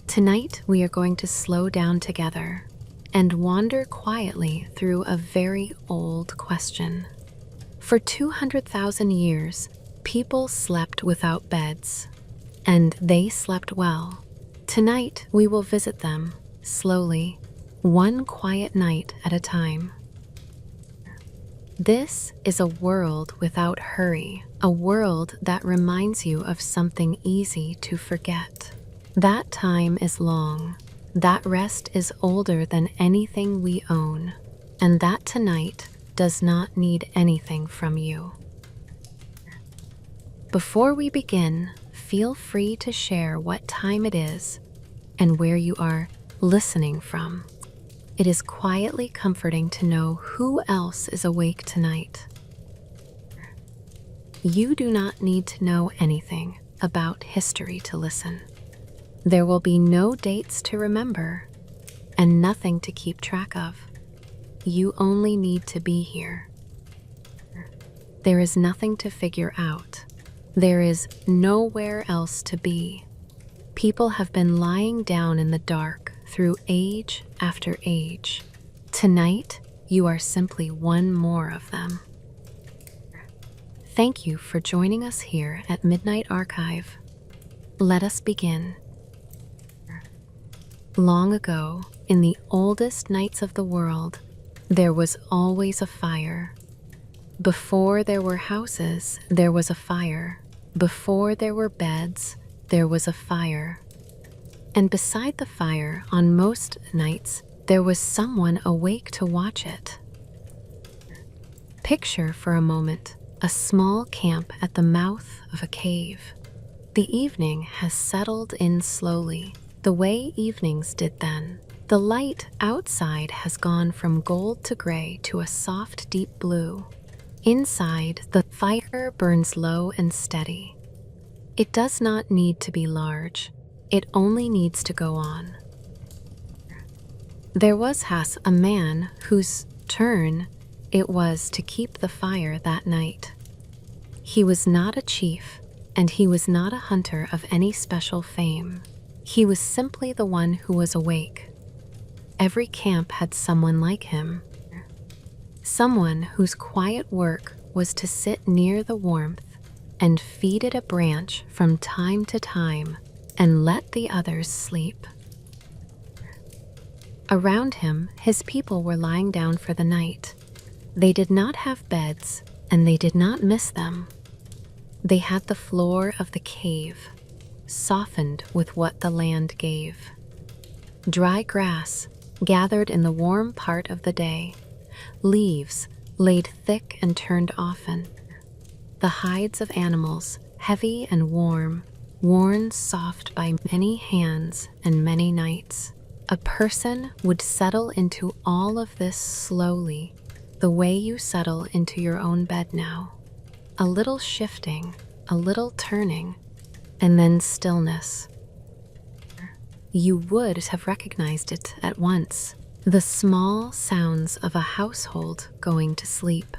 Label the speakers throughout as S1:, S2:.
S1: Tonight, we are going to slow down together and wander quietly through a very old question. For 200,000 years, people slept without beds, and they slept well. Tonight, we will visit them slowly, one quiet night at a time. This is a world without hurry, a world that reminds you of something easy to forget. That time is long, that rest is older than anything we own, and that tonight does not need anything from you. Before we begin, feel free to share what time it is and where you are listening from. It is quietly comforting to know who else is awake tonight. You do not need to know anything about history to listen. There will be no dates to remember and nothing to keep track of. You only need to be here. There is nothing to figure out. There is nowhere else to be. People have been lying down in the dark through age after age. Tonight, you are simply one more of them. Thank you for joining us here at Midnight Archive. Let us begin. Long ago, in the oldest nights of the world, there was always a fire. Before there were houses, there was a fire. Before there were beds, there was a fire. And beside the fire, on most nights, there was someone awake to watch it. Picture for a moment a small camp at the mouth of a cave. The evening has settled in slowly, the way evenings did then. The light outside has gone from gold to gray to a soft, deep blue. Inside, the fire burns low and steady. It does not need to be large. It only needs to go on. There was a man whose turn it was to keep the fire that night. He was not a chief, and he was not a hunter of any special fame. He was simply the one who was awake. Every camp had someone like him. Someone whose quiet work was to sit near the warmth and feed it a branch from time to time and let the others sleep. Around him, his people were lying down for the night. They did not have beds, and they did not miss them. They had the floor of the cave, softened with what the land gave. Dry grass gathered in the warm part of the day, leaves laid thick and turned often, the hides of animals, heavy and warm, worn soft by many hands and many nights. A person would settle into all of this slowly, the way you settle into your own bed now. A little shifting, a little turning, and then stillness. You would have recognized it at once. The small sounds of a household going to sleep.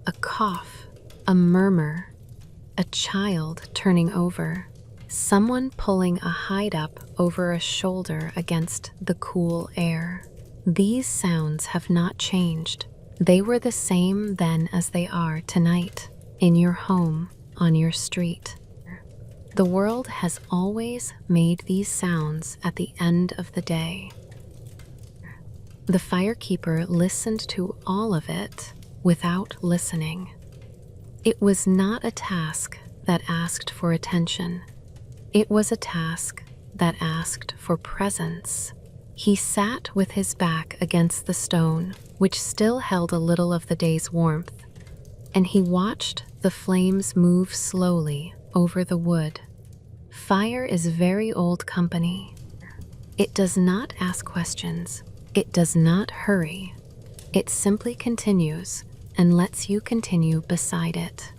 S1: A cough, a murmur, a child turning over, someone pulling a hide up over a shoulder against the cool air. These sounds have not changed. They were the same then as they are tonight, in your home, on your street. The world has always made these sounds at the end of the day. The firekeeper listened to all of it without listening. It was not a task that asked for attention. It was a task that asked for presence. He sat with his back against the stone, which still held a little of the day's warmth, and he watched the flames move slowly over the wood. Fire is very old company. It does not ask questions. It does not hurry. It simply continues and lets you continue beside it.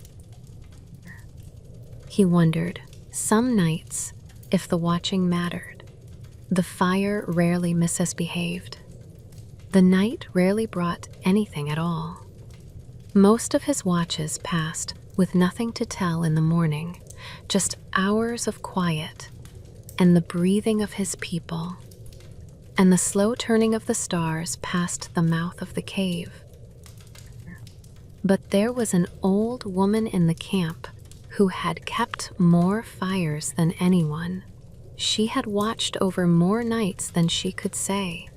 S1: He wondered, some nights, if the watching mattered. The fire rarely misbehaved. The night rarely brought anything at all. Most of his watches passed with nothing to tell in the morning, just hours of quiet, and the breathing of his people, and the slow turning of the stars past the mouth of the cave. But there was an old woman in the camp who had kept more fires than anyone. She had watched over more nights than she could say,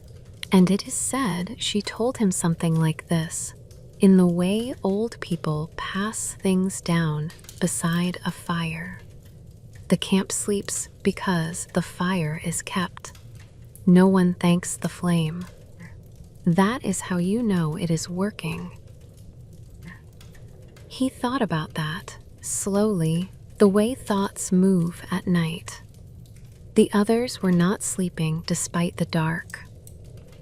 S1: and it is said she told him something like this: in the way old people pass things down beside a fire. The camp sleeps because the fire is kept. No one thanks the flame. That is how you know it is working. He thought about that, slowly, the way thoughts move at night. The others were not sleeping despite the dark.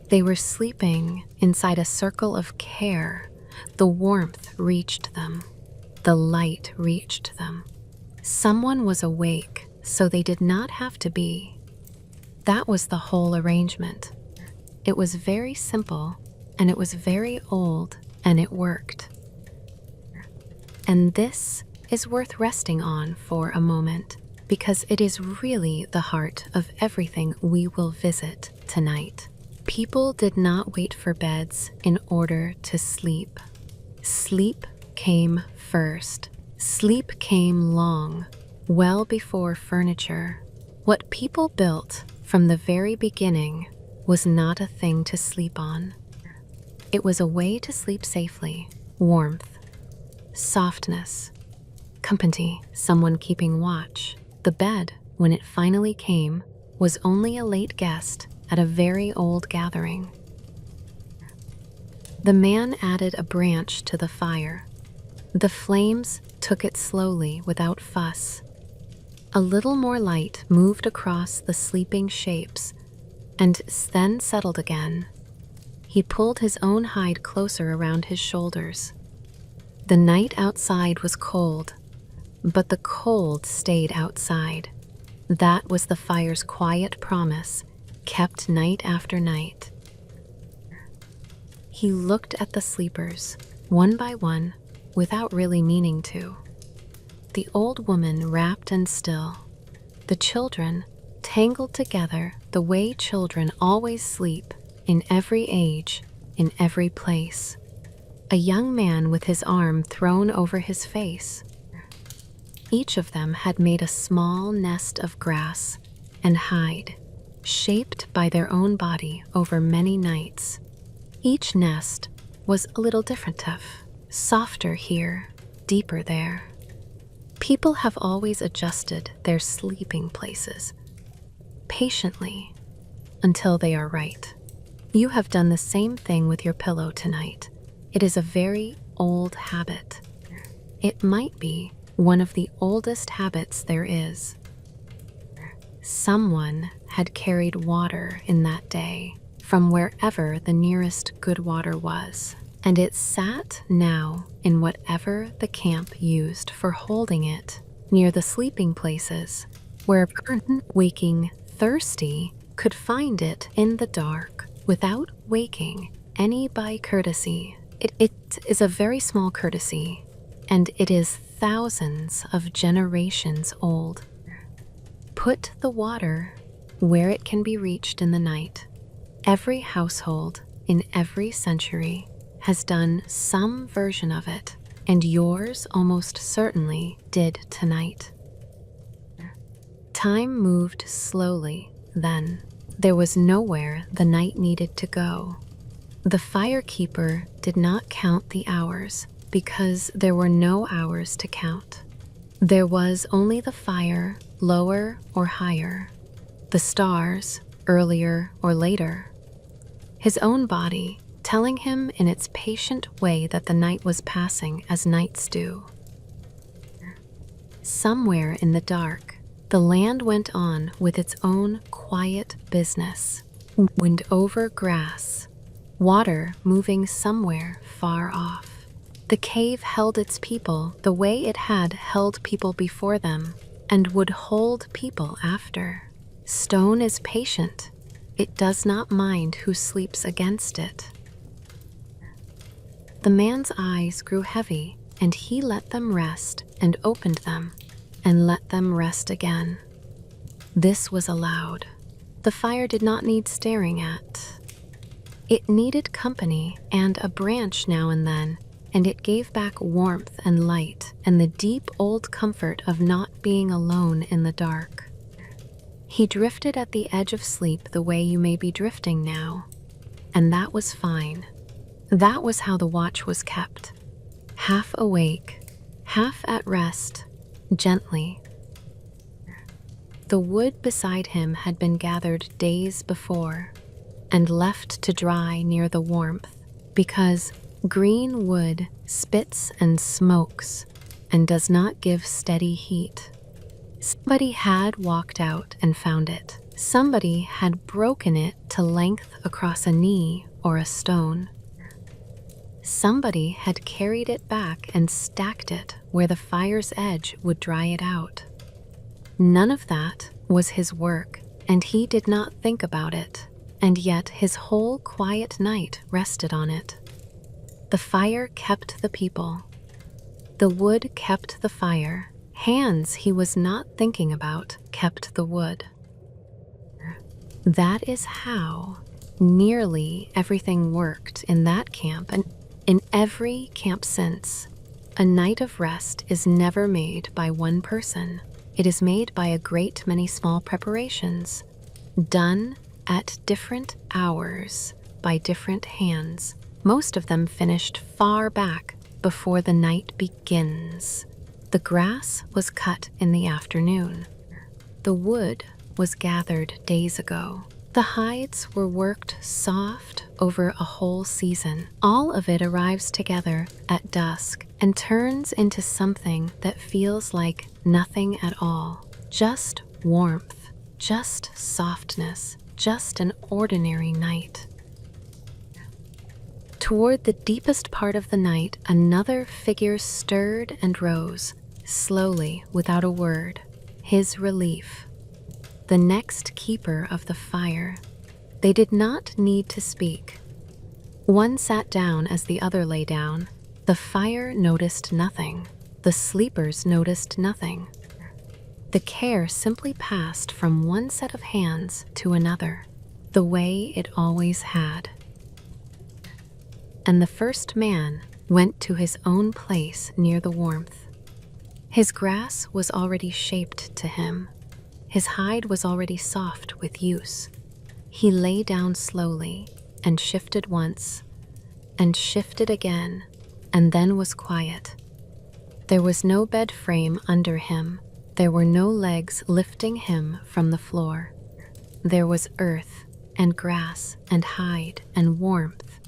S1: They were sleeping inside a circle of care. The warmth reached them. The light reached them. Someone was awake, so they did not have to be. That was the whole arrangement. It was very simple, and it was very old, and it worked. And this is worth resting on for a moment, because it is really the heart of everything we will visit tonight. People did not wait for beds in order to sleep. Sleep came first. Sleep came long, well before furniture. What people built from the very beginning was not a thing to sleep on. It was a way to sleep safely, warmth, softness, company, someone keeping watch. The bed, when it finally came, was only a late guest at a very old gathering. The man added a branch to the fire. The flames took it slowly without fuss. A little more light moved across the sleeping shapes and then settled again. He pulled his own hide closer around his shoulders. The night outside was cold, but the cold stayed outside. That was the fire's quiet promise, kept night after night. He looked at the sleepers, one by one, without really meaning to. The old woman wrapped and still. The children, tangled together the way children always sleep, in every age, in every place. A young man with his arm thrown over his face. Each of them had made a small nest of grass and hide, shaped by their own body over many nights. Each nest was a little different, softer here, deeper there. People have always adjusted their sleeping places, patiently, until they are right. You have done the same thing with your pillow tonight. It is a very old habit. It might be one of the oldest habits there is. Someone had carried water in that day from wherever the nearest good water was, and it sat now in whatever the camp used for holding it, near the sleeping places, where a person waking thirsty could find it in the dark without waking any by courtesy. It is a very small courtesy, and it is thousands of generations old. Put the water where it can be reached in the night. Every household in every century has done some version of it, and yours almost certainly did tonight. Time moved slowly then. There was nowhere the night needed to go. The firekeeper did not count the hours because there were no hours to count. There was only the fire, lower or higher, the stars, earlier or later, his own body telling him in its patient way that the night was passing as nights do. Somewhere in the dark, the land went on with its own quiet business. Wind over grass, water moving somewhere far off. The cave held its people the way it had held people before them and would hold people after. Stone is patient. It does not mind who sleeps against it. The man's eyes grew heavy, and he let them rest and opened them and let them rest again. This was allowed. The fire did not need staring at. It needed company and a branch now and then, and it gave back warmth and light and the deep old comfort of not being alone in the dark. He drifted at the edge of sleep the way you may be drifting now, and that was fine. That was how the watch was kept. Half awake, half at rest, gently. The wood beside him had been gathered days before and left to dry near the warmth, because green wood spits and smokes and does not give steady heat. Somebody had walked out and found it. Somebody had broken it to length across a knee or a stone. Somebody had carried it back and stacked it where the fire's edge would dry it out. None of that was his work, and he did not think about it, and yet his whole quiet night rested on it. The fire kept the people. The wood kept the fire. Hands he was not thinking about kept the wood. That is how nearly everything worked in that camp and in every camp since. A night of rest is never made by one person. It is made by a great many small preparations, done at different hours by different hands, most of them finished far back before the night begins. The grass was cut in the afternoon. The wood was gathered days ago. The hides were worked soft over a whole season. All of it arrives together at dusk and turns into something that feels like nothing at all. Just warmth, just softness, just an ordinary night. Toward the deepest part of the night, another figure stirred and rose, slowly, without a word. His relief. The next keeper of the fire. They did not need to speak. One sat down as the other lay down. The fire noticed nothing. The sleepers noticed nothing. The care simply passed from one set of hands to another, the way it always had. And the first man went to his own place near the warmth. His grass was already shaped to him. His hide was already soft with use. He lay down slowly and shifted once, and shifted again, and then was quiet. There was no bed frame under him. There were no legs lifting him from the floor. There was earth and grass and hide and warmth,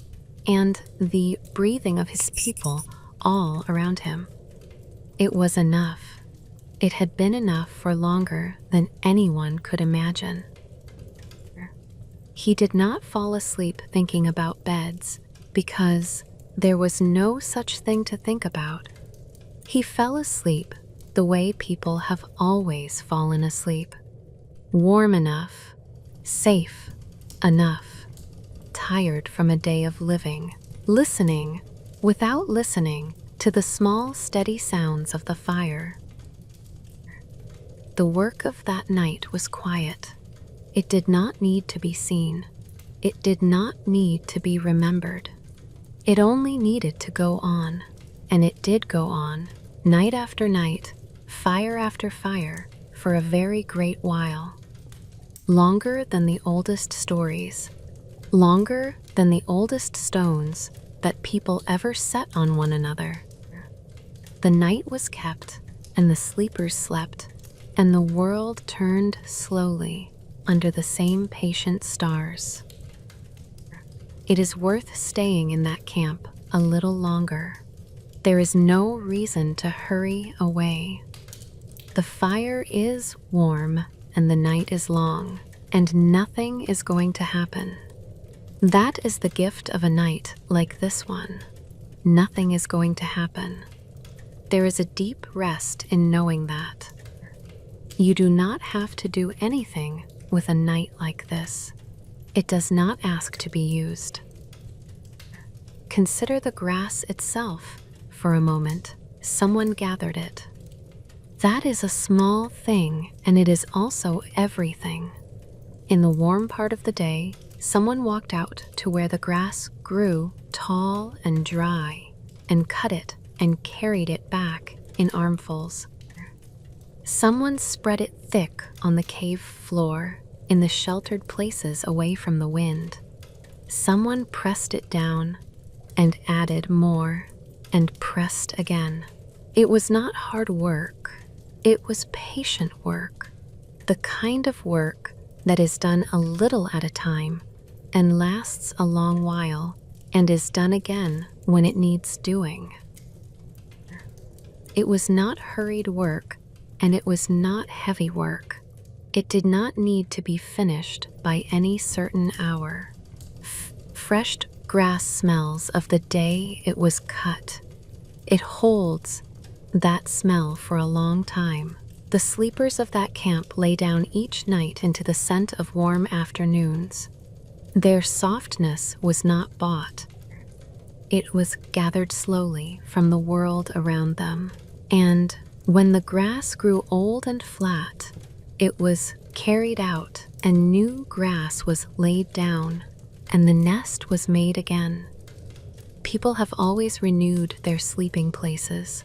S1: and the breathing of his people all around him. It was enough. It had been enough for longer than anyone could imagine. He did not fall asleep thinking about beds, because there was no such thing to think about. He fell asleep the way people have always fallen asleep. Warm enough, safe enough, tired from a day of living, listening, without listening, to the small steady sounds of the fire. The work of that night was quiet. It did not need to be seen. It did not need to be remembered. It only needed to go on, and it did go on, night after night, fire after fire, for a very great while. Longer than the oldest stories, longer than the oldest stones that people ever set on one another. The night was kept, and the sleepers slept, and the world turned slowly under the same patient stars. It is worth staying in that camp a little longer. There is no reason to hurry away. The fire is warm and the night is long, and nothing is going to happen. That is the gift of a night like this one. Nothing is going to happen. There is a deep rest in knowing that. You do not have to do anything with a night like this. It does not ask to be used. Consider the grass itself for a moment. Someone gathered it. That is a small thing, and it is also everything. In the warm part of the day, someone walked out to where the grass grew tall and dry, and cut it and carried it back in armfuls. Someone spread it thick on the cave floor in the sheltered places away from the wind. Someone pressed it down and added more and pressed again. It was not hard work. It was patient work, the kind of work that is done a little at a time and lasts a long while and is done again when it needs doing. It was not hurried work, and it was not heavy work. It did not need to be finished by any certain hour. Fresh grass smells of the day it was cut. It holds that smell for a long time. The sleepers of that camp lay down each night into the scent of warm afternoons. Their softness was not bought. It was gathered slowly from the world around them. And when the grass grew old and flat, it was carried out and new grass was laid down and the nest was made again. People have always renewed their sleeping places.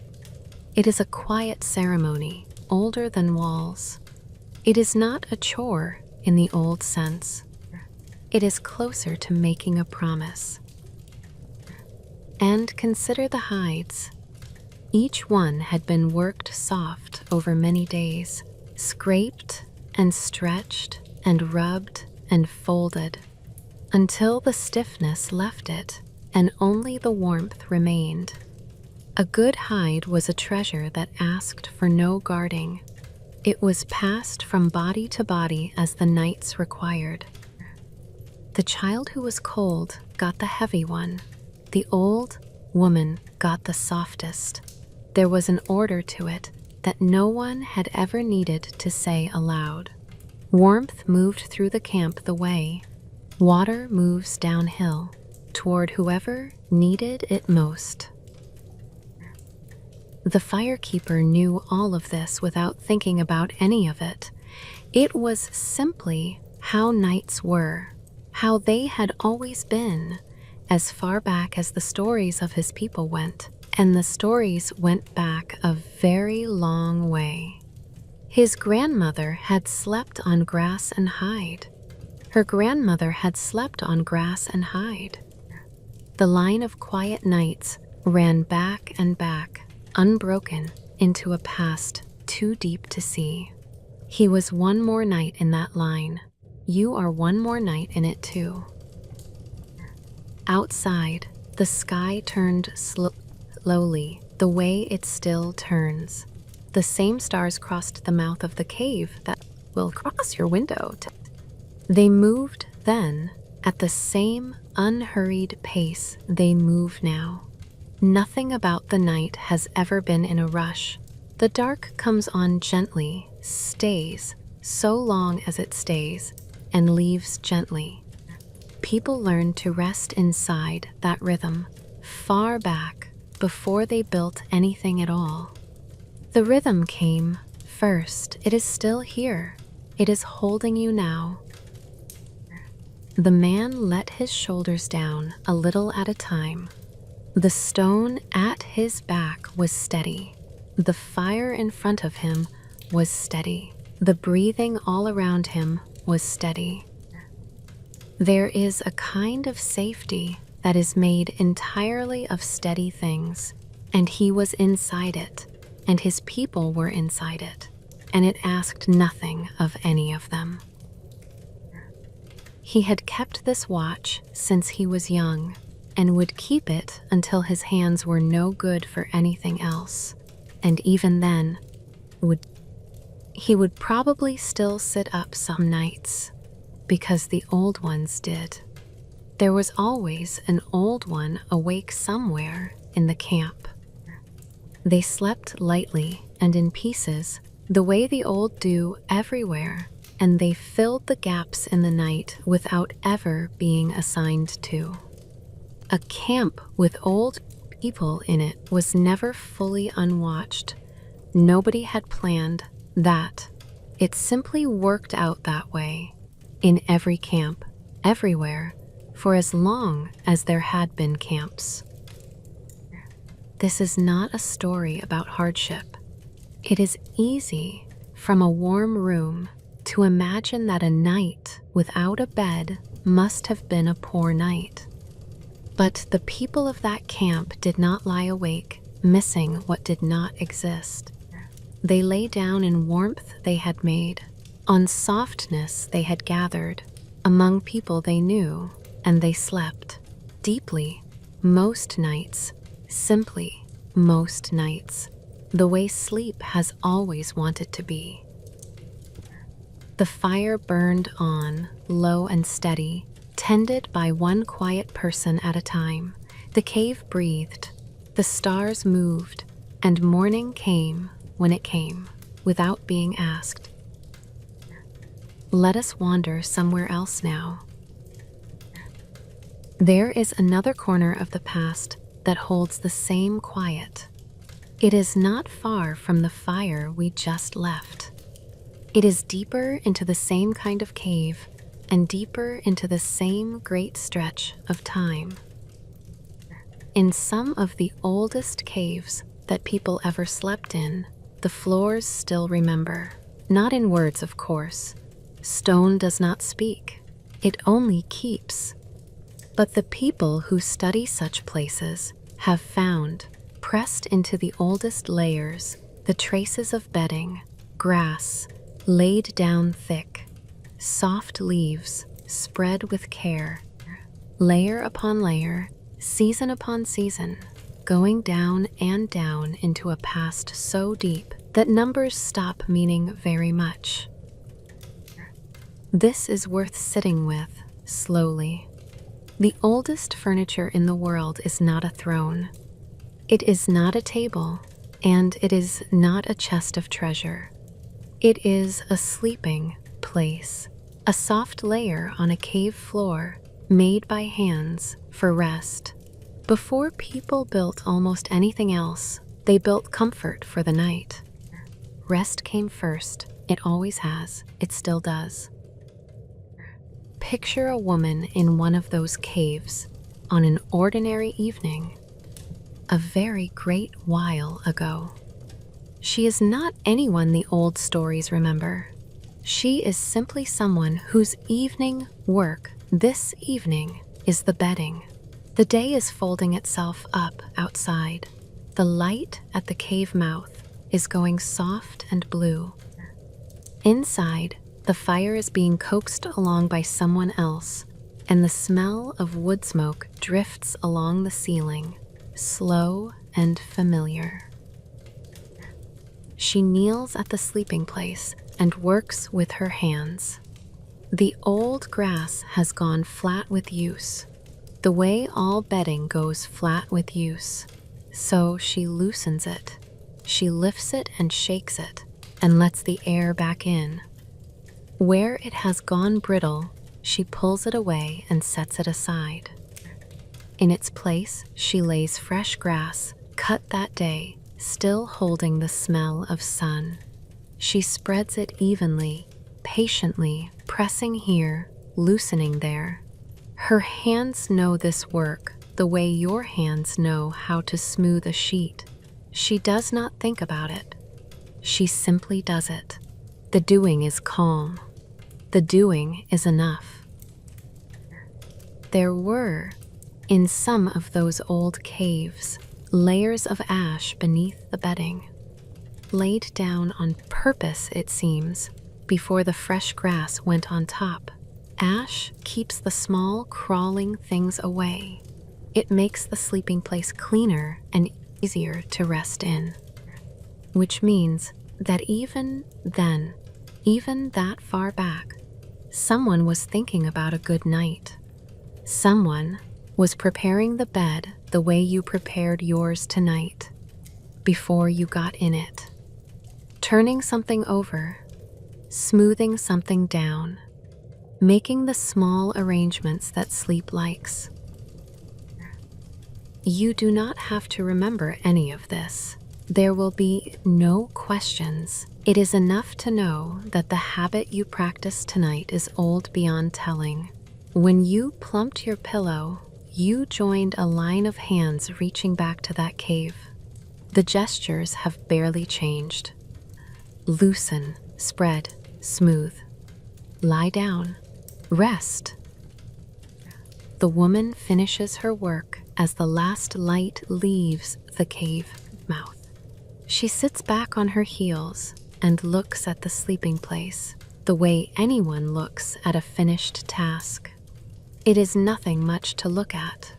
S1: It is a quiet ceremony, older than walls. It is not a chore in the old sense. It is closer to making a promise. And consider the hides. Each one had been worked soft over many days, scraped and stretched and rubbed and folded, until the stiffness left it and only the warmth remained. A good hide was a treasure that asked for no guarding. It was passed from body to body as the nights required. The child who was cold got the heavy one. The old woman got the softest. There was an order to it that no one had ever needed to say aloud. Warmth moved through the camp the way water moves downhill toward whoever needed it most. The firekeeper knew all of this without thinking about any of it. It was simply how nights were, how they had always been, as far back as the stories of his people went. And the stories went back a very long way. His grandmother had slept on grass and hide. Her grandmother had slept on grass and hide. The line of quiet nights ran back and back, unbroken, into a past too deep to see. He was one more night in that line. You are one more night in it too. Outside, the sky turned slowly, the way it still turns. The same stars crossed the mouth of the cave that will cross your window. They moved then at the same unhurried pace they move now. Nothing about the night has ever been in a rush. The dark comes on gently, stays so long as it stays, and leaves gently. People learn to rest inside that rhythm, far back, before they built anything at all. The rhythm came first. It is still here. It is holding you now. The man let his shoulders down a little at a time. The stone at his back was steady. The fire in front of him was steady. The breathing all around him was steady. There is a kind of safety that is made entirely of steady things, and he was inside it, and his people were inside it, and it asked nothing of any of them. He had kept this watch since he was young, and would keep it until his hands were no good for anything else, and even then, he would probably still sit up some nights, because the old ones did. There was always an old one awake somewhere in the camp. They slept lightly and in pieces, the way the old do everywhere, and they filled the gaps in the night without ever being assigned to. A camp with old people in it was never fully unwatched, Nobody had planned that. It simply worked out that way. In every camp, everywhere, for as long as there had been camps. This is not a story about hardship. It is easy, from a warm room, to imagine that a night without a bed must have been a poor night. But the people of that camp did not lie awake, missing what did not exist. They lay down in warmth they had made, on softness they had gathered, among people they knew, and they slept deeply, most nights, simply most nights, the way sleep has always wanted to be. The fire burned on, low and steady, tended by one quiet person at a time. The cave breathed, the stars moved, and morning came when it came, without being asked. Let us wander somewhere else now. There is another corner of the past that holds the same quiet. It is not far from the fire we just left. It is deeper into the same kind of cave and deeper into the same great stretch of time. In some of the oldest caves that people ever slept in, the floors still remember. Not in words, of course. Stone does not speak. It only keeps. But the people who study such places have found, pressed into the oldest layers, the traces of bedding, grass, laid down thick, soft leaves spread with care, layer upon layer, season upon season, going down and down into a past so deep that numbers stop meaning very much. This is worth sitting with, slowly. The oldest furniture in the world is not a throne. It is not a table, and it is not a chest of treasure. It is a sleeping place, a soft layer on a cave floor made by hands for rest. Before people built almost anything else, they built comfort for the night. Rest came first. It always has. It still does. Picture a woman in one of those caves on an ordinary evening, a very great while ago. She is not anyone the old stories remember. She is simply someone whose evening work this evening is the bedding. The day is folding itself up outside. The light at the cave mouth is going soft and blue. Inside, the fire is being coaxed along by someone else, and the smell of wood smoke drifts along the ceiling, slow and familiar. She kneels at the sleeping place and works with her hands. The old grass has gone flat with use, the way all bedding goes flat with use. So she loosens it. She lifts it and shakes it and lets the air back in. Where it has gone brittle, she pulls it away and sets it aside. In its place, she lays fresh grass, cut that day, still holding the smell of sun. She spreads it evenly, patiently, pressing here, loosening there. Her hands know this work the way your hands know how to smooth a sheet. She does not think about it. She simply does it. The doing is calm. The doing is enough. There were, in some of those old caves, layers of ash beneath the bedding, laid down on purpose, it seems, before the fresh grass went on top. Ash keeps the small, crawling things away. It makes the sleeping place cleaner and easier to rest in, which means that even then, even that far back, someone was thinking about a good night. Someone was preparing the bed the way you prepared yours tonight, before you got in it. Turning something over, smoothing something down, making the small arrangements that sleep likes. You do not have to remember any of this. There will be no questions. It is enough to know that the habit you practice tonight is old beyond telling. When you plumped your pillow, you joined a line of hands reaching back to that cave. The gestures have barely changed. Loosen, spread, smooth. Lie down. Rest. The woman finishes her work as the last light leaves the cave mouth. She sits back on her heels and looks at the sleeping place the way anyone looks at a finished task. It is nothing much to look at.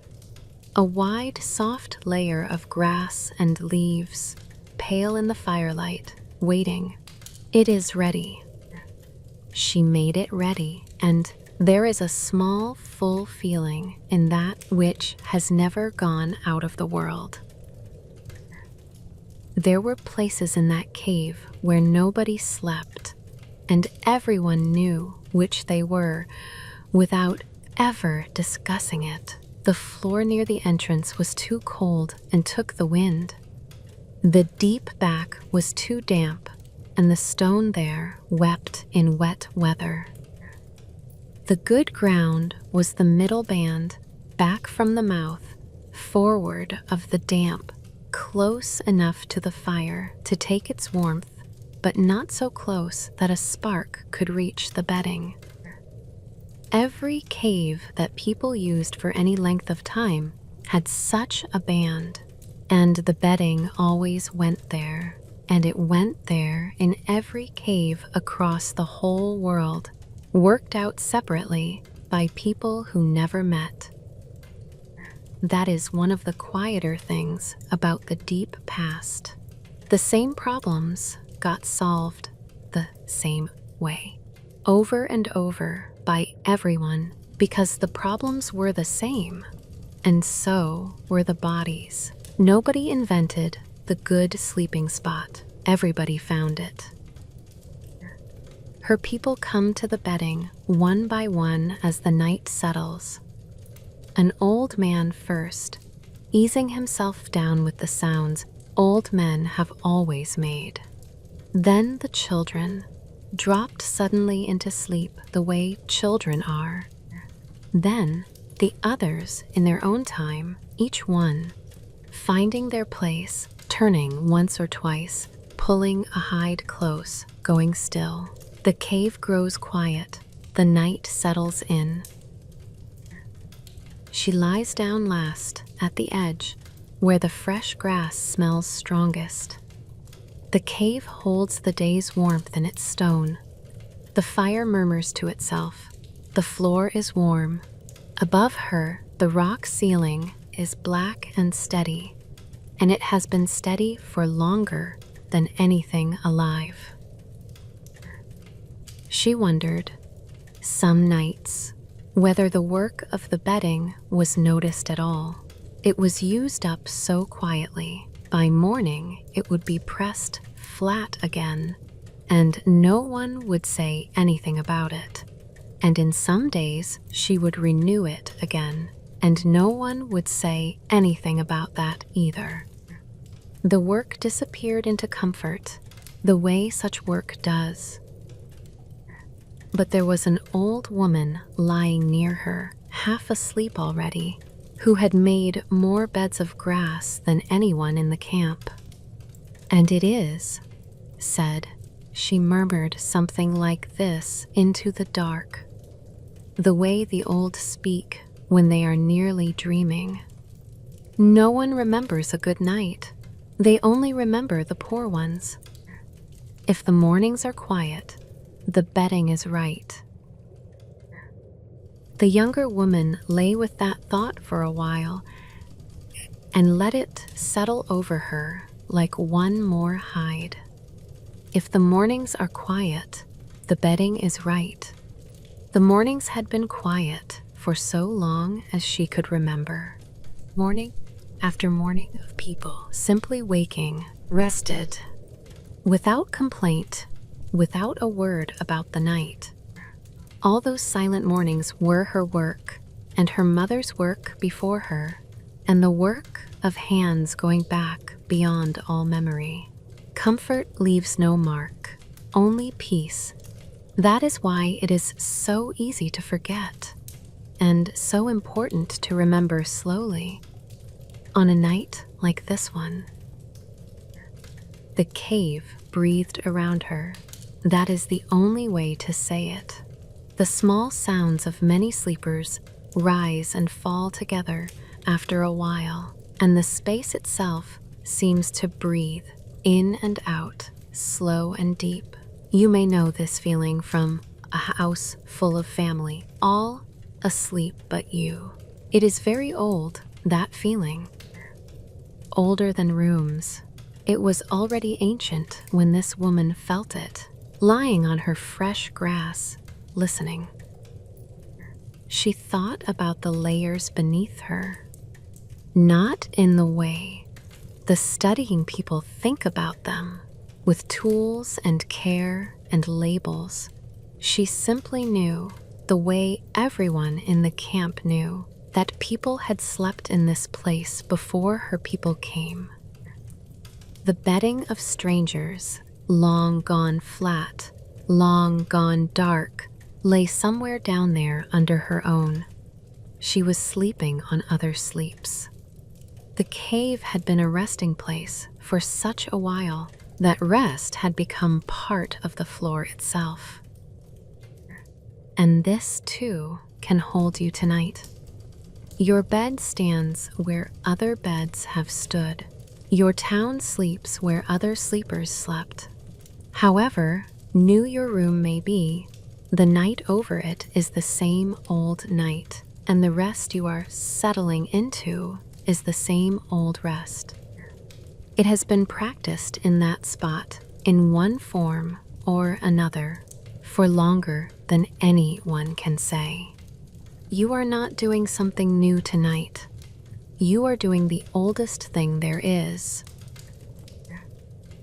S1: A wide, soft layer of grass and leaves, pale in the firelight, waiting. It is ready. She made it ready, and there is a small, full feeling in that which has never gone out of the world. There were places in that cave where nobody slept, and everyone knew which they were without ever discussing it. The floor near the entrance was too cold and took the wind. The deep back was too damp, and the stone there wept in wet weather. The good ground was the middle band, back from the mouth, forward of the damp, close enough to the fire to take its warmth, but not so close that a spark could reach the bedding. Every cave that people used for any length of time had such a band, and the bedding always went there, and it went there in every cave across the whole world, worked out separately by people who never met. That is one of the quieter things about the deep past. The same problems got solved the same way, over and over by everyone, because the problems were the same, and so were the bodies. Nobody invented the good sleeping spot. Everybody found it. Her people come to the bedding one by one as the night settles. An old man first, easing himself down with the sounds old men have always made. Then the children, dropped suddenly into sleep the way children are. Then the others in their own time, each one, finding their place, turning once or twice, pulling a hide close, going still. The cave grows quiet. The night settles in. She lies down last at the edge, where the fresh grass smells strongest. The cave holds the day's warmth in its stone. The fire murmurs to itself. The floor is warm. Above her, the rock ceiling is black and steady, and it has been steady for longer than anything alive. She wondered, some nights, whether the work of the bedding was noticed at all. It was used up so quietly. By morning, it would be pressed flat again, and no one would say anything about it. And in some days, she would renew it again, and no one would say anything about that either. The work disappeared into comfort, the way such work does. But there was an old woman lying near her, half asleep already, who had made more beds of grass than anyone in the camp. And it is, said, she murmured something like this into the dark, the way the old speak when they are nearly dreaming. No one remembers a good night. They only remember the poor ones. If the mornings are quiet, the bedding is right. The younger woman lay with that thought for a while and let it settle over her like one more hide. If the mornings are quiet, the bedding is right. The mornings had been quiet for so long as she could remember. Morning after morning of people simply waking, rested, without complaint, without a word about the night. All those silent mornings were her work, and her mother's work before her, and the work of hands going back beyond all memory. Comfort leaves no mark, only peace. That is why it is so easy to forget, and so important to remember slowly. On a night like this one, the cave breathed around her. That is the only way to say it. The small sounds of many sleepers rise and fall together after a while, and the space itself seems to breathe in and out, slow and deep. You may know this feeling from a house full of family, all asleep but you. It is very old, that feeling. Older than rooms. It was already ancient when this woman felt it, lying on her fresh grass, listening. She thought about the layers beneath her, not in the way the studying people think about them, with tools and care and labels. She simply knew, the way everyone in the camp knew, that people had slept in this place before her people came. The bedding of strangers, long gone flat, long gone dark, lay somewhere down there under her own. She was sleeping on other sleeps. The cave had been a resting place for such a while that rest had become part of the floor itself. And this, too, can hold you tonight. Your bed stands where other beds have stood. Your town sleeps where other sleepers slept. However new your room may be, the night over it is the same old night, and the rest you are settling into is the same old rest. It has been practiced in that spot, in one form or another, for longer than anyone can say. You are not doing something new tonight. You are doing the oldest thing there is.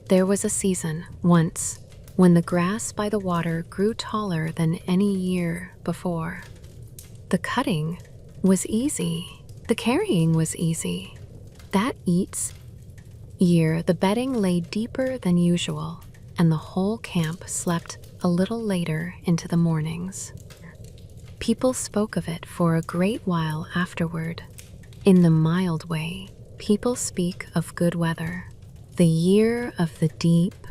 S1: There was a season, once, when the grass by the water grew taller than any year before. The cutting was easy. The carrying was easy. That year, the bedding lay deeper than usual, and the whole camp slept a little later into the mornings. People spoke of it for a great while afterward. In the mild way, people speak of good weather. The year of the deep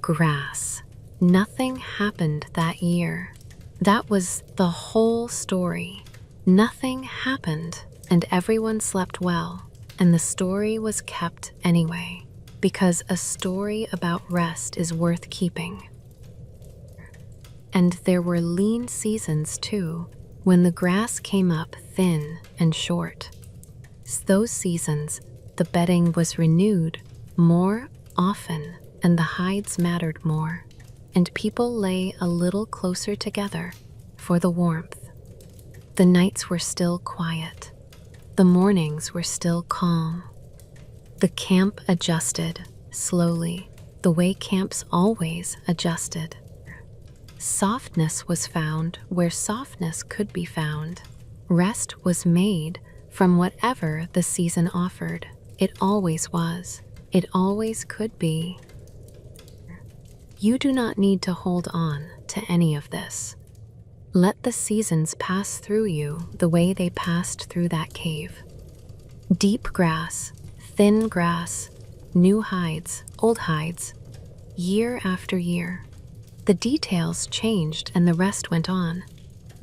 S1: grass. Nothing happened that year. That was the whole story. Nothing happened, and everyone slept well, and the story was kept anyway, because a story about rest is worth keeping. And there were lean seasons too, when the grass came up thin and short. Those seasons, the bedding was renewed more often, and the hides mattered more, and people lay a little closer together for the warmth. The nights were still quiet. The mornings were still calm. The camp adjusted slowly, the way camps always adjusted. Softness was found where softness could be found. Rest was made from whatever the season offered. It always was. It always could be. You do not need to hold on to any of this. Let the seasons pass through you the way they passed through that cave. Deep grass, thin grass, new hides, old hides, year after year. The details changed and the rest went on.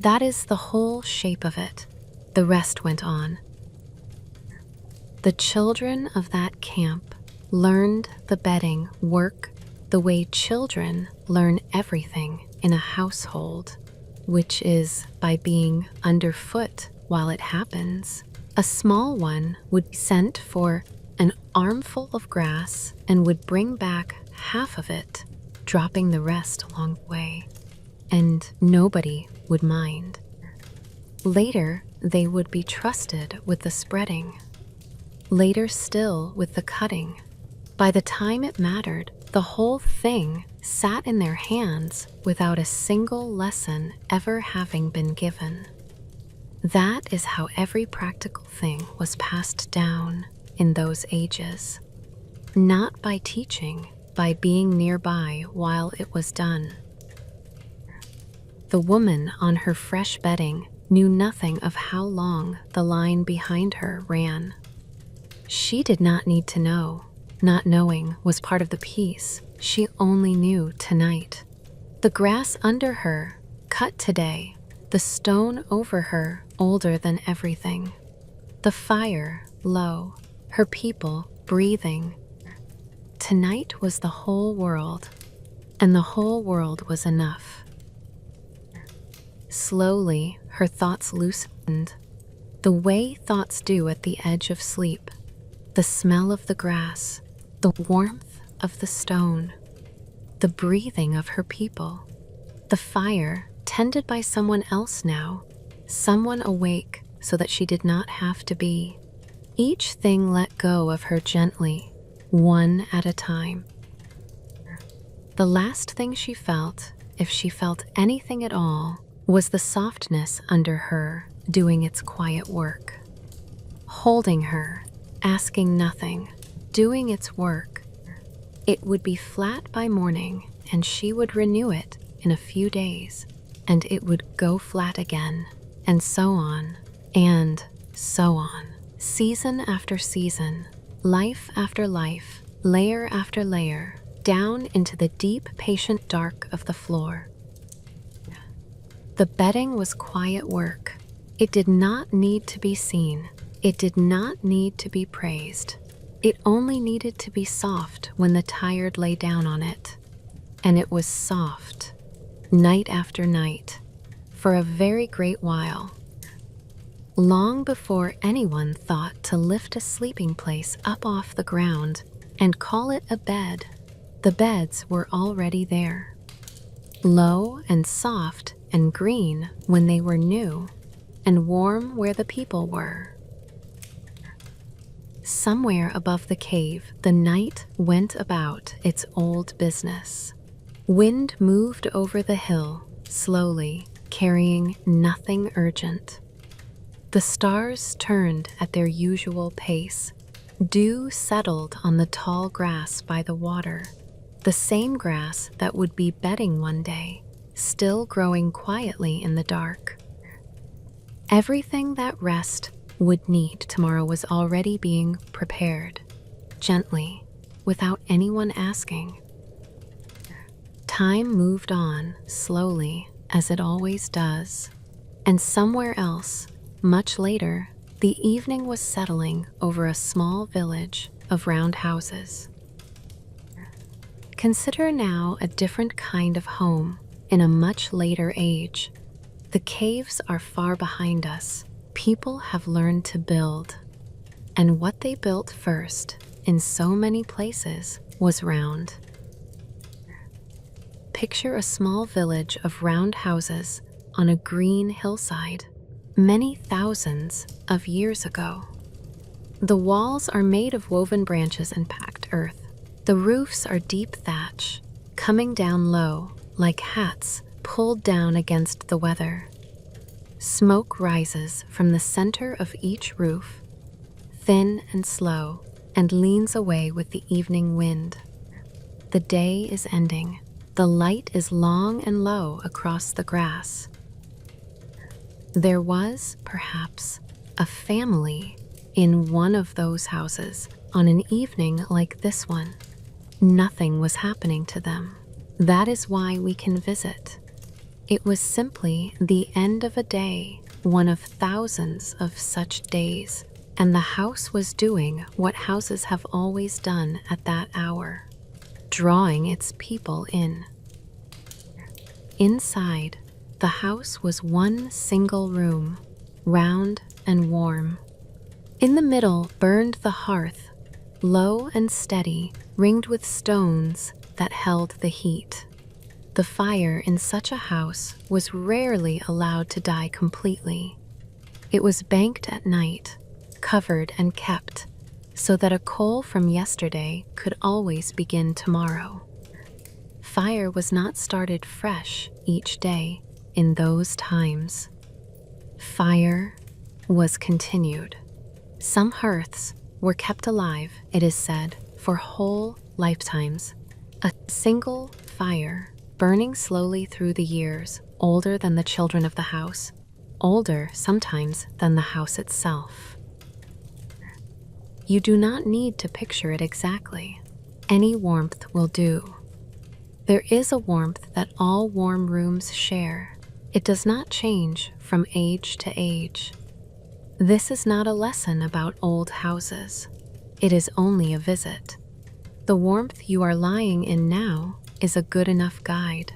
S1: That is the whole shape of it. The rest went on. The children of that camp learned the bedding work the way children learn everything in a household, which is by being underfoot while it happens. A small one would be sent for an armful of grass and would bring back half of it, dropping the rest along the way, and nobody would mind. Later, they would be trusted with the spreading. Later still with the cutting. By the time it mattered, the whole thing sat in their hands without a single lesson ever having been given. That is how every practical thing was passed down in those ages. not by teaching, by being nearby while it was done. The woman on her fresh bedding knew nothing of how long the line behind her ran. She did not need to know. Not knowing was part of the peace. She only knew tonight. The grass under her, cut today. The stone over her, older than everything. The fire, low. Her people, breathing. Tonight was the whole world, and the whole world was enough. Slowly, her thoughts loosened, the way thoughts do at the edge of sleep. The smell of the grass, the warmth of the stone, the breathing of her people, the fire tended by someone else now, someone awake so that she did not have to be. Each thing let go of her gently, one at a time. The last thing she felt, if she felt anything at all, was the softness under her doing its quiet work. Holding her, asking nothing, doing its work. It would be flat by morning, and she would renew it in a few days, and it would go flat again, and so on, and so on. Season after season, life after life, layer after layer, down into the deep, patient dark of the floor. The bedding was quiet work. It did not need to be seen. It did not need to be praised. It only needed to be soft when the tired lay down on it. And it was soft, night after night, for a very great while. Long before anyone thought to lift a sleeping place up off the ground and call it a bed, the beds were already there. Low and soft and green when they were new, and warm where the people were. Somewhere above the cave, the night went about its old business. Wind moved over the hill, slowly, carrying nothing urgent. The stars turned at their usual pace. Dew settled on the tall grass by the water, the same grass that would be bedding one day, still growing quietly in the dark. Everything that rest would need tomorrow was already being prepared, gently, without anyone asking. Time moved on, slowly, as it always does, and somewhere else, much later, the evening was settling over a small village of round houses. Consider now a different kind of home in a much later age. The caves are far behind us. People have learned to build. And what they built first, in so many places, was round. Picture a small village of round houses on a green hillside, many thousands of years ago. The walls are made of woven branches and packed earth. The roofs are deep thatch, coming down low, like hats pulled down against the weather. Smoke rises from the center of each roof, thin and slow, and leans away with the evening wind. The day is ending. The light is long and low across the grass. There was, perhaps, a family in one of those houses on an evening like this one. Nothing was happening to them. That is why we can visit. It was simply the end of a day, one of thousands of such days, and the house was doing what houses have always done at that hour, drawing its people in. Inside, the house was one single room, round and warm. In the middle burned the hearth, low and steady, ringed with stones that held the heat. The fire in such a house was rarely allowed to die completely. It was banked at night, covered and kept, so that a coal from yesterday could always begin tomorrow. Fire was not started fresh each day in those times. Fire was continued. Some hearths were kept alive, it is said, for whole lifetimes. A single fire, burning slowly through the years, older than the children of the house, older sometimes than the house itself. You do not need to picture it exactly. Any warmth will do. There is a warmth that all warm rooms share. It does not change from age to age. This is not a lesson about old houses. It is only a visit. The warmth you are lying in now is a good enough guide.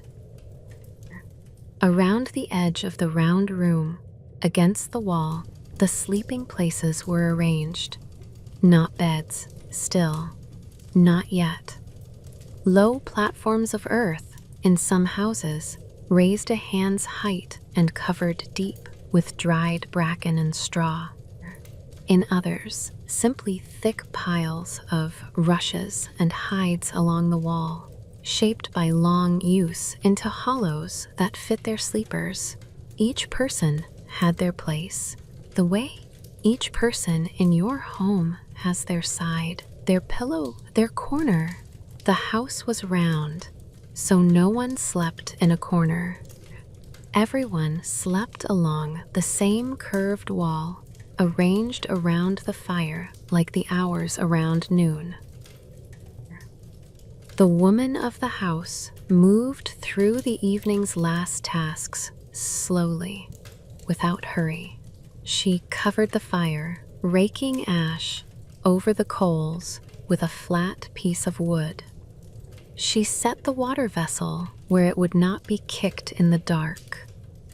S1: Around the edge of the round room, against the wall, the sleeping places were arranged. Not beds, still. Not yet. Low platforms of earth, in some houses, raised a hand's height and covered deep with dried bracken and straw. In others, simply thick piles of rushes and hides along the wall, shaped by long use into hollows that fit their sleepers. Each person had their place, the way each person in your home has their side, their pillow, their corner. The house was round, so no one slept in a corner. Everyone slept along the same curved wall, arranged around the fire like the hours around noon. The woman of the house moved through the evening's last tasks slowly, without hurry. She covered the fire, raking ash over the coals with a flat piece of wood. She set the water vessel where it would not be kicked in the dark.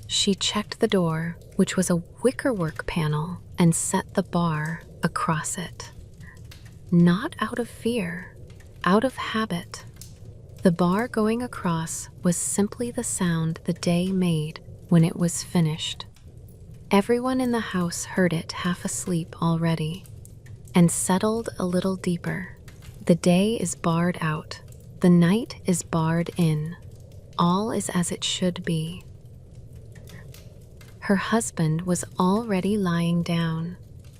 S1: She checked the door, which was a wickerwork panel, and set the bar across it. Not out of fear, out of habit. The bar going across was simply the sound the day made when it was finished. Everyone in the house heard it, half asleep already, and settled a little deeper. The day is barred out. The night is barred in. All is as it should be. Her husband was already lying down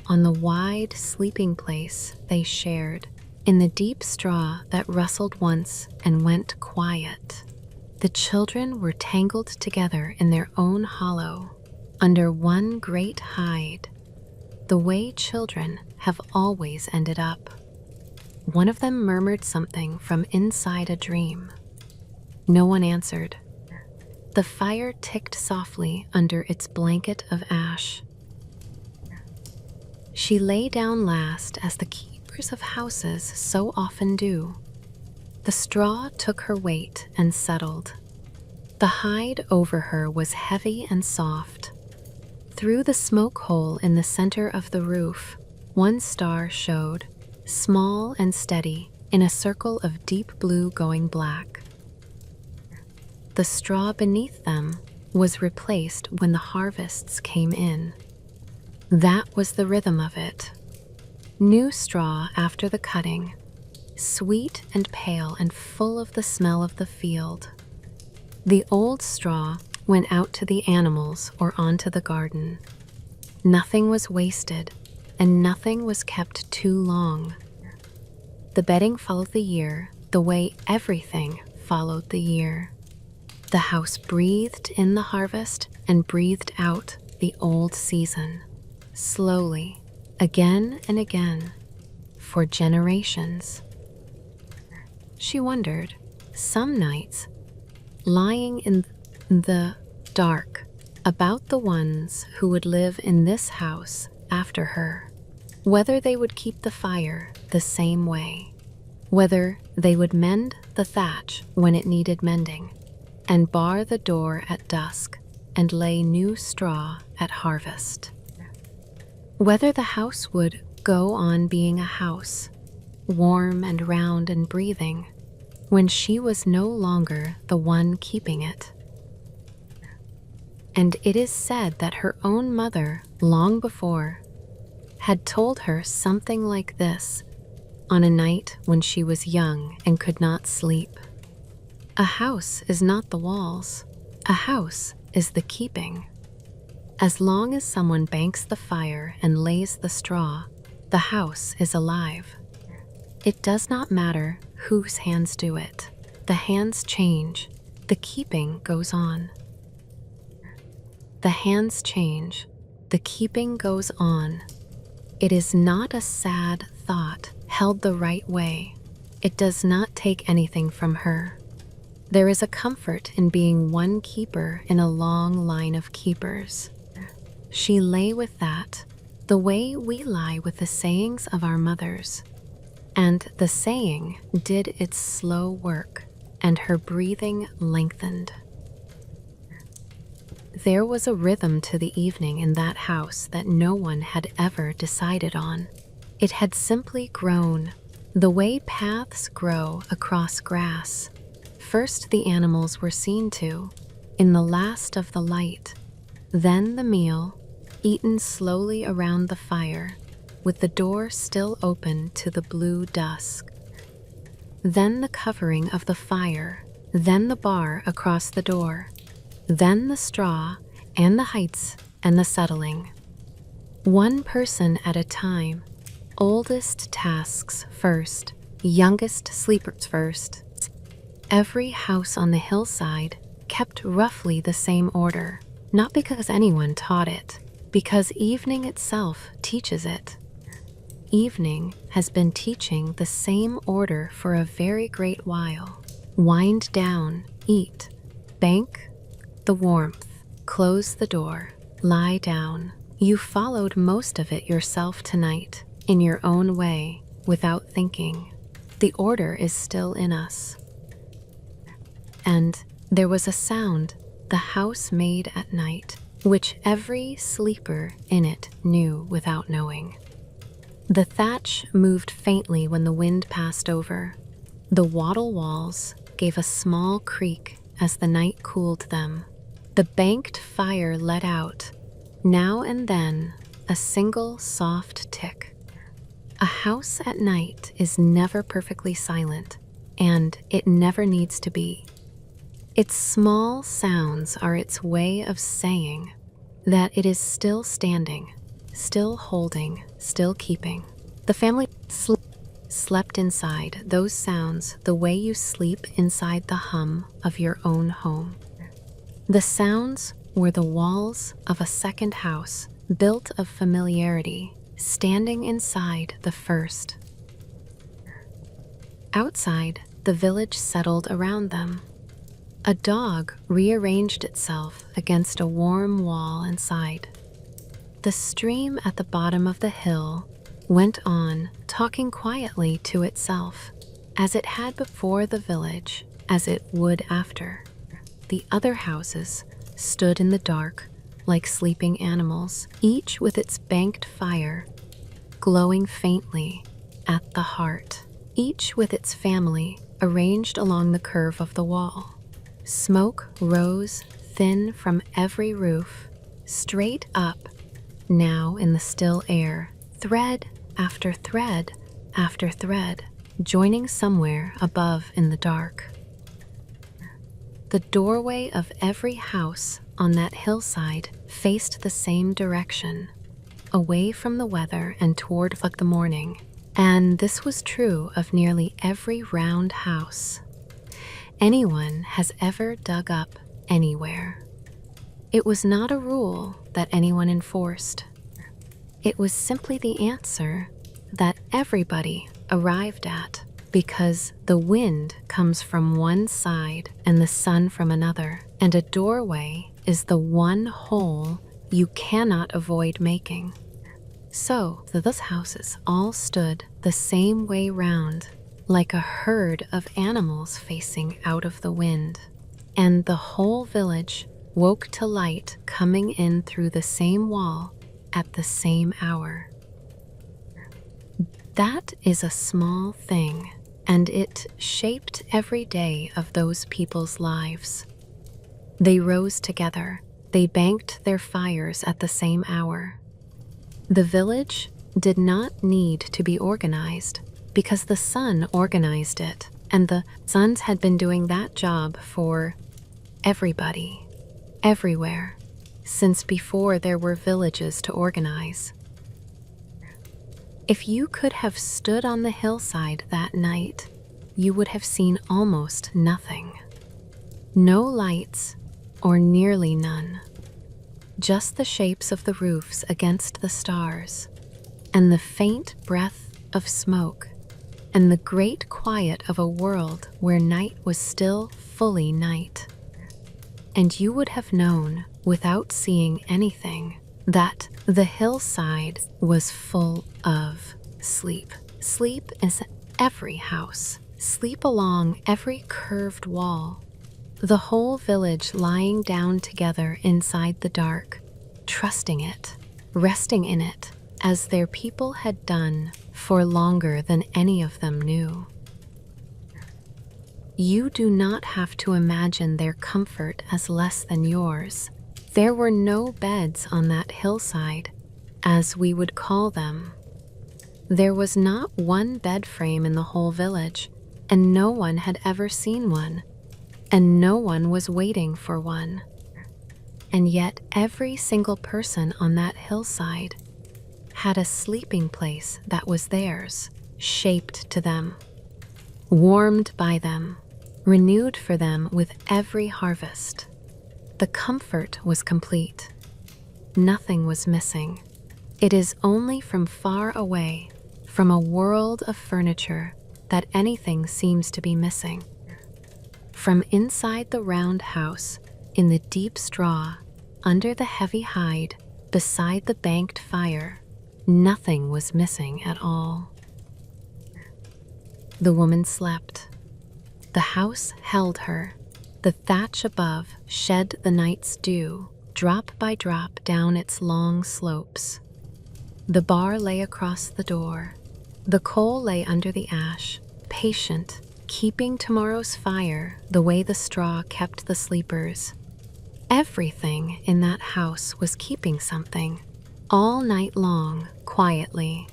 S1: on the wide sleeping place they shared, in the deep straw that rustled once and went quiet. The children were tangled together in their own hollow, under one great hide, the way children have always ended up. One of them murmured something from inside a dream. No one answered. The fire ticked softly under its blanket of ash. She lay down last, as the keepers of houses so often do. The straw took her weight and settled. The hide over her was heavy and soft. Through the smoke hole in the center of the roof, one star showed, small and steady, in a circle of deep blue going black. The straw beneath them was replaced when the harvests came in. That was the rhythm of it. New straw after the cutting, sweet and pale and full of the smell of the field. The old straw went out to the animals or onto the garden. Nothing was wasted, and nothing was kept too long. The bedding followed the year the way everything followed the year. The house breathed in the harvest and breathed out the old season, slowly, again and again, for generations. She wondered, some nights, lying in the dark, about the ones who would live in this house after her, whether they would keep the fire the same way, whether they would mend the thatch when it needed mending, and bar the door at dusk and lay new straw at harvest. Whether the house would go on being a house, warm and round and breathing, when she was no longer the one keeping it. And it is said that her own mother, long before, had told her something like this on a night when she was young and could not sleep. A house is not the walls. A house is the keeping. As long as someone banks the fire and lays the straw, the house is alive. It does not matter whose hands do it. The hands change. The keeping goes on. The hands change. The keeping goes on. It is not a sad thought held the right way. It does not take anything from her. There is a comfort in being one keeper in a long line of keepers. She lay with that, the way we lie with the sayings of our mothers. And the saying did its slow work, and her breathing lengthened. There was a rhythm to the evening in that house that no one had ever decided on. It had simply grown, the way paths grow across grass. First the animals were seen to, in the last of the light, then the meal, eaten slowly around the fire, with the door still open to the blue dusk. Then the covering of the fire, then the bar across the door, then the straw and the heights and the settling. One person at a time, oldest tasks first, youngest sleepers first. Every house on the hillside kept roughly the same order, not because anyone taught it, because evening itself teaches it. Evening has been teaching the same order for a very great while. Wind down, eat, bank the warmth, close the door, lie down. You followed most of it yourself tonight, in your own way, without thinking. The order is still in us. And there was a sound the house made at night, which every sleeper in it knew without knowing. The thatch moved faintly when the wind passed over. The wattle walls gave a small creak as the night cooled them. The banked fire let out, now and then, a single soft tick. A house at night is never perfectly silent, and it never needs to be. Its small sounds are its way of saying that it is still standing, still holding, still keeping. The family slept inside those sounds the way you sleep inside the hum of your own home. The sounds were the walls of a second house built of familiarity, standing inside the first. Outside, the village settled around them. A dog rearranged itself against a warm wall inside. The stream at the bottom of the hill went on, talking quietly to itself, as it had before the village, as it would after. The other houses stood in the dark, like sleeping animals, each with its banked fire, glowing faintly at the heart, each with its family arranged along the curve of the wall. Smoke rose thin from every roof, straight up, now in the still air, thread after thread after thread, joining somewhere above in the dark. The doorway of every house on that hillside faced the same direction, away from the weather and toward the morning, and this was true of nearly every round house anyone has ever dug up anywhere. It was not a rule that anyone enforced. It was simply the answer that everybody arrived at, because the wind comes from one side and the sun from another, and a doorway is the one hole you cannot avoid making. So those houses all stood the same way round, like a herd of animals facing out of the wind, and the whole village woke to light coming in through the same wall at the same hour. That is a small thing, and it shaped every day of those people's lives. They rose together. They banked their fires at the same hour. The village did not need to be organized because the sun organized it, and the suns had been doing that job for everybody, everywhere, since before there were villages to organize. If you could have stood on the hillside that night, you would have seen almost nothing. No lights, or nearly none. Just the shapes of the roofs against the stars, and the faint breath of smoke, and the great quiet of a world where night was still fully night. And you would have known, without seeing anything, that the hillside was full of sleep. Sleep is every house. Sleep along every curved wall. The whole village lying down together inside the dark, trusting it, resting in it, as their people had done for longer than any of them knew. You do not have to imagine their comfort as less than yours. There were no beds on that hillside, as we would call them. There was not one bed frame in the whole village, and no one had ever seen one, and no one was waiting for one. And yet every single person on that hillside had a sleeping place that was theirs, shaped to them, warmed by them, renewed for them with every harvest. The comfort was complete. Nothing was missing. It is only from far away, from a world of furniture, that anything seems to be missing. From inside the round house, in the deep straw, under the heavy hide, beside the banked fire, nothing was missing at all. The woman slept. The house held her. The thatch above shed the night's dew, drop by drop down its long slopes. The bar lay across the door. The coal lay under the ash, patient, keeping tomorrow's fire the way the straw kept the sleepers. Everything in that house was keeping something, all night long, quietly.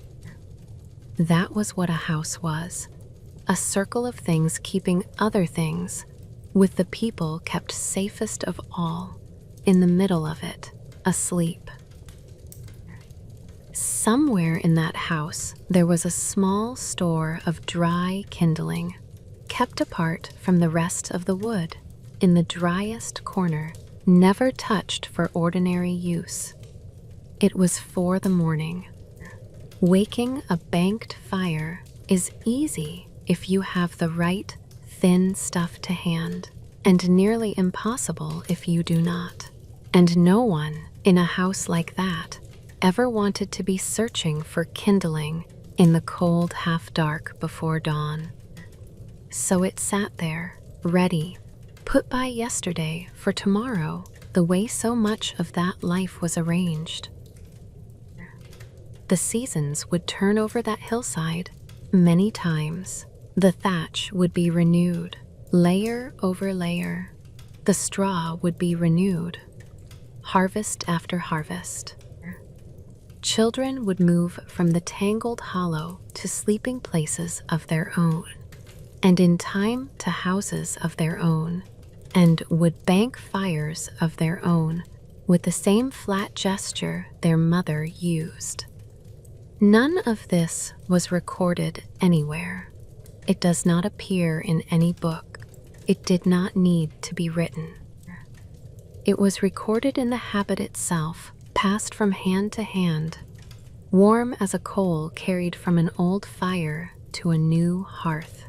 S1: That was what a house was, a circle of things keeping other things, with the people kept safest of all, in the middle of it, asleep. Somewhere in that house there was a small store of dry kindling, kept apart from the rest of the wood, in the driest corner, never touched for ordinary use. It was for the morning. Waking a banked fire is easy if you have the right thin stuff to hand, and nearly impossible if you do not. And no one in a house like that ever wanted to be searching for kindling in the cold half-dark before dawn. So it sat there, ready, put by yesterday for tomorrow, the way so much of that life was arranged. The seasons would turn over that hillside many times. The thatch would be renewed, layer over layer. The straw would be renewed, harvest after harvest. Children would move from the tangled hollow to sleeping places of their own, and in time to houses of their own, and would bank fires of their own with the same flat gesture their mother used. None of this was recorded anywhere. It does not appear in any book. It did not need to be written. It was recorded in the habit itself, passed from hand to hand, warm as a coal carried from an old fire to a new hearth.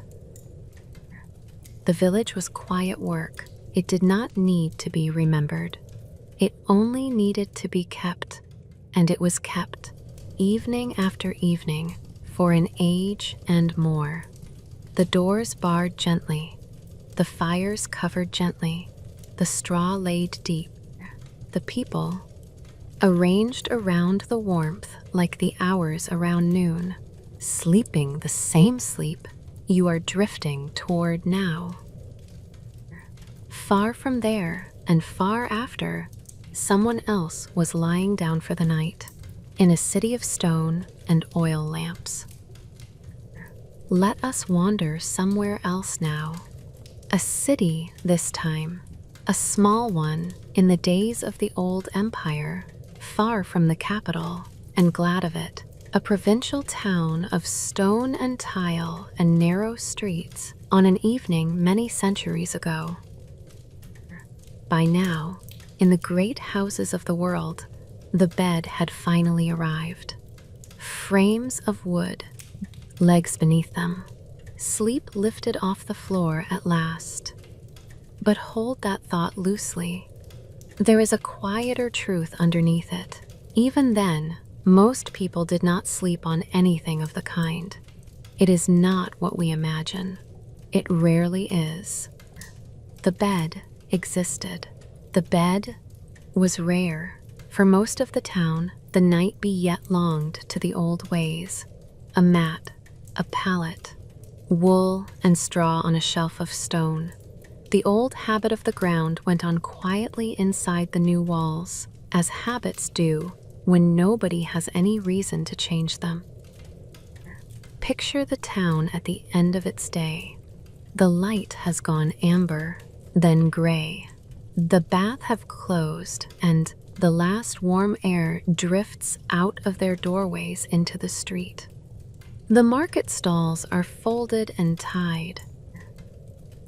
S1: The village was quiet work. It did not need to be remembered. It only needed to be kept, and it was kept, evening after evening, for an age and more. The doors barred gently, the fires covered gently, the straw laid deep. The people, arranged around the warmth like the hours around noon, sleeping the same sleep you are drifting toward now. Far from there and far after, someone else was lying down for the night, in a city of stone and oil lamps. Let us wander somewhere else now. A city this time, a small one in the days of the old empire, far from the capital and glad of it, a provincial town of stone and tile and narrow streets on an evening many centuries ago. By now, in the great houses of the world, the bed had finally arrived. Frames of wood, legs beneath them, sleep lifted off the floor at last. But hold that thought loosely. There is a quieter truth underneath it. Even then, most people did not sleep on anything of the kind. It is not what we imagine. It rarely is. The bed existed. The bed was rare. For most of the town, the night be yet longed to the old ways. A mat, a pallet, wool and straw on a shelf of stone. The old habit of the ground went on quietly inside the new walls, as habits do when nobody has any reason to change them. Picture the town at the end of its day. The light has gone amber, then gray. The bath have closed, and the last warm air drifts out of their doorways into the street. The market stalls are folded and tied.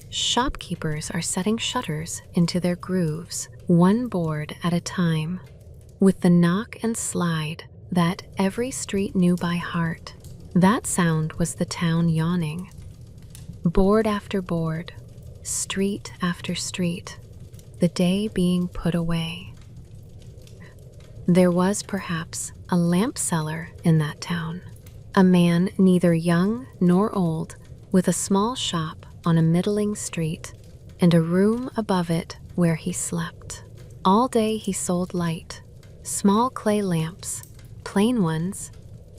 S1: Shopkeepers are setting shutters into their grooves, one board at a time, with the knock and slide that every street knew by heart. That sound was the town yawning. Board after board, street after street, the day being put away. There was perhaps a lamp seller in that town, a man neither young nor old, with a small shop on a middling street and a room above it where he slept. All day he sold light, small clay lamps, plain ones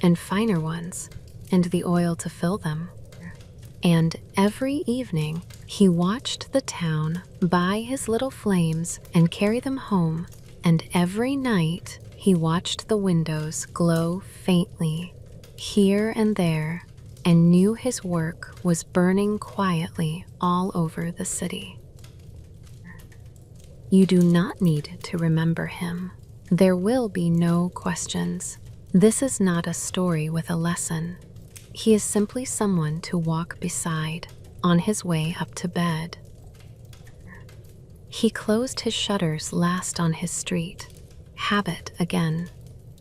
S1: and finer ones, and the oil to fill them. And every evening he watched the town buy his little flames and carry them home, and every night he watched the windows glow faintly here and there, and knew his work was burning quietly all over the city. You do not need to remember him. There will be no questions. This is not a story with a lesson. He is simply someone to walk beside on his way up to bed. He closed his shutters last on his street. Habit again.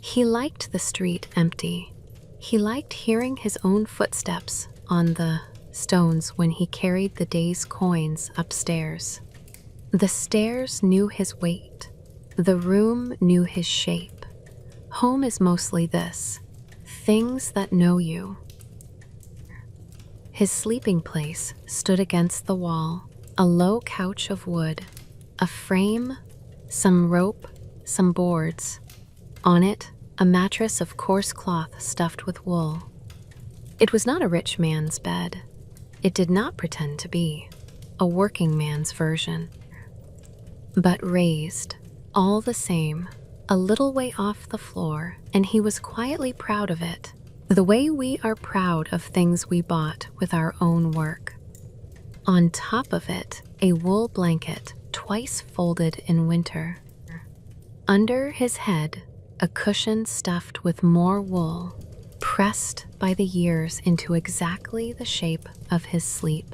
S1: He liked the street empty. He liked hearing his own footsteps on the stones when he carried the day's coins upstairs. The stairs knew his weight. The room knew his shape. Home is mostly this: things that know you. His sleeping place stood against the wall, a low couch of wood, a frame, some rope, some boards. On it, a mattress of coarse cloth stuffed with wool. It was not a rich man's bed. It did not pretend to be a working man's version, but raised, all the same, a little way off the floor, and he was quietly proud of it, the way we are proud of things we bought with our own work. On top of it, a wool blanket, twice folded in winter. Under his head, a cushion stuffed with more wool, pressed by the years into exactly the shape of his sleep.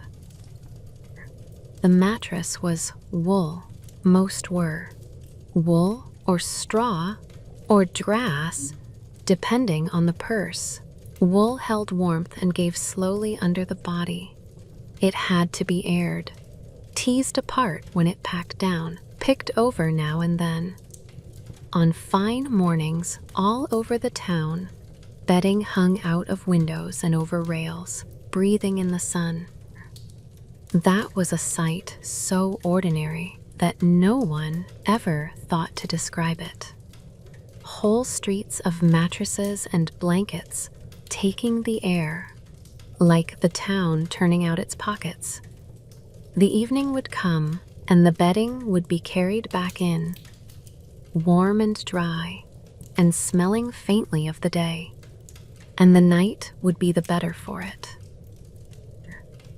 S1: The mattress was wool. Most were wool or straw or grass, depending on the purse. Wool held warmth and gave slowly under the body. It had to be aired, teased apart when it packed down, picked over now and then. On fine mornings all over the town, bedding hung out of windows and over rails, breathing in the sun. That was a sight so ordinary that no one ever thought to describe it. Whole streets of mattresses and blankets taking the air, like the town turning out its pockets. The evening would come, and the bedding would be carried back in, warm and dry, and smelling faintly of the day, and the night would be the better for it.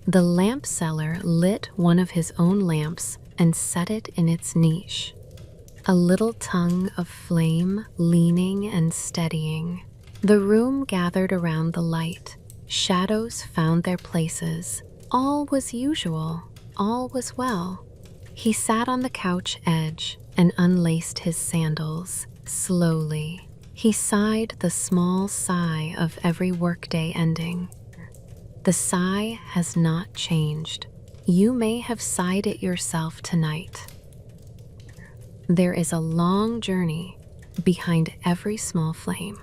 S1: The lamp seller lit one of his own lamps and set it in its niche, a little tongue of flame leaning and steadying. The room gathered around the light. Shadows found their places. All was usual. All was well. He sat on the couch edge and unlaced his sandals. Slowly, he sighed the small sigh of every workday ending. The sigh has not changed. You may have sighed it yourself tonight. There is a long journey behind every small flame.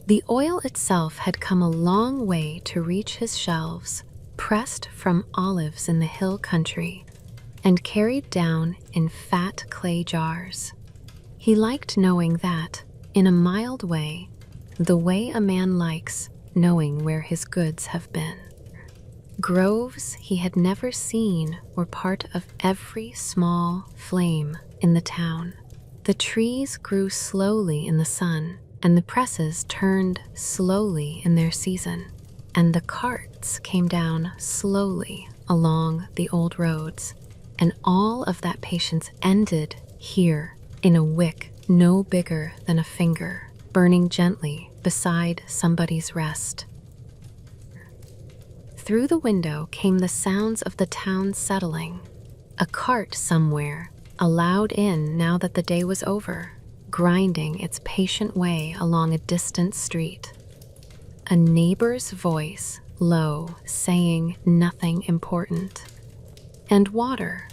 S1: The oil itself had come a long way to reach his shelves, pressed from olives in the hill country and carried down in fat clay jars. He liked knowing that, in a mild way, the way a man likes knowing where his goods have been. Groves he had never seen were part of every small flame in the town. The trees grew slowly in the sun, and the presses turned slowly in their season, and the carts came down slowly along the old roads, and all of that patience ended here in a wick no bigger than a finger, burning gently beside somebody's rest. Through the window came the sounds of the town settling. A cart somewhere, allowed in now that the day was over, grinding its patient way along a distant street. A neighbor's voice, low, saying nothing important. And water,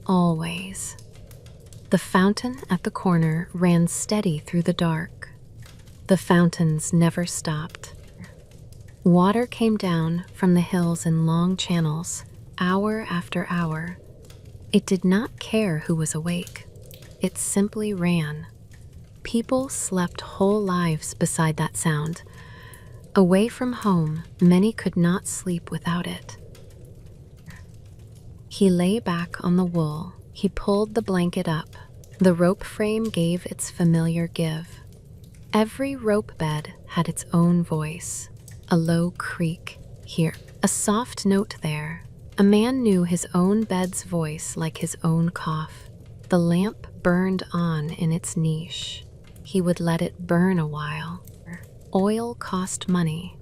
S1: always. The fountain at the corner ran steady through the dark. The fountains never stopped. Water came down from the hills in long channels, hour after hour. It did not care who was awake. It simply ran. People slept whole lives beside that sound. Away from home, many could not sleep without it. He lay back on the wool. He pulled the blanket up. The rope frame gave its familiar give. Every rope bed had its own voice. A low creak here, a soft note there. A man knew his own bed's voice like his own cough. The lamp burned on in its niche. He would let it burn a while. Oil cost money.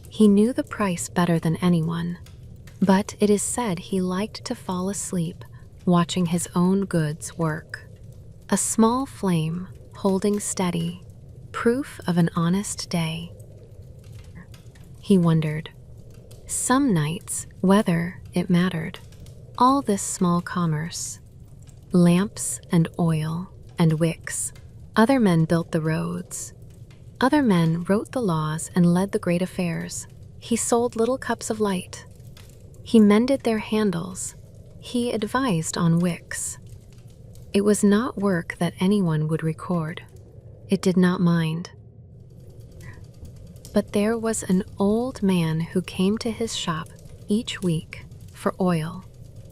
S1: He knew the price better than anyone. But it is said he liked to fall asleep watching his own goods work. A small flame, holding steady, proof of an honest day. He wondered. Some nights, whether it mattered. All this small commerce. Lamps and oil and wicks. Other men built the roads. Other men wrote the laws and led the great affairs. He sold little cups of light. He mended their handles. He advised on wicks. It was not work that anyone would record. It did not mind. But there was an old man who came to his shop each week for oil,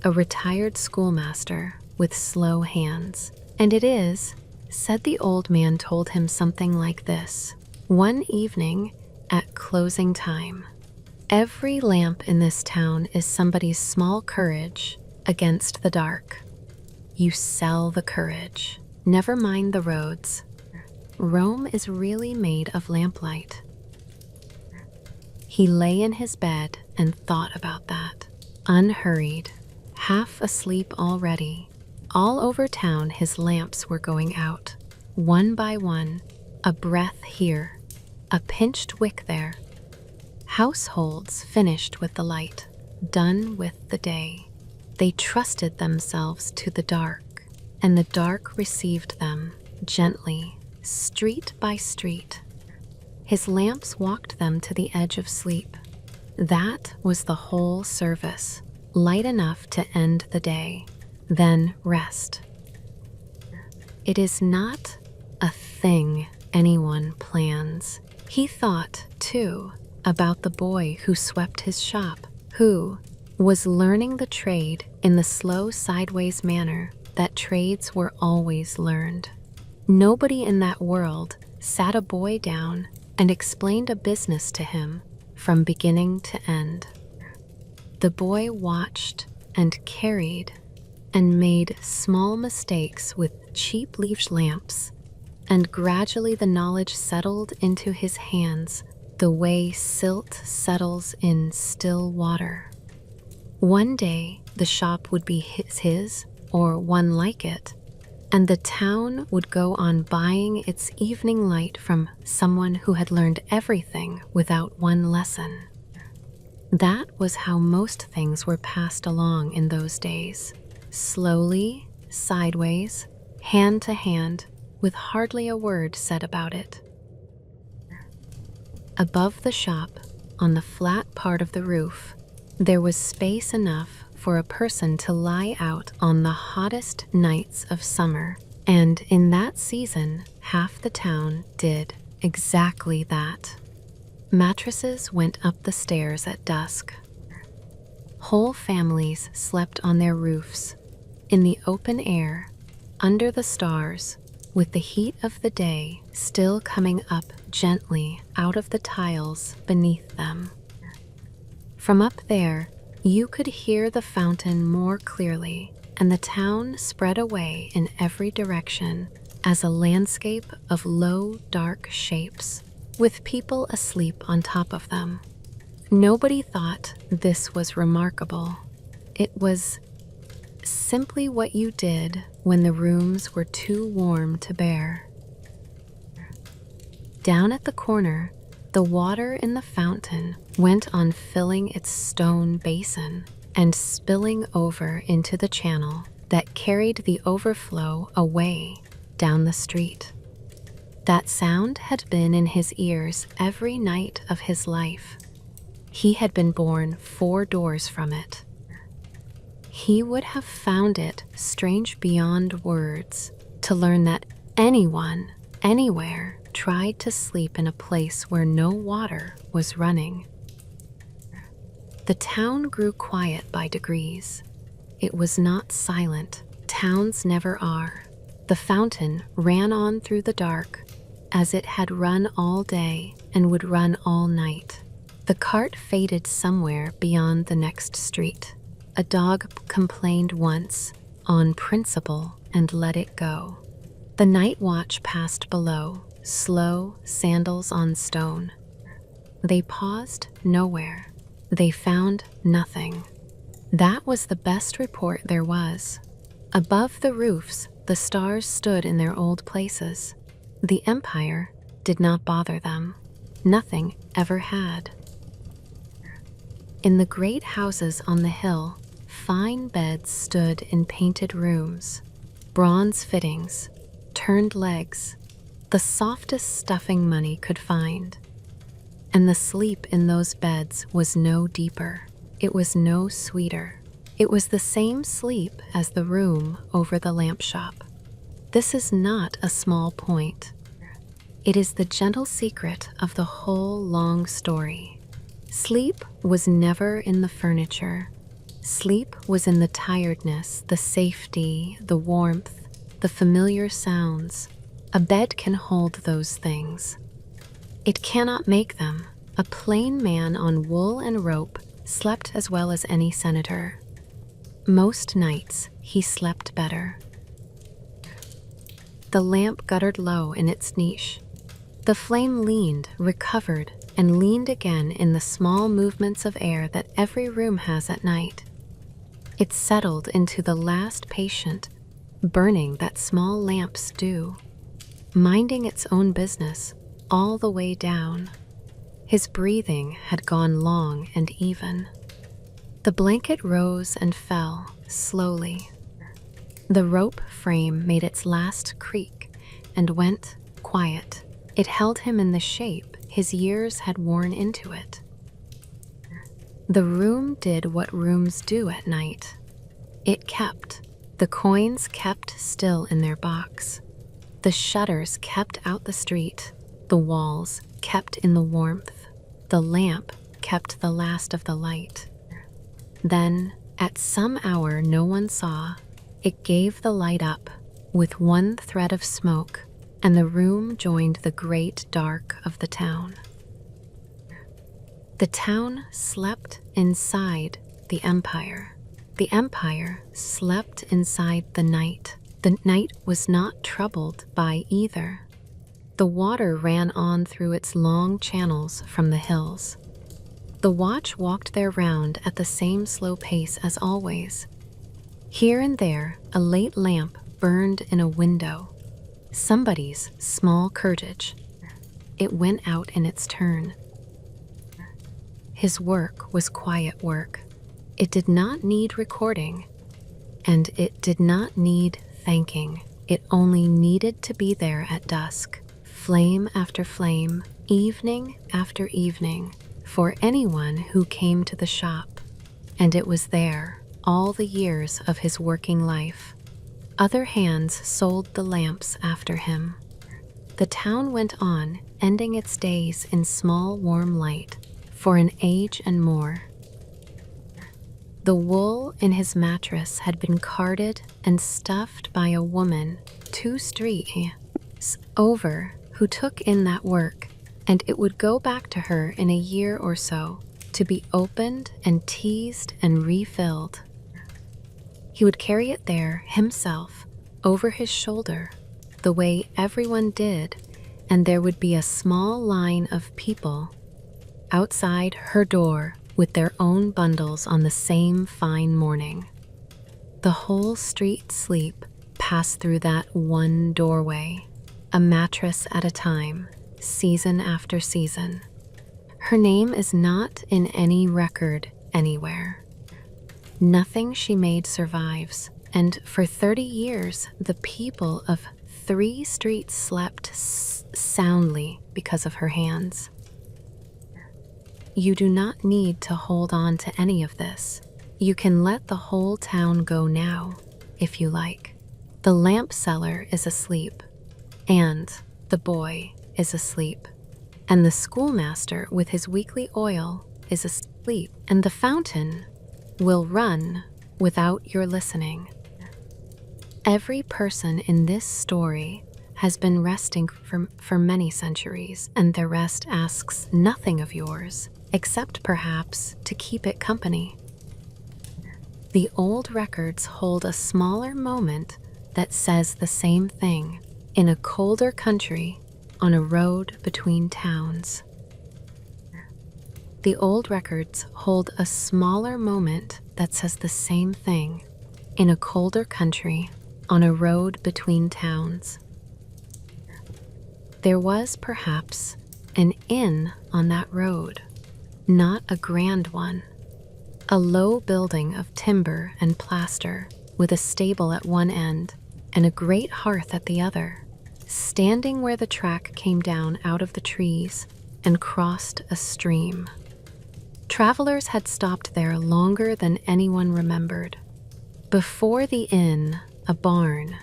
S1: a retired schoolmaster with slow hands. And it is, said the old man told him something like this. One evening at closing time, every lamp in this town is somebody's small courage against the dark. You sell the courage. Never mind the roads. Rome is really made of lamplight. He lay in his bed and thought about that, unhurried, half asleep already. All over town his lamps were going out, one by one, a breath here, a pinched wick there. Households finished with the light, done with the day. They trusted themselves to the dark, and the dark received them, gently, street by street. His lamps walked them to the edge of sleep. That was the whole service, light enough to end the day, then rest. It is not a thing anyone plans. He thought, too, about the boy who swept his shop, who was learning the trade in the slow sideways manner that trades were always learned. Nobody in that world sat a boy down and explained a business to him from beginning to end. The boy watched and carried and made small mistakes with cheap leaf lamps and gradually the knowledge settled into his hands the way silt settles in still water. One day, the shop would be his, or one like it, and the town would go on buying its evening light from someone who had learned everything without one lesson. That was how most things were passed along in those days, slowly, sideways, hand to hand, with hardly a word said about it. Above the shop, on the flat part of the roof, there was space enough for a person to lie out on the hottest nights of summer, and in that season, half the town did exactly that. Mattresses went up the stairs at dusk. Whole families slept on their roofs, in the open air, under the stars, with the heat of the day still coming up gently out of the tiles beneath them. From up there, you could hear the fountain more clearly, and the town spread away in every direction as a landscape of low, dark shapes, with people asleep on top of them. Nobody thought this was remarkable. It was simply what you did when the rooms were too warm to bear. Down at the corner, the water in the fountain went on filling its stone basin and spilling over into the channel that carried the overflow away down the street. That sound had been in his ears every night of his life. He had been born 4 doors from it. He would have found it strange beyond words to learn that anyone, anywhere, tried to sleep in a place where no water was running. The town grew quiet by degrees. It was not silent. Towns never are. The fountain ran on through the dark, as it had run all day and would run all night. The cart faded somewhere beyond the next street. A dog complained once, on principle, and let it go. The night watch passed below, slow, sandals on stone. They paused nowhere. They found nothing. That was the best report there was. Above the roofs, the stars stood in their old places. The empire did not bother them. Nothing ever had. In the great houses on the hill, fine beds stood in painted rooms, bronze fittings, turned legs, the softest stuffing money could find. And the sleep in those beds was no deeper. It was no sweeter. It was the same sleep as the room over the lamp shop. This is not a small point. It is the gentle secret of the whole long story. Sleep was never in the furniture. Sleep was in the tiredness, the safety, the warmth, the familiar sounds. A bed can hold those things. It cannot make them. A plain man on wool and rope slept as well as any senator. Most nights he slept better. The lamp guttered low in its niche. The flame leaned, recovered, and leaned again in the small movements of air that every room has at night. It settled into the last patient, burning that small lamps do, minding its own business all the way down. His breathing had gone long and even. The blanket rose and fell slowly. The rope frame made its last creak and went quiet. It held him in the shape his years had worn into it. The room did what rooms do at night. It kept. The coins kept still in their box. The shutters kept out the street. The walls kept in the warmth. The lamp kept the last of the light. Then, at some hour no one saw, it gave the light up with one thread of smoke, and the room joined the great dark of the town. The town slept inside the empire. The empire slept inside the night. The night was not troubled by either. The water ran on through its long channels from the hills. The watch walked their round at the same slow pace as always. Here and there, a late lamp burned in a window. Somebody's small curtage. It went out in its turn. His work was quiet work. It did not need recording, and it did not need thanking. It only needed to be there at dusk, flame after flame, evening after evening, for anyone who came to the shop. And it was there all the years of his working life. Other hands sold the lamps after him. The town went on, ending its days in small warm light, for an age and more. The wool in his mattress had been carded and stuffed by a woman 2 streets over who took in that work, and it would go back to her in a year or so to be opened and teased and refilled. He would carry it there himself, over his shoulder, the way everyone did, and there would be a small line of people outside her door with their own bundles on the same fine morning. The whole street sleep passed through that one doorway, a mattress at a time, season after season. Her name is not in any record anywhere. Nothing she made survives, and for 30 years, the people of 3 streets slept soundly because of her hands. You do not need to hold on to any of this. You can let the whole town go now, if you like. The lamp seller is asleep, and the boy is asleep, and the schoolmaster with his weekly oil is asleep, and the fountain will run without your listening. Every person in this story has been resting for many centuries, and their rest asks nothing of yours, except perhaps to keep it company. The old records hold a smaller moment that says the same thing in a colder country on a road between towns. The old records hold a smaller moment that says the same thing in a colder country on a road between towns. There was perhaps an inn on that road, not a grand one, a low building of timber and plaster with a stable at one end and a great hearth at the other, standing where the track came down out of the trees and crossed a stream. Travelers had stopped there longer than anyone remembered. Before the inn, a barn.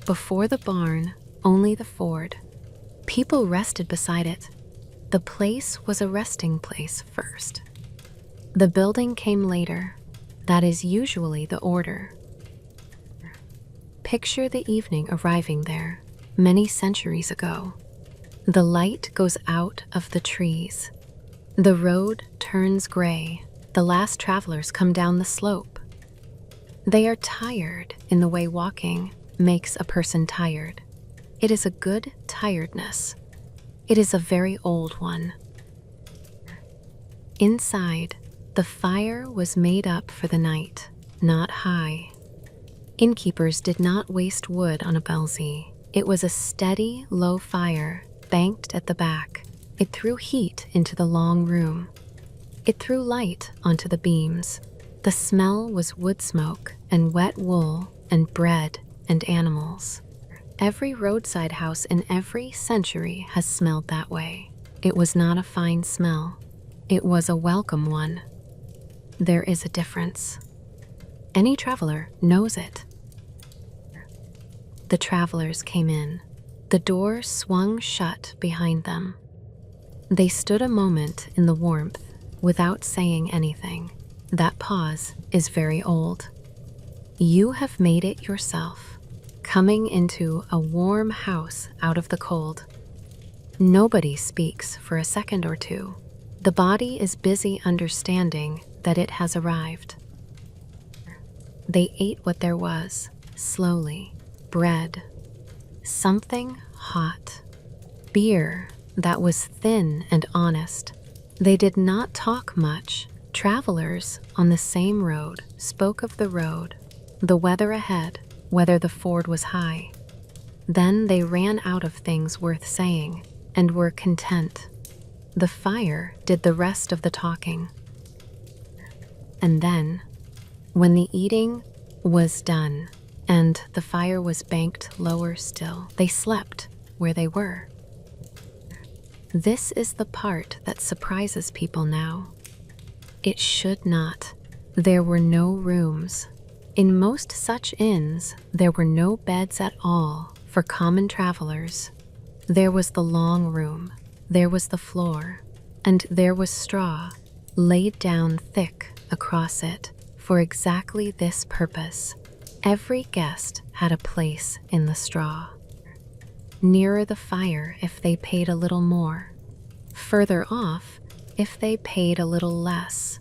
S1: Before the barn, only the ford. People rested beside it. The place was a resting place first. The building came later. That is usually the order. Picture the evening arriving there, many centuries ago. The light goes out of the trees. The road turns gray. The last travelers come down the slope. They are tired in the way walking makes a person tired. It is a good tiredness. It is a very old one. Inside, the fire was made up for the night, not high. Innkeepers did not waste wood on a belzy. It was a steady, low fire, banked at the back. It threw heat into the long room. It threw light onto the beams. The smell was wood smoke and wet wool and bread and animals. Every roadside house in every century has smelled that way. It was not a fine smell. It was a welcome one. There is a difference. Any traveler knows it. The travelers came in. The door swung shut behind them. They stood a moment in the warmth without saying anything. That pause is very old. You have made it yourself, coming into a warm house out of the cold. Nobody speaks for a second or two. The body is busy understanding that it has arrived. They ate what there was, slowly. Bread. Something hot. beer that was thin and honest. They did not talk much. Travelers on the same road spoke of the road, the weather ahead, whether the ford was high. Then they ran out of things worth saying and were content. The fire did the rest of the talking. And then, when the eating was done and the fire was banked lower still, they slept where they were. This is the part that surprises people now. It should not. There were no rooms. In most such inns, there were no beds at all for common travelers. There was the long room, there was the floor, and there was straw laid down thick across it for exactly this purpose. Every guest had a place in the straw. Nearer the fire if they paid a little more, further off if they paid a little less.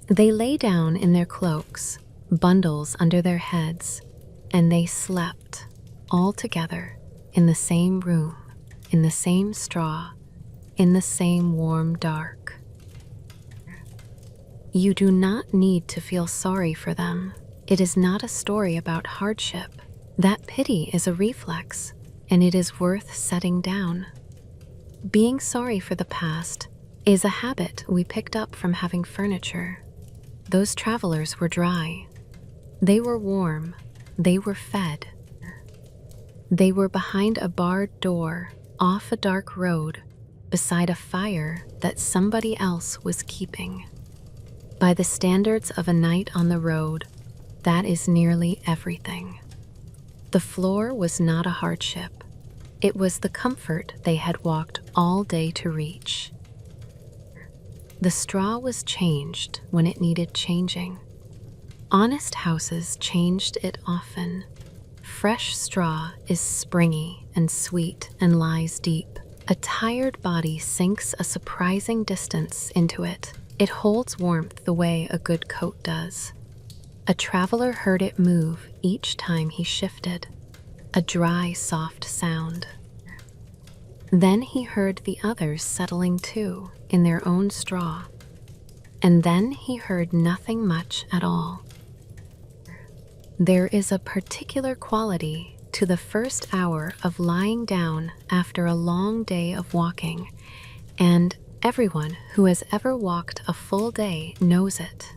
S1: They lay down in their cloaks, bundles under their heads, and they slept all together in the same room, in the same straw, in the same warm dark. You do not need to feel sorry for them. It is not a story about hardship. That pity is a reflex, and it is worth setting down. Being sorry for the past is a habit we picked up from having furniture. Those travelers were dry. They were warm. They were fed. They were behind a barred door, off a dark road, beside a fire that somebody else was keeping. By the standards of a night on the road, that is nearly everything. The floor was not a hardship. It was the comfort they had walked all day to reach. The straw was changed when it needed changing. Honest houses changed it often. Fresh straw is springy and sweet and lies deep. A tired body sinks a surprising distance into it. It holds warmth the way a good coat does. A traveler heard it move each time he shifted, a dry, soft sound. Then he heard the others settling too, in their own straw. And then he heard nothing much at all. There is a particular quality to the first hour of lying down after a long day of walking, and everyone who has ever walked a full day knows it.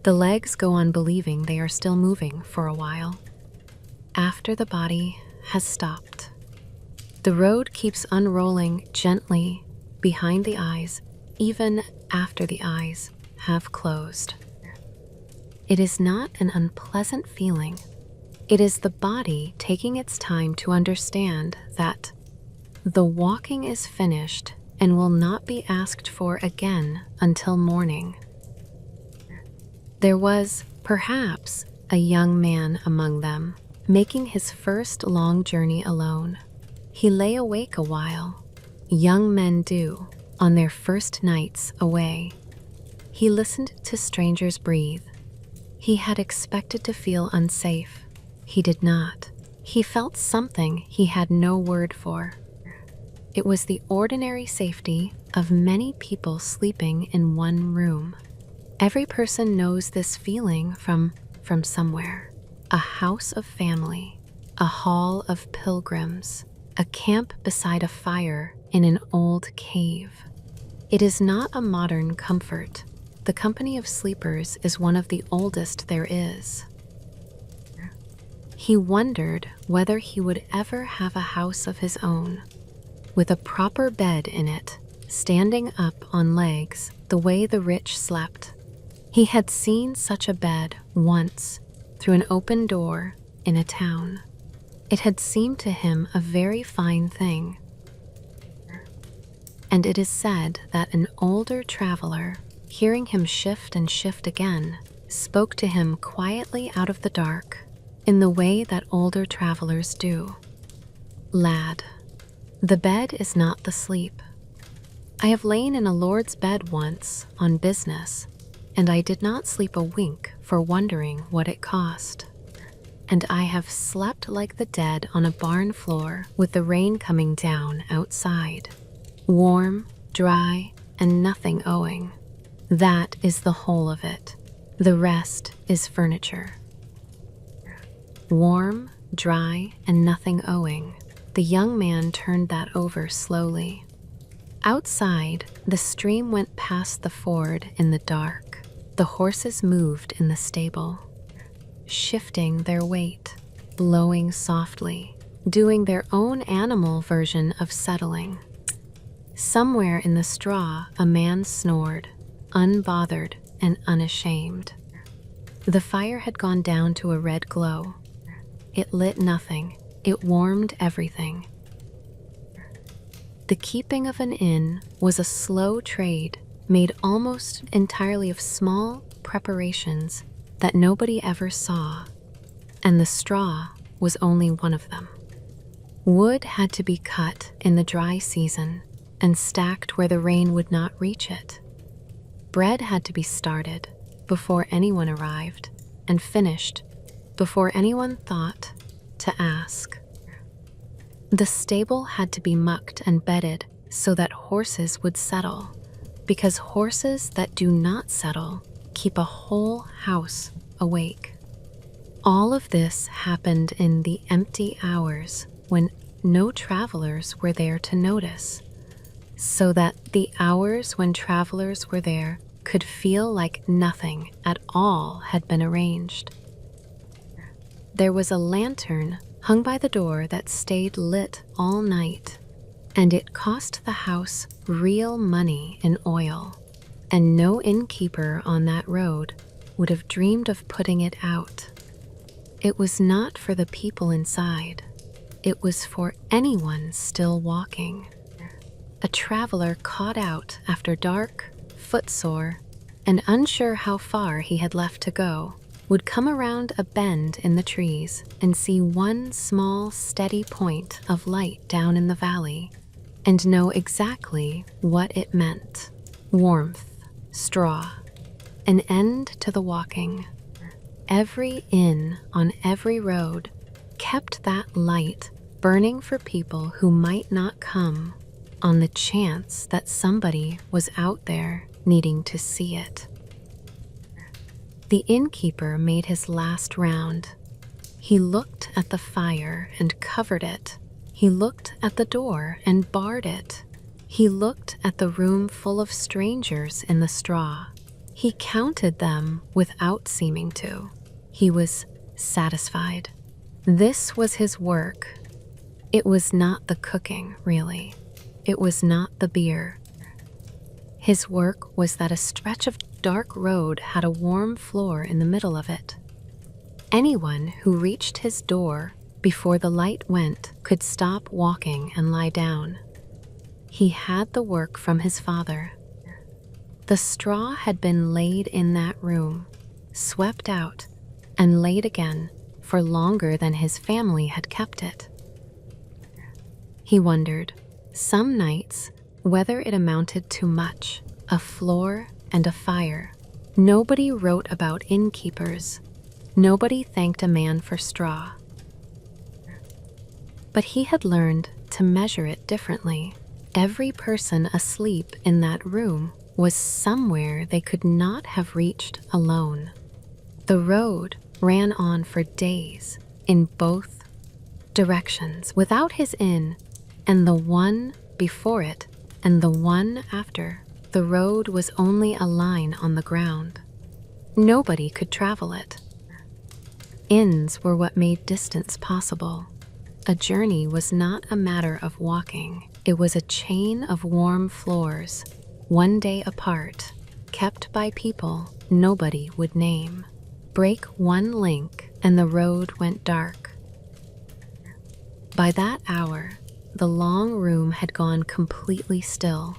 S1: The legs go on believing they are still moving for a while, after the body has stopped. The road keeps unrolling gently behind the eyes, even after the eyes have closed. It is not an unpleasant feeling. It is the body taking its time to understand that the walking is finished and will not be asked for again until morning. There was, perhaps, a young man among them, making his first long journey alone. He lay awake a while. Young men do, on their first nights away. He listened to strangers breathe. He had expected to feel unsafe. He did not. He felt something he had no word for. It was the ordinary safety of many people sleeping in one room. Every person knows this feeling from somewhere. A house of family, a hall of pilgrims, a camp beside a fire in an old cave. It is not a modern comfort. The company of sleepers is one of the oldest there is. He wondered whether he would ever have a house of his own, with a proper bed in it, standing up on legs the way the rich slept. He had seen such a bed once through an open door in a town. It had seemed to him a very fine thing. And it is said that an older traveler, hearing him shift and shift again, spoke to him quietly out of the dark, in the way that older travelers do. Lad, the bed is not the sleep. I have lain in a lord's bed once on business, and I did not sleep a wink for wondering what it cost. and I have slept like the dead on a barn floor with the rain coming down outside. Warm, dry, and nothing owing. That is the whole of it. The rest is furniture. Warm, dry, and nothing owing. The young man turned that over slowly. Outside, the stream went past the ford in the dark. The horses moved in the stable, shifting their weight, lowing softly, doing their own animal version of settling. Somewhere in the straw, a man snored, unbothered and unashamed. The fire had gone down to a red glow. It lit nothing. It warmed everything. The keeping of an inn was a slow trade made almost entirely of small preparations that nobody ever saw, and the straw was only one of them. Wood had to be cut in the dry season and stacked where the rain would not reach it. Bread had to be started before anyone arrived and finished before anyone thought to ask. The stable had to be mucked and bedded so that horses would settle, because horses that do not settle keep a whole house awake. All of this happened in the empty hours when no travelers were there to notice, so that the hours when travelers were there could feel like nothing at all had been arranged. There was a lantern hung by the door that stayed lit all night, and it cost the house real money in oil, and no innkeeper on that road would have dreamed of putting it out. It was not for the people inside. It was for anyone still walking. A traveler caught out after dark, footsore, and unsure how far he had left to go, would come around a bend in the trees and see one small, steady point of light down in the valley, and know exactly what it meant. Warmth, straw, an end to the walking. Every inn on every road kept that light burning for people who might not come, on the chance that somebody was out there needing to see it. The innkeeper made his last round. He looked at the fire and covered it. He looked at the door and barred it. He looked at the room full of strangers in the straw. He counted them without seeming to. He was satisfied. This was his work. It was not the cooking, really. It was not the beer. His work was that a stretch of dark road had a warm floor in the middle of it. Anyone who reached his door before the light went could stop walking and lie down. He had the work from his father. The straw had been laid in that room, swept out, and laid again for longer than his family had kept it. He wondered, some nights, whether it amounted to much, a floor and a fire. Nobody wrote about innkeepers. Nobody thanked a man for straw. But he had learned to measure it differently. Every person asleep in that room was somewhere they could not have reached alone. The road ran on for days in both directions without his inn, and the one before it and the one after. The road was only a line on the ground. Nobody could travel it. Inns were what made distance possible. A journey was not a matter of walking. It was a chain of warm floors, one day apart, kept by people nobody would name. Break one link and the road went dark. By that hour, the long room had gone completely still.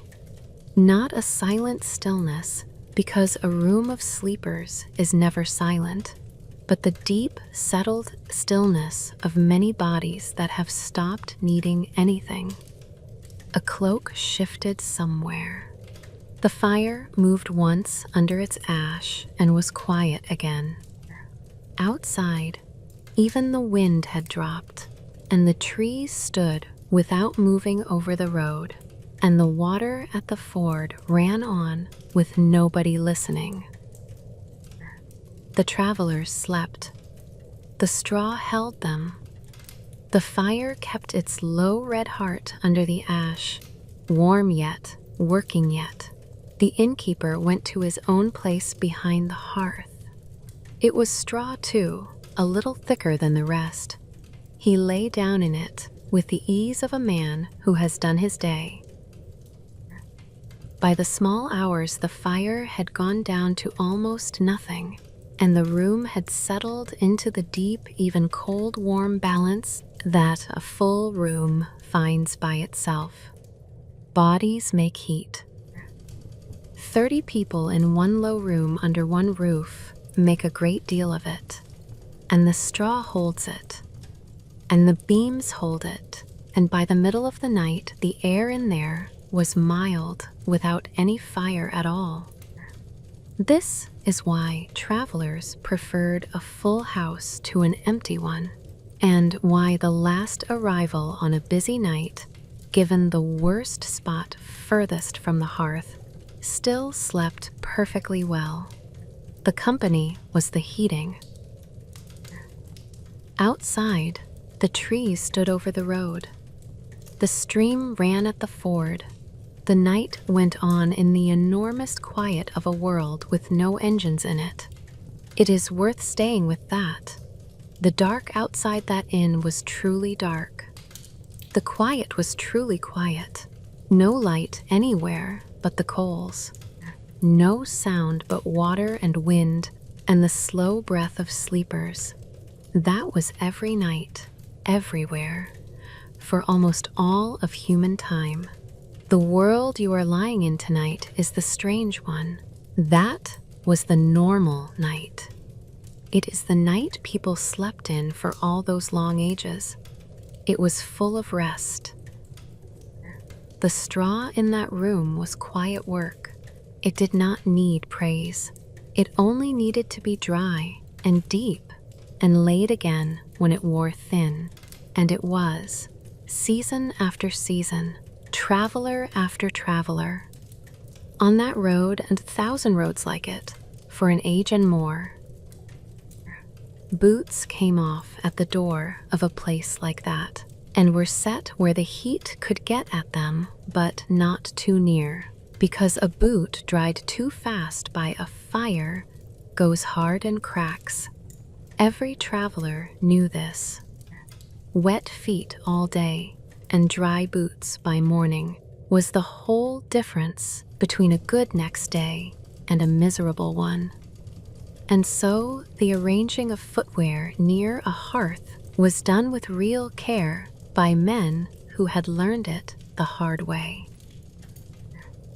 S1: Not a silent stillness, because a room of sleepers is never silent, but the deep, settled stillness of many bodies that have stopped needing anything. A cloak shifted somewhere. The fire moved once under its ash and was quiet again. Outside, Even the wind had dropped, and the trees stood without moving over the road, and the water at the ford ran on with nobody listening. The travelers slept. The straw held them. The fire kept its low red heart under the ash, warm yet, working yet. The innkeeper went to his own place behind the hearth. It was straw too, a little thicker than the rest. He lay down in it with the ease of a man who has done his day. By the small hours, the fire had gone down to almost nothing, and the room had settled into the deep, even cold-warm balance that a full room finds by itself. Bodies make heat. 30 people in one low room under one roof make a great deal of it, and the straw holds it, and the beams hold it, and by the middle of the night the air in there was mild without any fire at all. This is why travelers preferred a full house to an empty one, and why the last arrival on a busy night, given the worst spot furthest from the hearth, still slept perfectly well. The company was the heating. Outside, the trees stood over the road. The stream ran at the ford. The night went on in the enormous quiet of a world with no engines in it. It is worth staying with that. The dark outside that inn was truly dark. The quiet was truly quiet. No light anywhere but the coals. No sound but water and wind and the slow breath of sleepers. That was every night, everywhere, for almost all of human time. The world you are lying in tonight is the strange one. That was the normal night. It is the night people slept in for all those long ages. It was full of rest. The straw in that room was quiet work. It did not need praise. It only needed to be dry and deep and laid again when it wore thin. And it was, season after season, traveler after traveler. On that road and 1,000 roads like it, for an age and more. Boots came off at the door of a place like that, and were set where the heat could get at them, but not too near, because a boot dried too fast by a fire goes hard and cracks. Every traveler knew this. Wet feet all day and dry boots by morning was the whole difference between a good next day and a miserable one. And so the arranging of footwear near a hearth was done with real care by men who had learned it the hard way.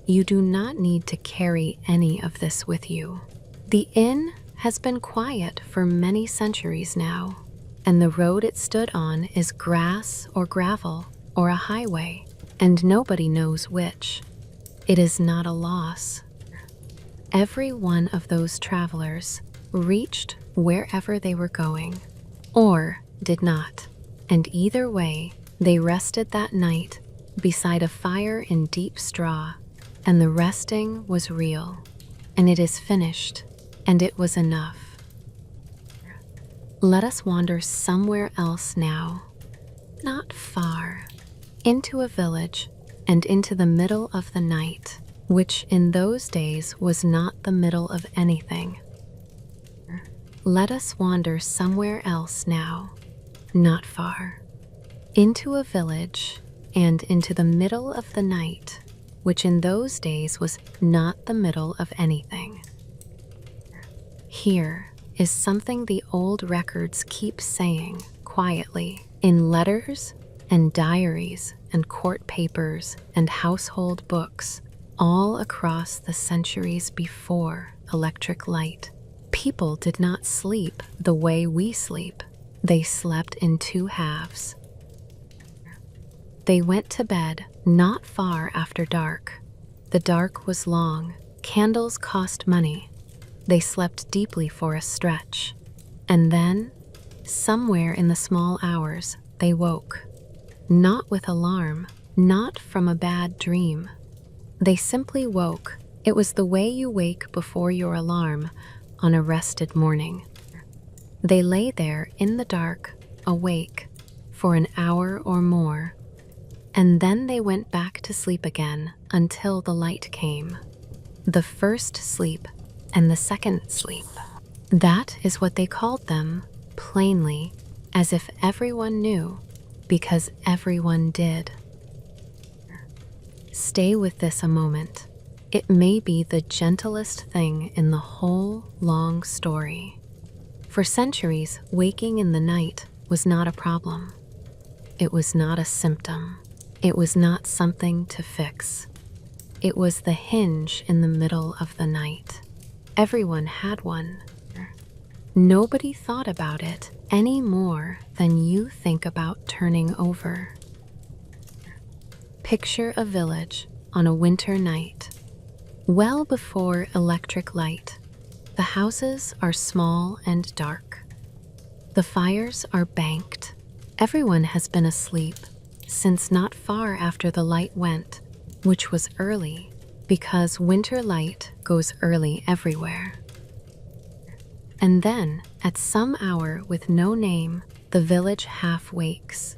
S1: You do not need to carry any of this with you. The inn has been quiet for many centuries now, and the road it stood on is grass or gravel or a highway, and nobody knows which. It is not a loss. Every one of those travelers reached wherever they were going, or did not, and either way, they rested that night beside a fire in deep straw, and the resting was real, and it is finished, and it was enough. Let us wander somewhere else now, not far, into a village and into the middle of the night, which in those days was not the middle of anything. Let us wander somewhere else now, not far, into a village and into the middle of the night, which in those days was not the middle of anything. Here is something the old records keep saying quietly in letters and diaries and court papers and household books all across the centuries before electric light. People did not sleep the way we sleep. They slept in two halves. They went to bed not far after dark. The dark was long. Candles cost money. They slept deeply for a stretch. And then Somewhere in the small hours, they woke. Not with alarm, not from a bad dream. They simply woke. It was the way you wake before your alarm on a rested morning. They lay there in the dark, awake, for an hour or more, and then they went back to sleep again until the light came. The first sleep and the second sleep. That is what they called them, plainly, as if everyone knew, because everyone did. Stay with this a moment. It may be the gentlest thing in the whole long story. For centuries, waking in the night was not a problem. It was not a symptom. It was not something to fix. It was the hinge in the middle of the night. Everyone had one. Nobody thought about it any more than you think about turning over. Picture a village on a winter night. Well before electric light, the houses are small and dark. The fires are banked. Everyone has been asleep since not far after the light went, which was early, because winter light goes early everywhere. And then, at some hour with no name, the village half wakes.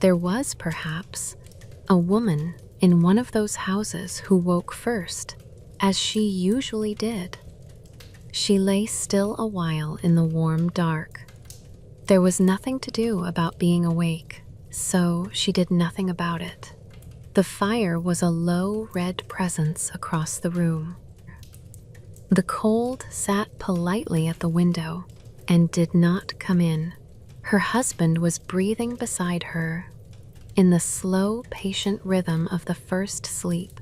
S1: There was, perhaps, a woman in one of those houses who woke first, as she usually did. She lay still a while in the warm dark. There was nothing to do about being awake, so she did nothing about it. The fire was a low red presence across the room. The cold sat politely at the window and did not come in. Her husband was breathing beside her in the slow, patient rhythm of the first sleep.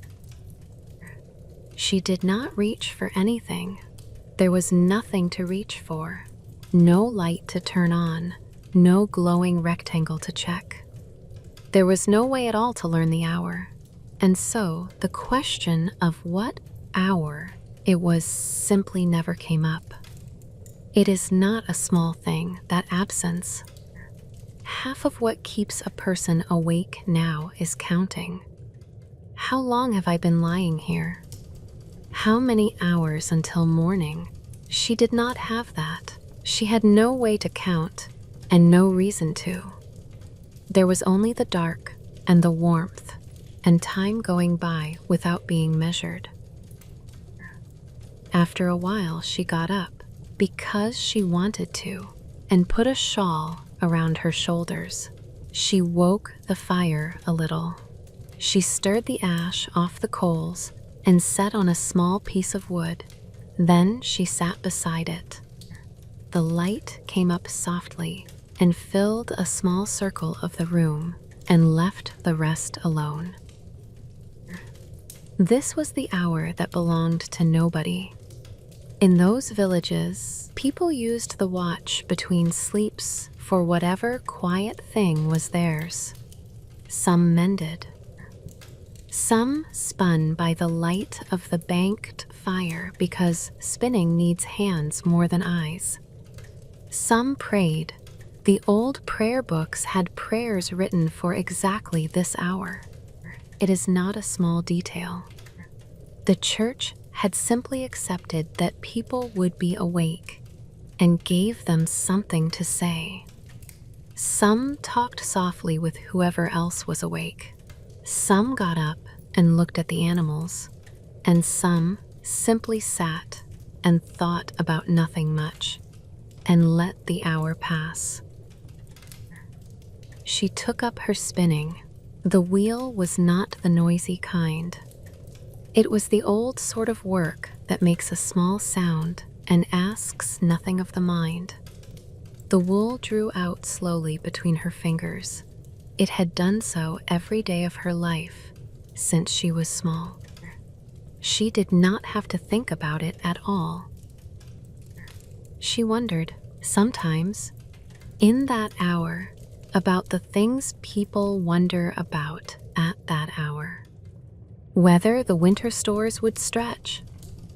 S1: She did not reach for anything. There was nothing to reach for. No light to turn on. No glowing rectangle to check. There was no way at all to learn the hour. And so the question of what hour it was simply never came up. It is not a small thing, that absence. Half of what keeps a person awake now is counting. How long have I been lying here? How many hours until morning? She did not have that. She had no way to count, and no reason to. There was only the dark and the warmth, and time going by without being measured. After a while, she got up, because she wanted to, and put a shawl around her shoulders. She woke the fire a little. She stirred the ash off the coals and set on a small piece of wood. Then she sat beside it. The light came up softly and filled a small circle of the room and left the rest alone. This was the hour that belonged to nobody. In those villages, people used the watch between sleeps for whatever quiet thing was theirs. Some mended. Some spun by the light of the banked fire because spinning needs hands more than eyes. Some prayed. The old prayer books had prayers written for exactly this hour. It is not a small detail. The church had simply accepted that people would be awake and gave them something to say. Some talked softly with whoever else was awake. Some got up and looked at the animals, and some simply sat and thought about nothing much and let the hour pass. She took up her spinning. The wheel was not the noisy kind. It was the old sort of work that makes a small sound and asks nothing of the mind. The wool drew out slowly between her fingers. It had done so every day of her life since she was small. She did not have to think about it at all. She wondered, sometimes, in that hour, about the things people wonder about at that hour. Whether the winter stores would stretch,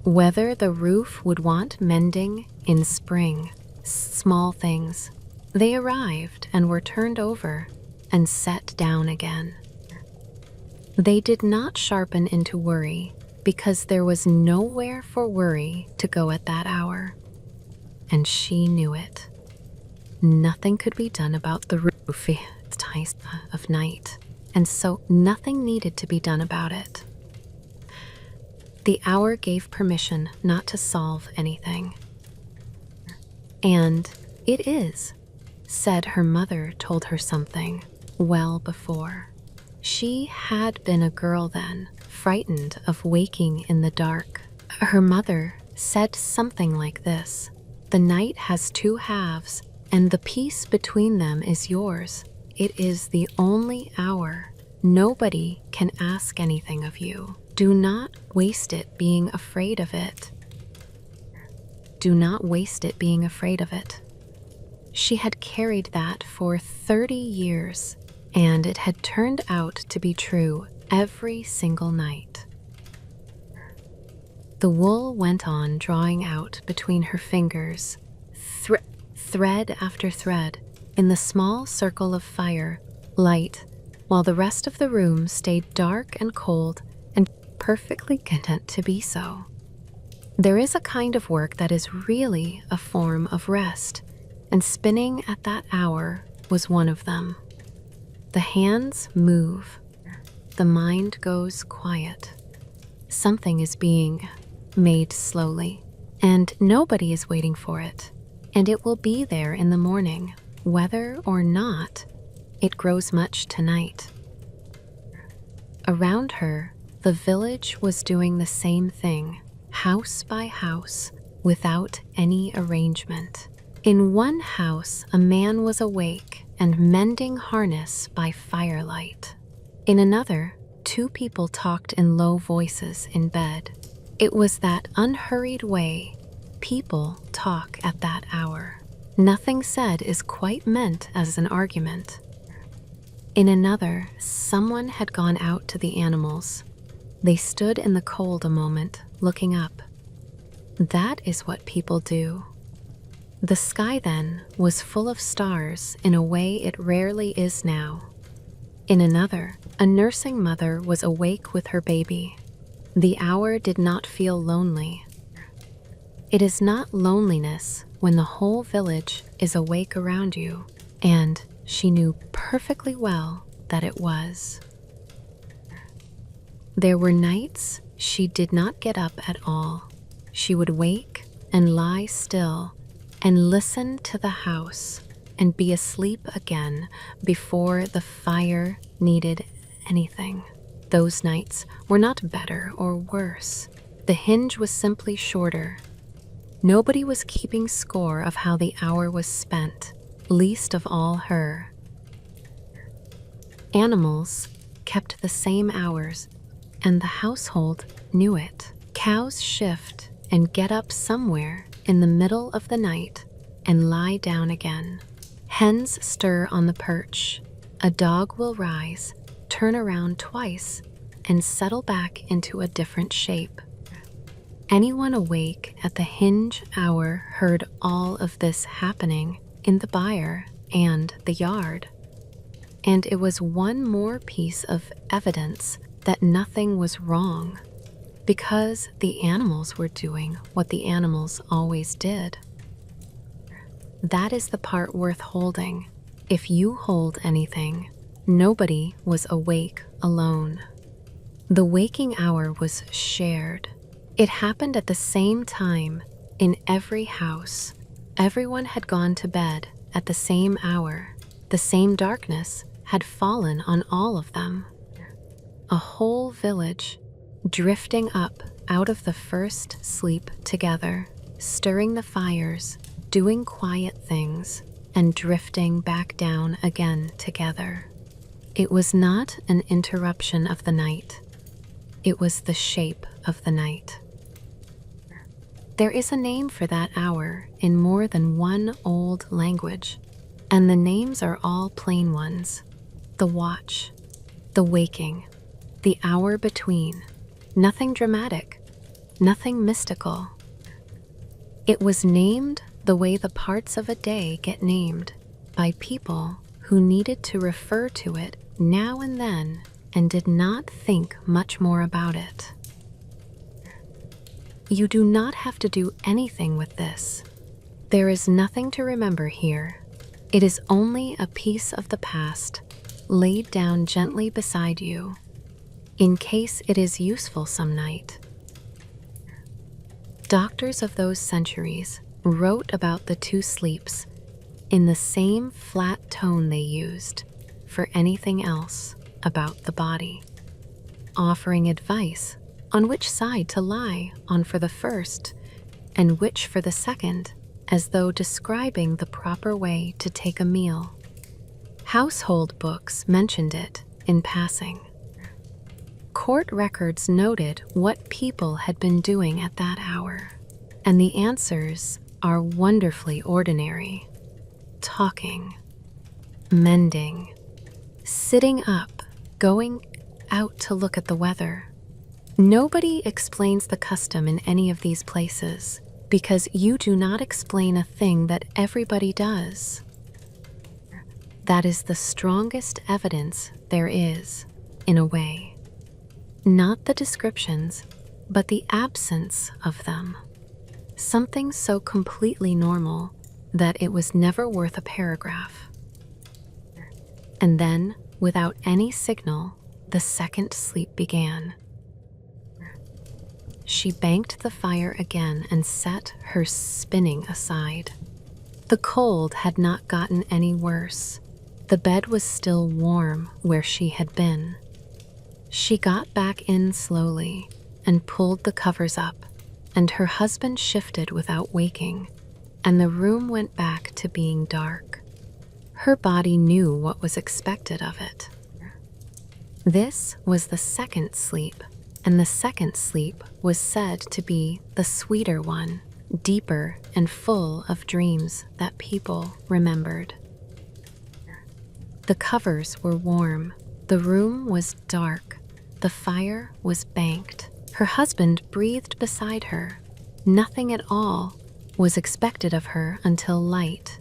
S1: whether the roof would want mending in spring, Small things. They arrived and were turned over and set down again. They did not sharpen into worry because there was nowhere for worry to go at that hour. And she knew it. Nothing could be done about the roofy time of night, and so nothing needed to be done about it. The hour gave permission not to solve anything. And it is, said her mother told her something well before. She had been a girl then, frightened of waking in the dark. Her mother said something like this: "The night has two halves, and the peace between them is yours. It is the only hour. Nobody can ask anything of you. Do not waste it being afraid of it. Do not waste it being afraid of it." She had carried that for 30 years, and it had turned out to be true every single night. The wool went on drawing out between her fingers, thread after thread, in the small circle of fire, light, while the rest of the room stayed dark and cold and perfectly content to be so. There is a kind of work that is really a form of rest, and spinning at that hour was one of them. The hands move. The mind goes quiet. Something is being made slowly, and nobody is waiting for it, and it will be there in the morning, whether or not it grows much tonight. Around her, the village was doing the same thing, house by house, without any arrangement. In one house, a man was awake and mending harness by firelight. In another, two people talked in low voices in bed. It was that unhurried way people talk at that hour. Nothing said is quite meant as an argument. In another, someone had gone out to the animals. They stood in the cold a moment, looking up. That is what people do. The sky then was full of stars in a way it rarely is now. In another, a nursing mother was awake with her baby. The hour did not feel lonely. It is not loneliness when the whole village is awake around you, and she knew perfectly well that it was. There were nights she did not get up at all. She would wake and lie still and listen to the house and be asleep again before the fire needed anything. Those nights were not better or worse. The hinge was simply shorter. Nobody was keeping score of how the hour was spent, least of all her. Animals kept the same hours, and the household knew it. Cows shift and get up somewhere in the middle of the night and lie down again. Hens stir on the perch. A dog will rise, turn around twice, and settle back into a different shape. Anyone awake at the hinge hour heard all of this happening in the byre and the yard. And it was one more piece of evidence that nothing was wrong, because the animals were doing what the animals always did. That is the part worth holding. If you hold anything, nobody was awake alone. The waking hour was shared. It happened at the same time in every house. Everyone had gone to bed at the same hour. The same darkness had fallen on all of them. A whole village drifting up out of the first sleep together, stirring the fires, doing quiet things, and drifting back down again together. It was not an interruption of the night. It was the shape of the night. There is a name for that hour in more than one old language, and the names are all plain ones. The watch, the waking, the hour between. Nothing dramatic, nothing mystical. It was named the way the parts of a day get named by people who needed to refer to it now and then and did not think much more about it. You do not have to do anything with this. There is nothing to remember here. It is only a piece of the past laid down gently beside you, in case it is useful some night. Doctors of those centuries wrote about the two sleeps in the same flat tone they used for anything else about the body, offering advice on which side to lie on for the first and which for the second, as though describing the proper way to take a meal. Household books mentioned it in passing. Court records noted what people had been doing at that hour, and the answers are wonderfully ordinary. Talking, mending, sitting up, going out to look at the weather. Nobody explains the custom in any of these places, because you do not explain a thing that everybody does. That is the strongest evidence there is, in a way. Not the descriptions, but the absence of them. Something so completely normal that it was never worth a paragraph. And then, without any signal, the second sleep began. She banked the fire again and set her spinning aside. The cold had not gotten any worse. The bed was still warm where she had been. She got back in slowly and pulled the covers up, and her husband shifted without waking, and the room went back to being dark. Her body knew what was expected of it. This was the second sleep, and the second sleep was said to be the sweeter one, deeper and full of dreams that people remembered. The covers were warm, the room was dark, the fire was banked. Her husband breathed beside her. Nothing at all was expected of her until light.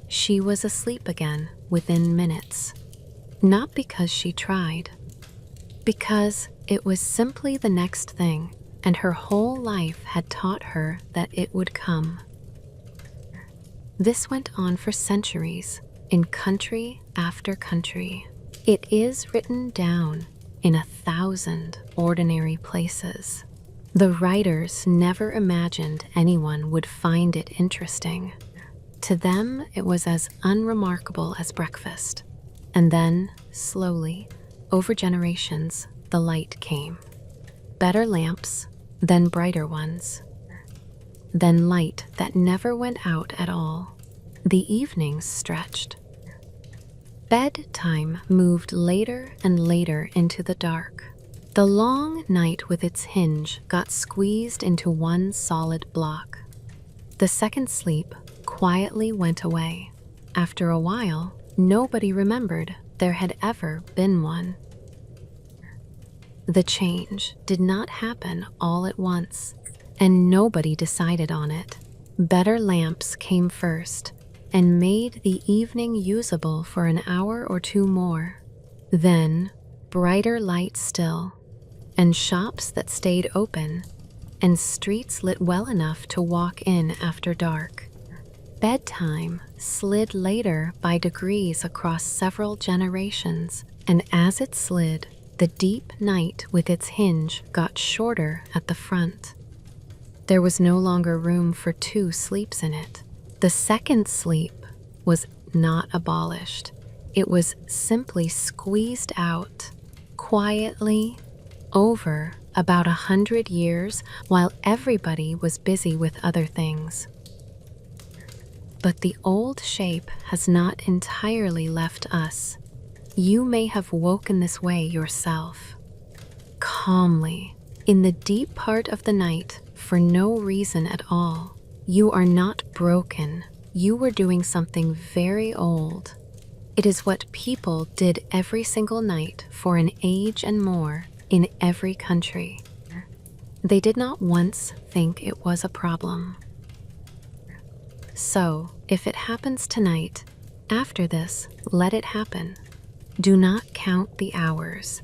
S1: She was asleep again within minutes, not because she tried, because it was simply the next thing, and her whole life had taught her that it would come. This went on for centuries, in country after country. It is written down in 1,000 ordinary places. The writers never imagined anyone would find it interesting. To them, it was as unremarkable as breakfast. And then, slowly, over generations, the light came. Better lamps, then brighter ones. Then light that never went out at all. The evenings stretched. Bedtime moved later and later into the dark. The long night with its hinge got squeezed into one solid block. The second sleep quietly went away. After a while, nobody remembered there had ever been one. The change did not happen all at once, and nobody decided on it. Better lamps came first and made the evening usable for an hour or two more. Then, brighter light still, and shops that stayed open, and streets lit well enough to walk in after dark. Bedtime slid later by degrees across several generations, and as it slid, the deep night with its hinge got shorter at the front. There was no longer room for two sleeps in it. The second sleep was not abolished. It was simply squeezed out, quietly, over about 100 years while everybody was busy with other things. But the old shape has not entirely left us. You may have woken this way yourself, calmly, in the deep part of the night, for no reason at all. You are not broken. You were doing something very old. It is what people did every single night for an age and more in every country. They did not once think it was a problem. So, if it happens tonight, after this, let it happen. Do not count the hours.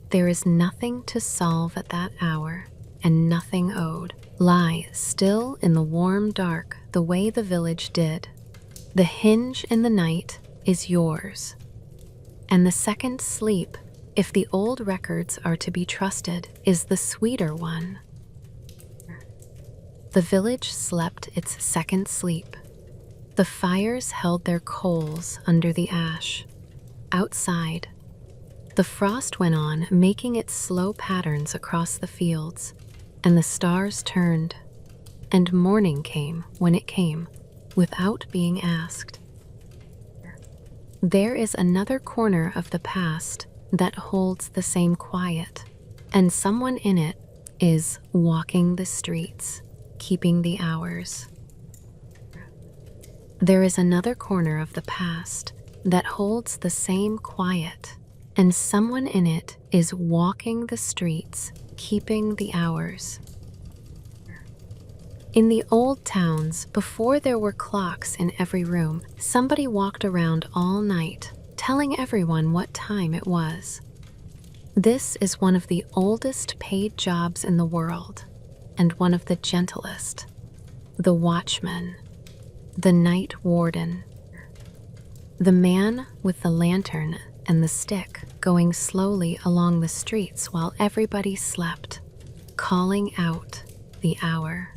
S1: There is nothing to solve at that hour, and nothing owed. Lie still in the warm dark the way the village did. The hinge in the night is yours. And the second sleep, if the old records are to be trusted, is the sweeter one. The village slept its second sleep. The fires held their coals under the ash. Outside, the frost went on, making its slow patterns across the fields, and the stars turned, and morning came when it came, without being asked. There is another corner of the past that holds the same quiet, and someone in it is walking the streets, keeping the hours. There is another corner of the past that holds the same quiet, and someone in it is walking the streets, keeping the hours. In the old towns, before there were clocks in every room, somebody walked around all night, telling everyone what time it was. This is one of the oldest paid jobs in the world, and one of the gentlest. The watchman, the night warden, the man with the lantern and the stick going slowly along the streets while everybody slept, calling out the hour.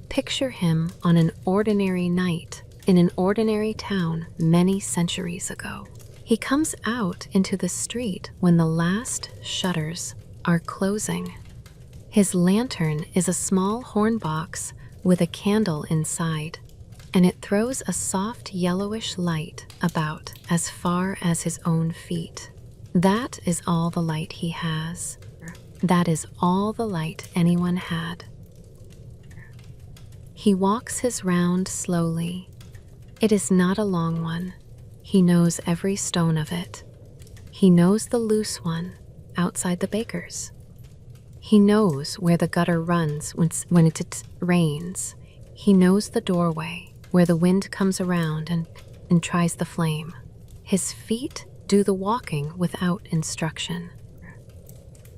S1: Picture him on an ordinary night in an ordinary town many centuries ago. He comes out into the street when the last shutters are closing. His lantern is a small horn box with a candle inside, and it throws a soft yellowish light about as far as his own feet. That is all the light he has. That is all the light anyone had. He walks his round slowly. It is not a long one. He knows every stone of it. He knows the loose one outside the baker's. He knows where the gutter runs when it rains. He knows the doorway where the wind comes around and tries the flame. His feet do the walking without instruction.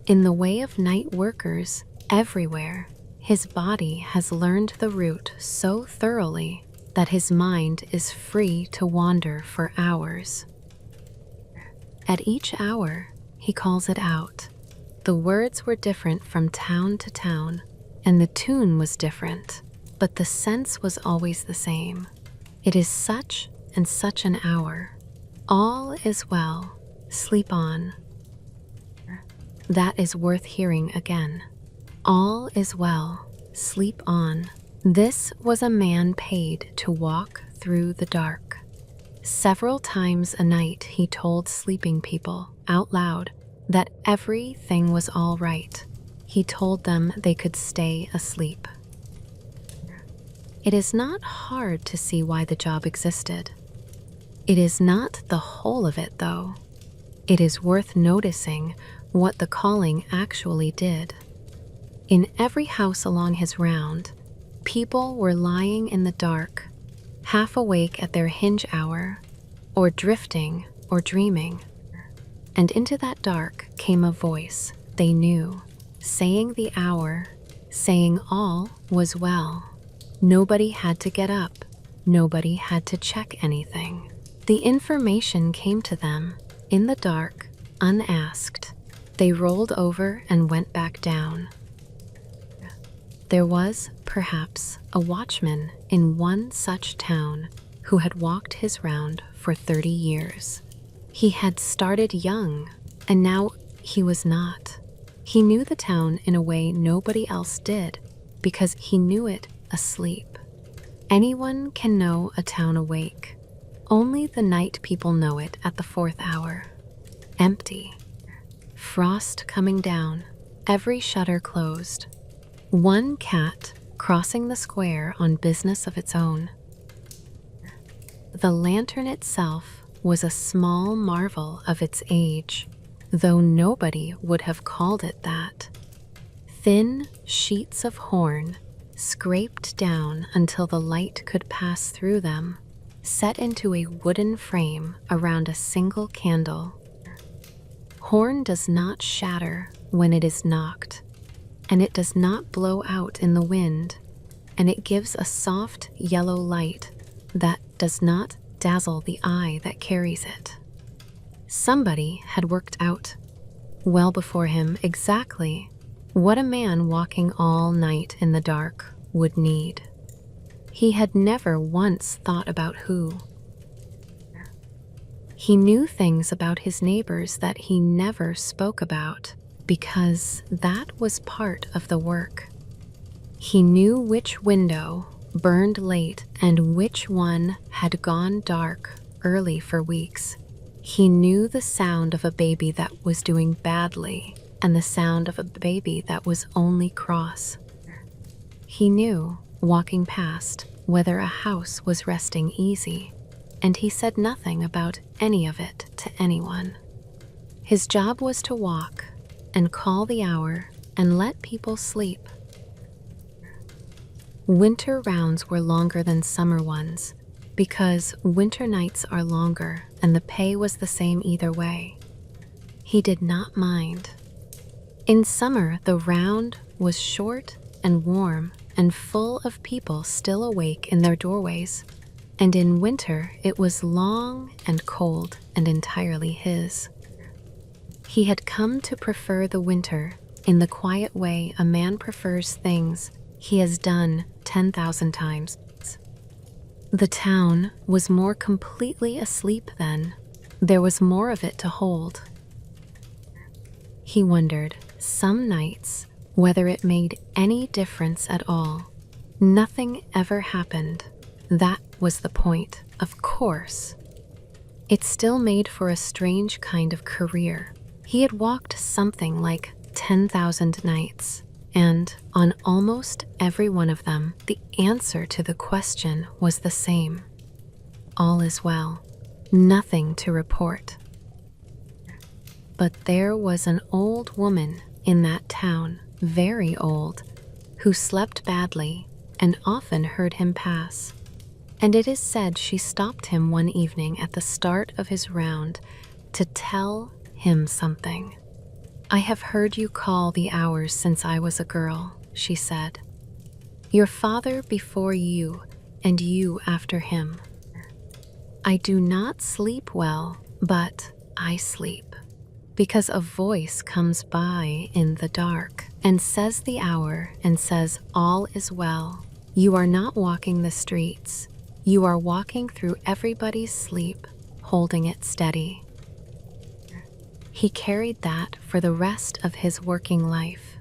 S1: In the way of night workers, everywhere, his body has learned the route so thoroughly that his mind is free to wander for hours. At each hour, he calls it out. The words were different from town to town, and the tune was different, but the sense was always the same. It is such and such an hour. All is well. Sleep on. That is worth hearing again. All is well. Sleep on. This was a man paid to walk through the dark. Several times a night he told sleeping people out loud that everything was all right. He told them they could stay asleep. It is not hard to see why the job existed. It is not the whole of it, though. It is worth noticing what the calling actually did. In every house along his round, people were lying in the dark, half awake at their hinge hour, or drifting or dreaming. And into that dark came a voice they knew, saying the hour, saying all was well. Nobody had to get up. Nobody had to check anything. The information came to them in the dark, unasked. They rolled over and went back down. There was, perhaps, a watchman in one such town who had walked his round for 30 years. He had started young, and now he was not. He knew the town in a way nobody else did, because he knew it asleep. Anyone can know a town awake. Only the night people know it at the 4th hour. Empty. Frost coming down, every shutter closed. One cat crossing the square on business of its own. The lantern itself was a small marvel of its age, though nobody would have called it that. Thin sheets of horn scraped down until the light could pass through them, set into a wooden frame around a single candle. Horn does not shatter when it is knocked, and it does not blow out in the wind, and it gives a soft yellow light that does not dazzle the eye that carries it. Somebody had worked out, well before him, exactly what a man walking all night in the dark would need. He had never once thought about who. He knew things about his neighbors that he never spoke about, because that was part of the work. He knew which window burned late and which one had gone dark early for weeks. He knew the sound of a baby that was doing badly and the sound of a baby that was only cross. He knew, walking past, whether a house was resting easy, and he said nothing about any of it to anyone. His job was to walk and call the hour and let people sleep. Winter rounds were longer than summer ones, because winter nights are longer and the pay was the same either way. He did not mind. In summer, the round was short and warm and full of people still awake in their doorways, and in winter it was long and cold and entirely his. He had come to prefer the winter in the quiet way a man prefers things he has done 10,000 times. The town was more completely asleep then. There was more of it to hold. He wondered, some nights, whether it made any difference at all. Nothing ever happened. That was the point, of course. It still made for a strange kind of career. He had walked something like 10,000 nights, and on almost every one of them, the answer to the question was the same. All is well. Nothing to report. But there was an old woman in that town, very old, who slept badly and often heard him pass. And it is said she stopped him one evening at the start of his round to tell him something. "I have heard you call the hours since I was a girl," she said. "Your father before you, and you after him. I do not sleep well, but I sleep, because a voice comes by in the dark and says the hour and says all is well. You are not walking the streets. You are walking through everybody's sleep, holding it steady." He carried that for the rest of his working life.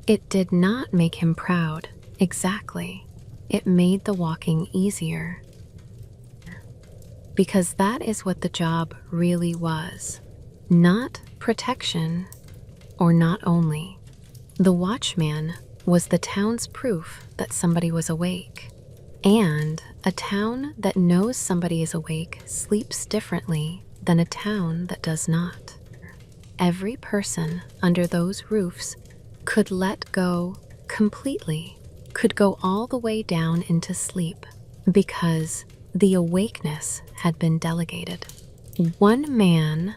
S1: It did not make him proud, exactly. It made the walking easier. Because that is what the job really was. Not protection, or not only. The watchman was the town's proof that somebody was awake. And a town that knows somebody is awake sleeps differently than a town that does not. Every person under those roofs could let go completely, could go all the way down into sleep, because the awakeness had been delegated. One man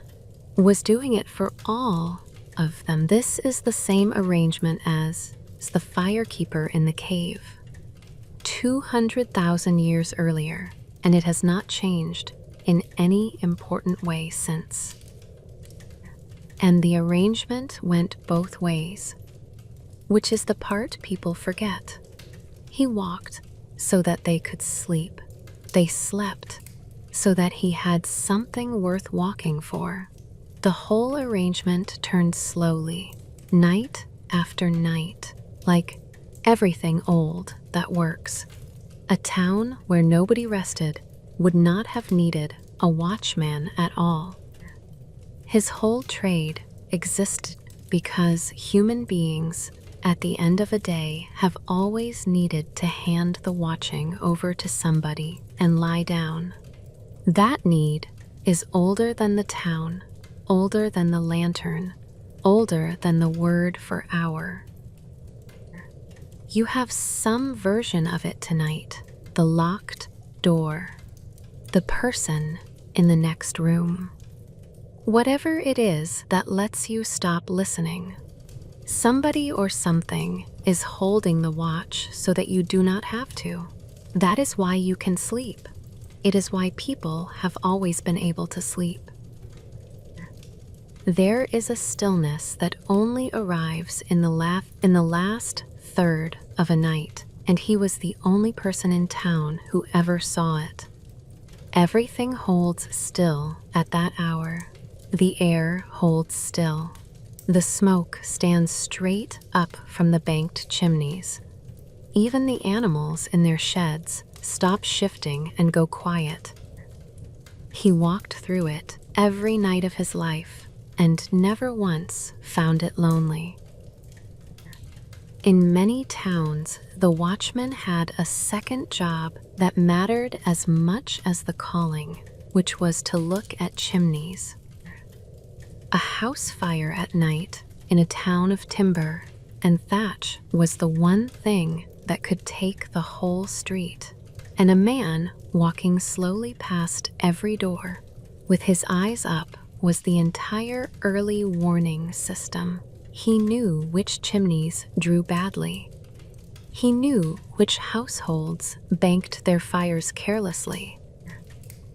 S1: was doing it for all of them. This is the same arrangement as the firekeeper in the cave. 200,000 years earlier, and it has not changed in any important way since. And the arrangement went both ways, which is the part people forget. He walked so that they could sleep. They slept so that he had something worth walking for. The whole arrangement turned slowly, night after night, like everything old that works. A town where nobody rested would not have needed a watchman at all. His whole trade existed because human beings, at the end of a day, have always needed to hand the watching over to somebody and lie down. That need is older than the town, older than the lantern, older than the word for hour. You have some version of it tonight. The locked door. The person in the next room. Whatever it is that lets you stop listening. Somebody or something is holding the watch so that you do not have to. That is why you can sleep. It is why people have always been able to sleep. There is a stillness that only arrives in the last third of a night, and he was the only person in town who ever saw it. Everything holds still at that hour. The air holds still. The smoke stands straight up from the banked chimneys. Even the animals in their sheds stop shifting and go quiet. He walked through it every night of his life and never once found it lonely. In many towns, the watchman had a second job that mattered as much as the calling, which was to look at chimneys. A house fire at night in a town of timber and thatch was the one thing that could take the whole street, and a man walking slowly past every door with his eyes up was the entire early warning system. He knew which chimneys drew badly. He knew which households banked their fires carelessly.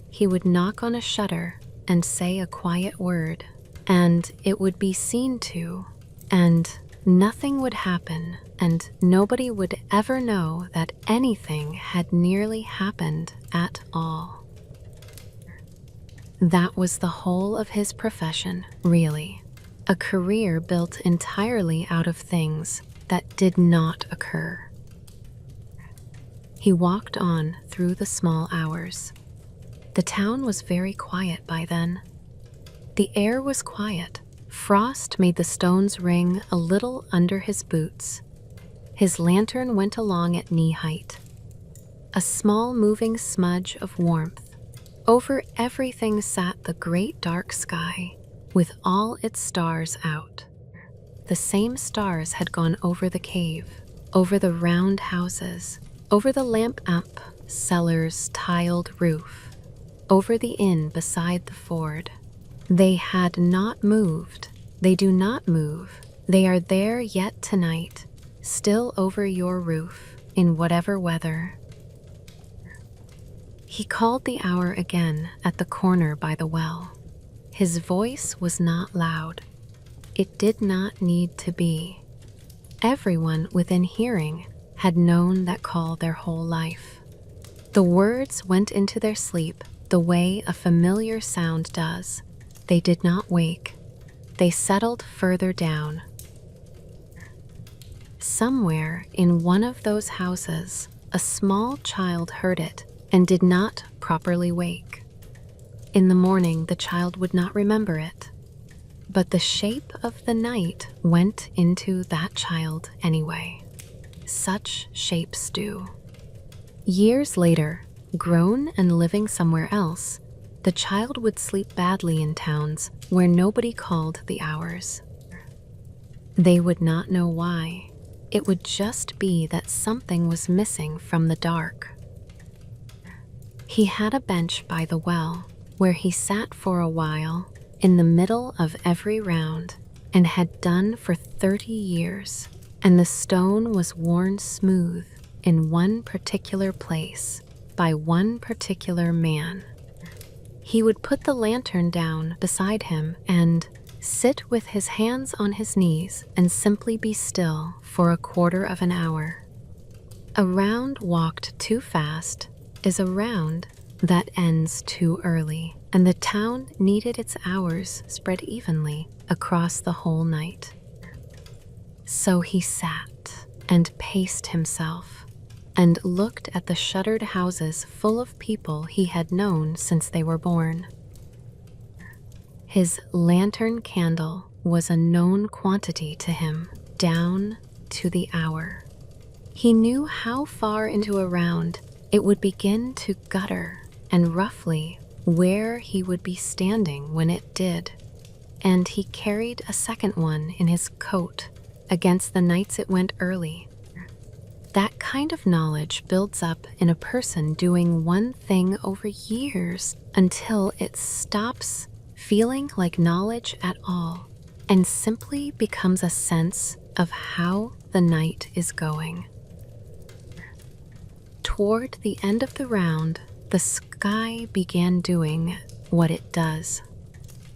S1: He would knock on a shutter and say a quiet word, and it would be seen to, and nothing would happen, and nobody would ever know that anything had nearly happened at all. That was the whole of his profession, really. A career built entirely out of things that did not occur. He walked on through the small hours. The town was very quiet by then. The air was quiet. Frost made the stones ring a little under his boots. His lantern went along at knee height. A small moving smudge of warmth. Over everything sat the great dark sky, with all its stars out. The same stars had gone over the cave, over the round houses, over the lamp cellar's tiled roof, over the inn beside the ford. They had not moved. They do not move. They are there yet tonight, still over your roof, in whatever weather. He called the hour again at the corner by the well. His voice was not loud. It did not need to be. Everyone within hearing had known that call their whole life. The words went into their sleep the way a familiar sound does. They did not wake. They settled further down. Somewhere in one of those houses, a small child heard it and did not properly wake. In the morning, the child would not remember it, but the shape of the night went into that child anyway. Such shapes do. Years later, grown and living somewhere else, the child would sleep badly in towns where nobody called the hours. They would not know why. It would just be that something was missing from the dark. He had a bench by the well where he sat for a while in the middle of every round and had done for 30 years, and the stone was worn smooth in one particular place by one particular man. He would put the lantern down beside him and sit with his hands on his knees and simply be still for a quarter of an hour. A round walked too fast is a round that ends too early, and the town needed its hours spread evenly across the whole night. So he sat and paced himself and looked at the shuttered houses full of people he had known since they were born. His lantern candle was a known quantity to him, down to the hour. He knew how far into a round it would begin to gutter and roughly where he would be standing when it did, and he carried a second one in his coat against the nights it went early. That kind of knowledge builds up in a person doing one thing over years until it stops feeling like knowledge at all and simply becomes a sense of how the night is going. Toward the end of the round, the sky began doing what it does.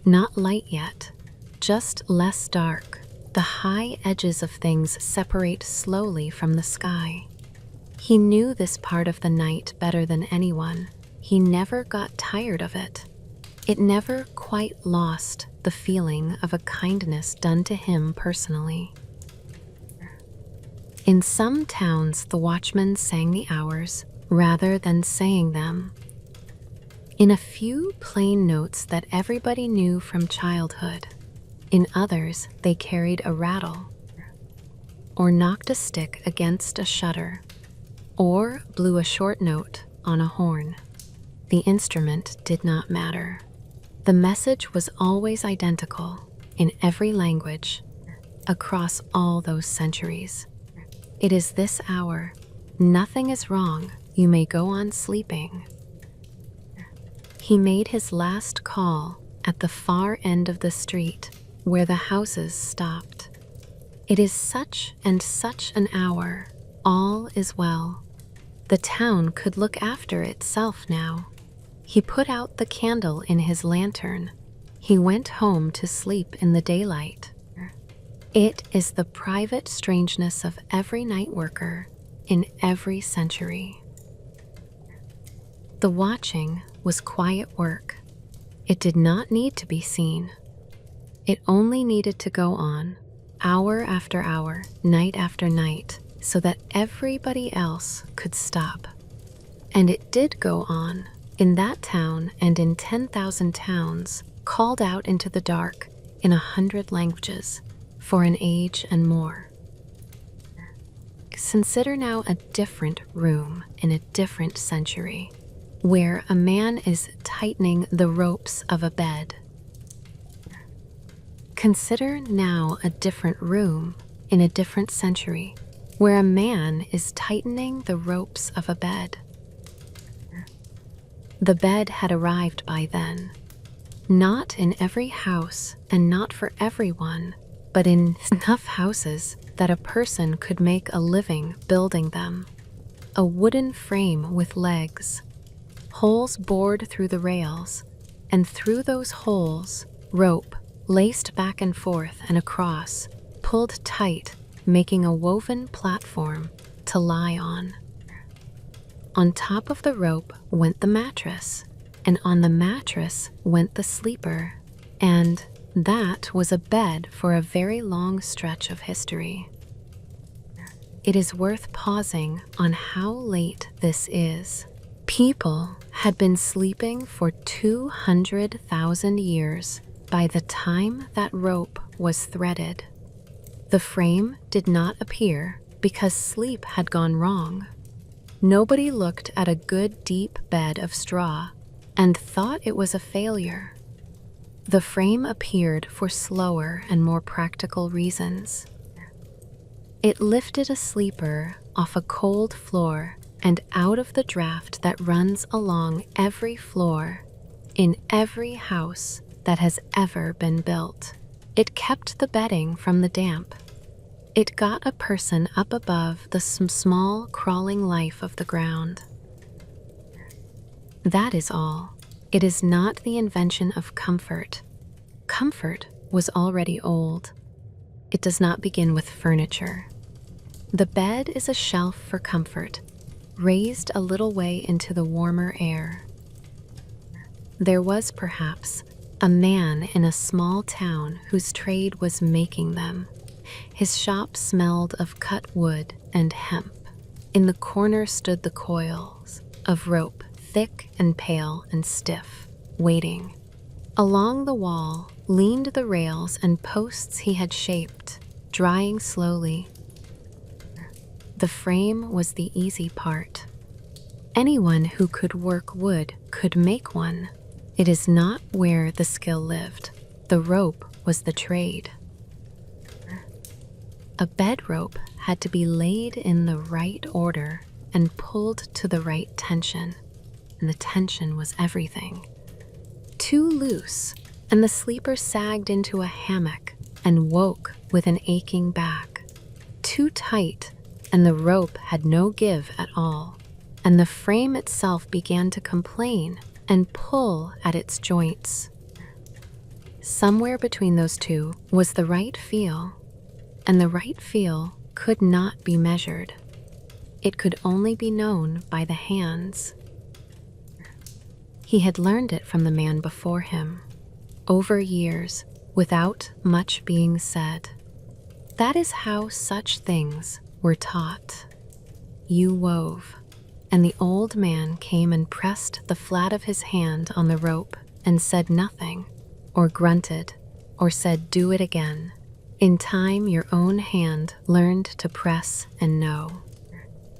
S1: Not light yet, just less dark. The high edges of things separate slowly from the sky. He knew this part of the night better than anyone. He never got tired of it. It never quite lost the feeling of a kindness done to him personally. In some towns, the watchmen sang the hours rather than saying them. In a few plain notes that everybody knew from childhood. In others, they carried a rattle, or knocked a stick against a shutter, or blew a short note on a horn. The instrument did not matter. The message was always identical in every language across all those centuries. It is this hour. Nothing is wrong. You may go on sleeping. He made his last call at the far end of the street where the houses stopped. It is such and such an hour. All is well. The town could look after itself now. He put out the candle in his lantern. He went home to sleep in the daylight. It is the private strangeness of every night worker in every century. The watching was quiet work. It did not need to be seen. It only needed to go on, hour after hour, night after night, so that everybody else could stop. And it did go on, in that town and in 10,000 towns, called out into the dark in 100 languages, for an age and more. Consider now a different room in a different century, where a man is tightening the ropes of a bed. Consider now a different room in a different century, where a man is tightening the ropes of a bed. The bed had arrived by then, not in every house and not for everyone, but in enough houses that a person could make a living building them. A wooden frame with legs, holes bored through the rails, and through those holes, rope laced back and forth and across, pulled tight, making a woven platform to lie on. On top of the rope went the mattress, and on the mattress went the sleeper, and that was a bed for a very long stretch of history. It is worth pausing on how late this is. People had been sleeping for 200,000 years by the time that rope was threaded. The frame did not appear because sleep had gone wrong. Nobody looked at a good deep bed of straw and thought it was a failure. The frame appeared for slower and more practical reasons. It lifted a sleeper off a cold floor and out of the draft that runs along every floor in every house that has ever been built. It kept the bedding from the damp. It got a person up above the small crawling life of the ground. That is all. It is not the invention of comfort. Comfort was already old. It does not begin with furniture. The bed is a shelf for comfort, raised a little way into the warmer air. There was perhaps a man in a small town whose trade was making them. His shop smelled of cut wood and hemp. In the corner stood the coils of rope, thick and pale and stiff, waiting. Along the wall leaned the rails and posts he had shaped, drying slowly. The frame was the easy part. Anyone who could work wood could make one. It is not where the skill lived. The rope was the trade. A bed rope had to be laid in the right order and pulled to the right tension, and the tension was everything. Too loose, and the sleeper sagged into a hammock and woke with an aching back. Too tight, and the rope had no give at all, and the frame itself began to complain and pull at its joints. Somewhere between those two was the right feel, and the right feel could not be measured. It could only be known by the hands. He had learned it from the man before him, over years, without much being said. That is how such things were taught. You wove, and the old man came and pressed the flat of his hand on the rope and said nothing, or grunted, or said, "Do it again." In time, your own hand learned to press and know.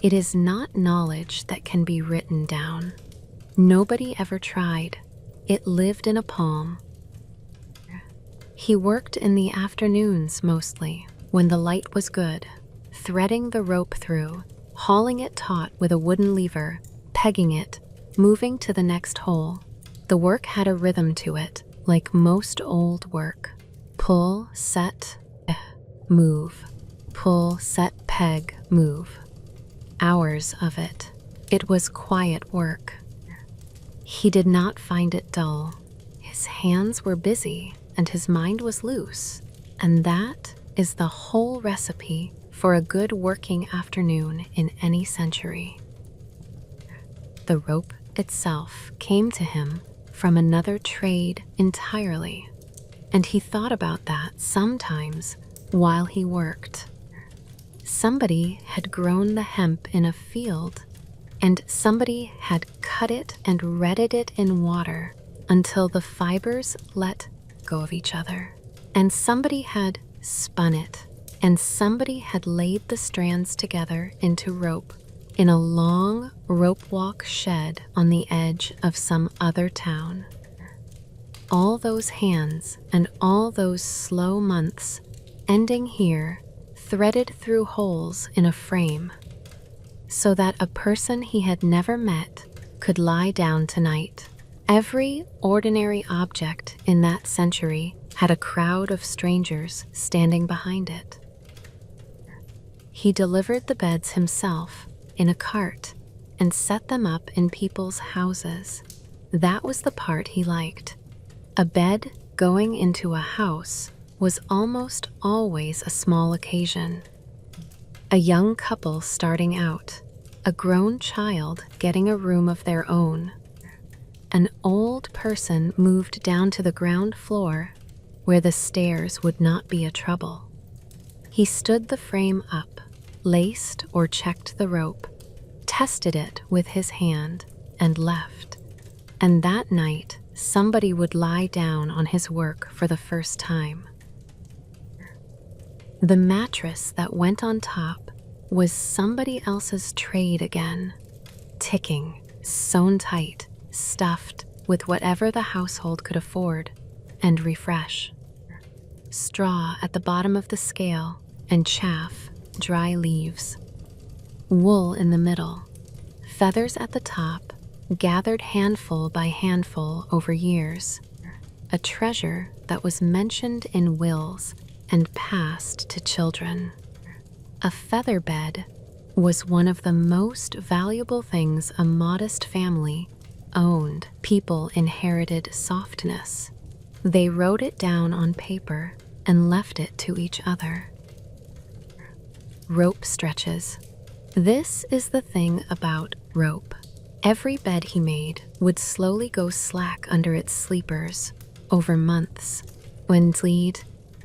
S1: It is not knowledge that can be written down. Nobody ever tried. It lived in a palm. He worked in the afternoons mostly, when the light was good, threading the rope through, hauling it taut with a wooden lever, pegging it, moving to the next hole. The work had a rhythm to it, like most old work. Pull, set, move. Pull, set, peg, move. Hours of it. It was quiet work. He did not find it dull. His hands were busy and his mind was loose, and that is the whole recipe for a good working afternoon in any century. The rope itself came to him from another trade entirely, and he thought about that sometimes while he worked. Somebody had grown the hemp in a field, and somebody had cut it and redded it in water until the fibers let go of each other. And somebody had spun it, and somebody had laid the strands together into rope in a long rope walk shed on the edge of some other town. All those hands and all those slow months ending here, threaded through holes in a frame, so that a person he had never met could lie down tonight. Every ordinary object in that century had a crowd of strangers standing behind it. He delivered the beds himself in a cart and set them up in people's houses. That was the part he liked. A bed going into a house was almost always a small occasion. A young couple starting out, a grown child getting a room of their own, an old person moved down to the ground floor where the stairs would not be a trouble. He stood the frame up, laced or checked the rope, tested it with his hand, and left. And that night, somebody would lie down on his work for the first time. The mattress that went on top was somebody else's trade again, ticking, sewn tight, stuffed with whatever the household could afford, and refresh. Straw at the bottom of the scale, and chaff, dry leaves. Wool in the middle, feathers at the top, gathered handful by handful over years. A treasure that was mentioned in wills and passed to children. A feather bed was one of the most valuable things a modest family owned. People inherited softness. They wrote it down on paper and left it to each other. Rope stretches. This is the thing about rope. Every bed he made would slowly go slack under its sleepers over months, when lead,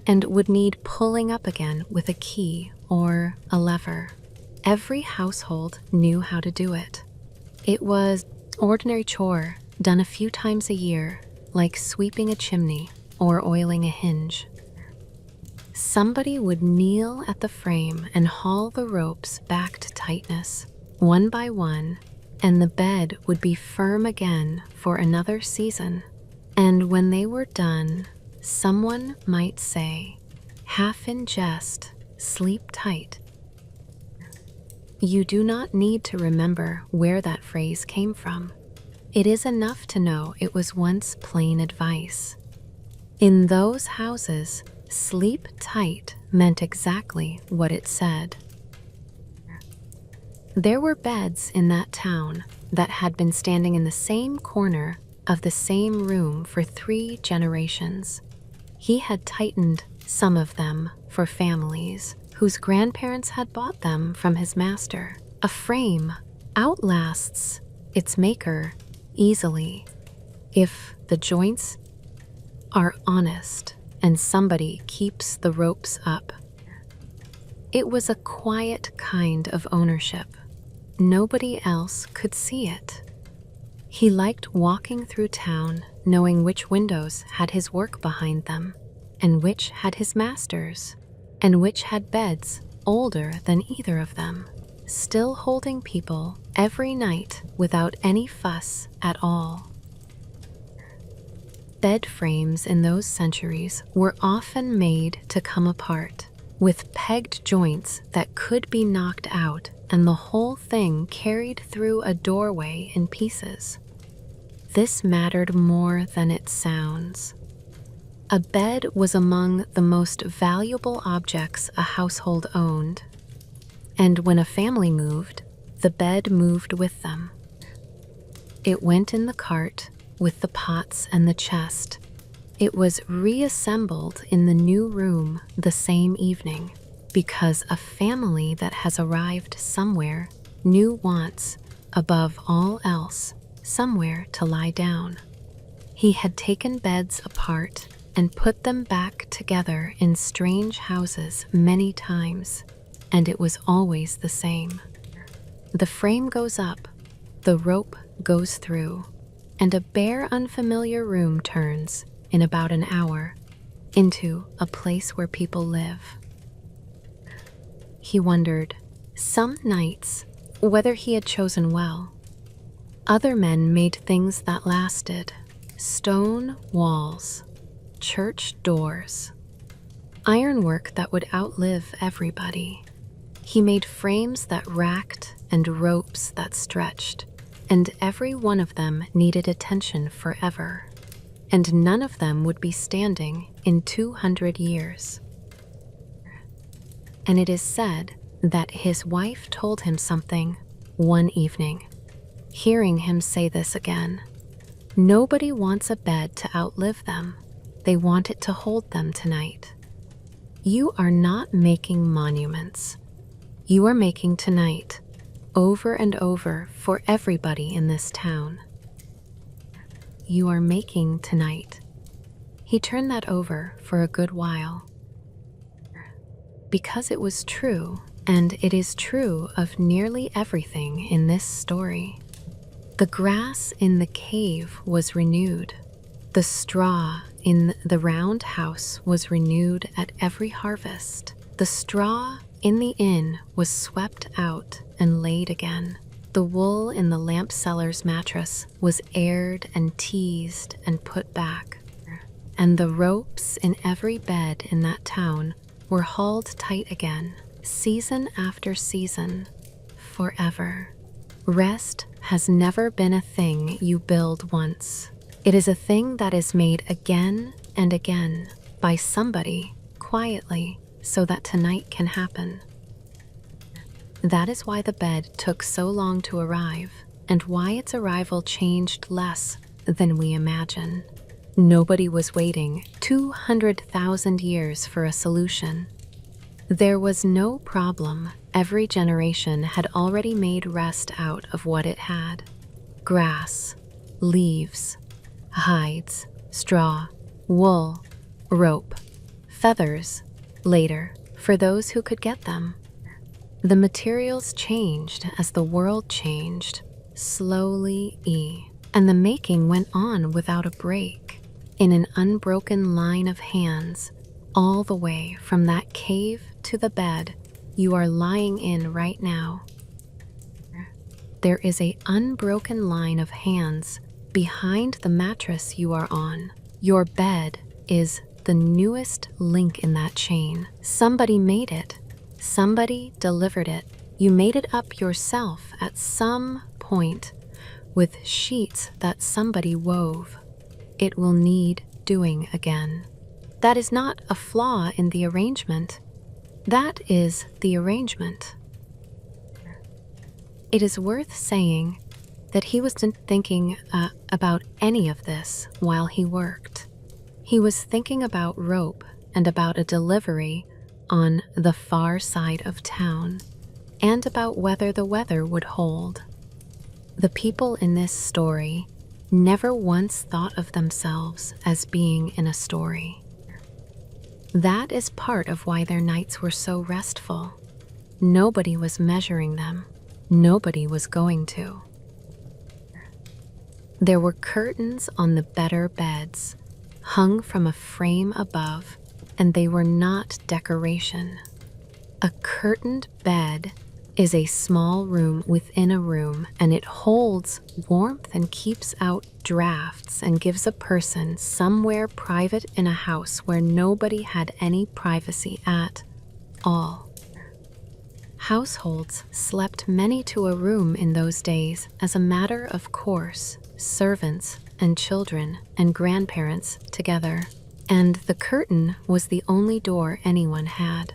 S1: and would need pulling up again with a key or a lever. Every household knew how to do it. It was an ordinary chore done a few times a year, like sweeping a chimney or oiling a hinge. Somebody would kneel at the frame and haul the ropes back to tightness, one by one, and the bed would be firm again for another season. And when they were done, someone might say, half in jest, "Sleep tight," You do not need to remember where that phrase came from. It is enough to know it was once plain advice. In those houses, sleep tight meant exactly what it said. There were beds in that town that had been standing in the same corner of the same room for 3 generations. He had tightened some of them for families whose grandparents had bought them from his master. A frame outlasts its maker easily if the joints are honest and somebody keeps the ropes up. It was a quiet kind of ownership. Nobody else could see it. He liked walking through town, knowing which windows had his work behind them, and which had his master's, and which had beds older than either of them, still holding people every night without any fuss at all. Bed frames in those centuries were often made to come apart, with pegged joints that could be knocked out and the whole thing carried through a doorway in pieces. This mattered more than it sounds. A bed was among the most valuable objects a household owned, and when a family moved, the bed moved with them. It went in the cart with the pots and the chest. It was reassembled in the new room the same evening, because a family that has arrived somewhere new wants, above all else, somewhere to lie down. He had taken beds apart and put them back together in strange houses many times, and it was always the same. The frame goes up, the rope goes through, and a bare, unfamiliar room turns, in about an hour, into a place where people live. He wondered, some nights, whether he had chosen well. Other men made things that lasted: stone walls, church doors, ironwork that would outlive everybody. He made frames that racked and ropes that stretched, and every one of them needed attention forever, and none of them would be standing in 200 years. And it is said that his wife told him something one evening, hearing him say this again. Nobody wants a bed to outlive them. They want it to hold them tonight. You are not making monuments. You are making tonight, over and over for everybody in this town. You are making tonight. He turned that over for a good while, because it was true, and it is true of nearly everything in this story. The grass in the cave was renewed. The straw in the round house was renewed at every harvest. The straw in the inn was swept out and laid again. The wool in the lamp seller's mattress was aired and teased and put back. And the ropes in every bed in that town were hauled tight again, season after season, forever. Rest has never been a thing you build once. It is a thing that is made again and again by somebody quietly so that tonight can happen. That is why the bed took so long to arrive, and why its arrival changed less than we imagine. Nobody was waiting 200,000 years for a solution. There was no problem. Every generation had already made rest out of what it had. Grass, leaves, hides, straw, wool, rope, feathers, later, for those who could get them. The materials changed as the world changed, slowly, and the making went on without a break, in an unbroken line of hands, all the way from that cave to the bed you are lying in right now. There is an unbroken line of hands behind the mattress you are on. Your bed is the newest link in that chain. Somebody made it. Somebody delivered it You made it up yourself at some point with sheets that somebody wove. It will need doing again. That is not a flaw in the arrangement. That is the arrangement. It is worth saying that he wasn't thinking about any of this while he worked. He was thinking about rope and about a delivery on the far side of town, and about whether the weather would hold. The people in this story never once thought of themselves as being in a story. That is part of why their nights were so restful. Nobody was measuring them. Nobody was going to. There were curtains on the better beds, hung from a frame above, and they were not decoration. A curtained bed is a small room within a room, and it holds warmth and keeps out drafts and gives a person somewhere private in a house where nobody had any privacy at all. Households slept many to a room in those days as a matter of course, servants and children and grandparents together, and the curtain was the only door anyone had.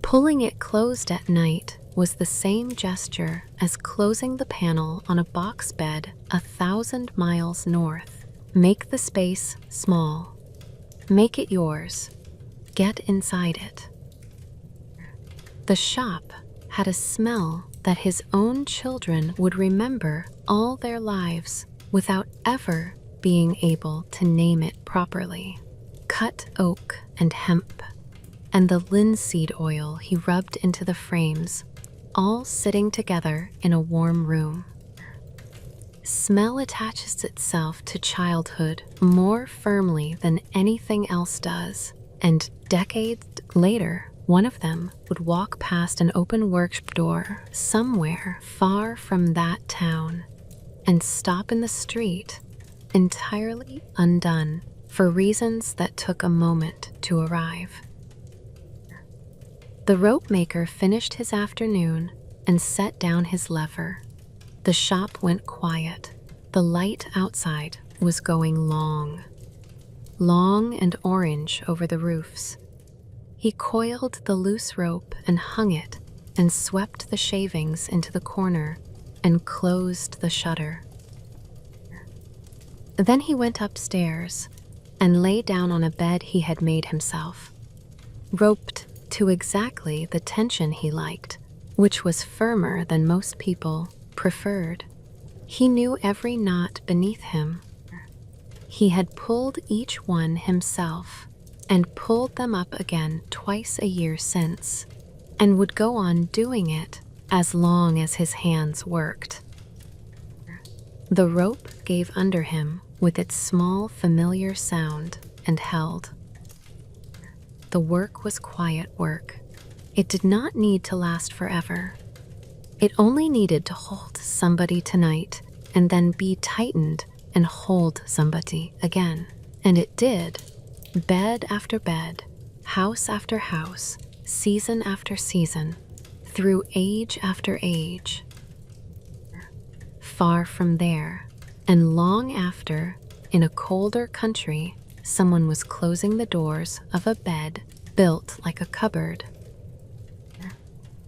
S1: Pulling it closed at night was the same gesture as closing the panel on a box bed 1,000 miles north. Make the space small. Make it yours. Get inside it. The shop had a smell that his own children would remember all their lives without ever being able to name it properly. Cut oak and hemp, and the linseed oil he rubbed into the frames, all sitting together in a warm room. Smell attaches itself to childhood more firmly than anything else does, and decades later, one of them would walk past an open workshop door somewhere far from that town and stop in the street, entirely undone for reasons that took a moment to arrive. The rope maker finished his afternoon and set down his lever. The shop went quiet. The light outside was going long and orange over the roofs. He coiled the loose rope and hung it and swept the shavings into the corner and closed the shutter. Then he went upstairs and lay down on a bed he had made himself, roped to exactly the tension he liked, which was firmer than most people preferred. He knew every knot beneath him. He had pulled each one himself and pulled them up again twice a year since, and would go on doing it as long as his hands worked. The rope gave under him with its small familiar sound and held. The work was quiet work. It did not need to last forever. It only needed to hold somebody tonight and then be tightened and hold somebody again. And it did. Bed after bed, house after house, season after season, through age after age. Far from there, and long after, in a colder country, someone was closing the doors of a bed built like a cupboard.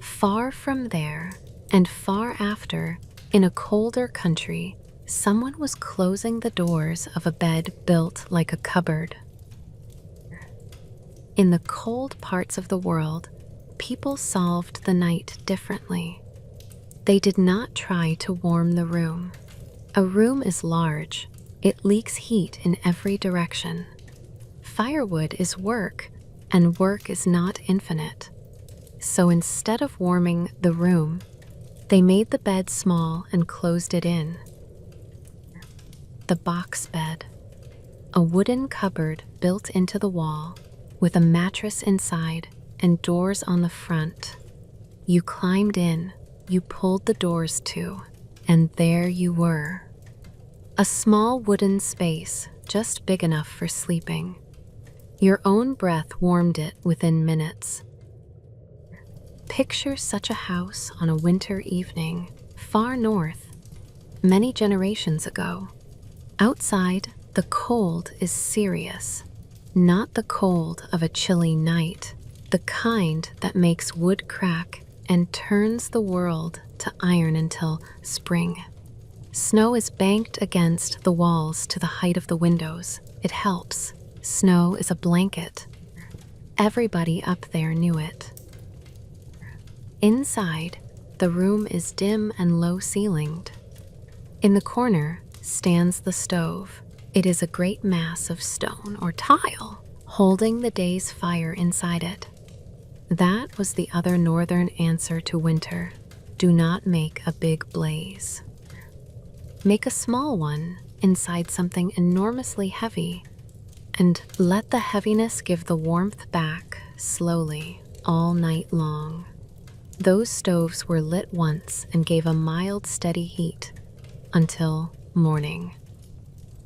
S1: Far from there, and far after, in a colder country, someone was closing the doors of a bed built like a cupboard. In the cold parts of the world, people solved the night differently. They did not try to warm the room. A room is large. It leaks heat in every direction. Firewood is work, and work is not infinite. So instead of warming the room, they made the bed small and closed it in. The box bed, a wooden cupboard built into the wall, with a mattress inside and doors on the front. You climbed in, you pulled the doors to, and there you were. A small wooden space, just big enough for sleeping. Your own breath warmed it within minutes. Picture such a house on a winter evening, far north, many generations ago. Outside, the cold is serious, not the cold of a chilly night, the kind that makes wood crack and turns the world to iron until spring. Snow is banked against the walls to the height of the windows. It helps. Snow is a blanket. Everybody up there knew it. Inside, the room is dim and low-ceilinged. In the corner stands the stove. It is a great mass of stone or tile, holding the day's fire inside it. That was the other northern answer to winter. Do not make a big blaze. Make a small one inside something enormously heavy, and let the heaviness give the warmth back slowly all night long. Those stoves were lit once and gave a mild, steady heat until morning.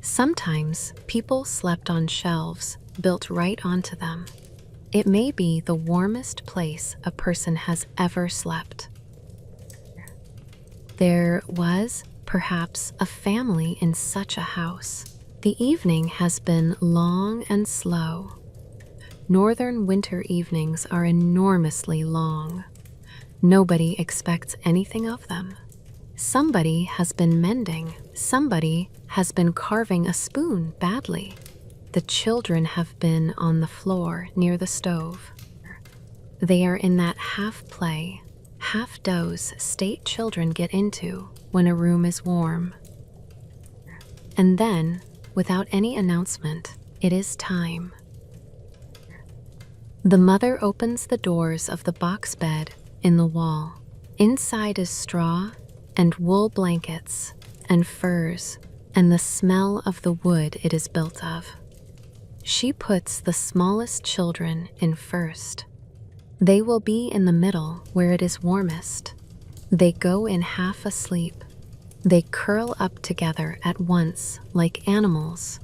S1: Sometimes people slept on shelves built right onto them. It may be the warmest place a person has ever slept. There was perhaps a family in such a house. The evening has been long and slow. Northern winter evenings are enormously long. Nobody expects anything of them. Somebody has been mending. Somebody has been carving a spoon badly. The children have been on the floor near the stove. They are in that half-play, half-doze state children get into when a room is warm. And then, without any announcement, it is time. The mother opens the doors of the box bed in the wall. Inside is straw and wool blankets and furs and the smell of the wood it is built of. She puts the smallest children in first. They will be in the middle where it is warmest. They go in half asleep. They curl up together at once like animals.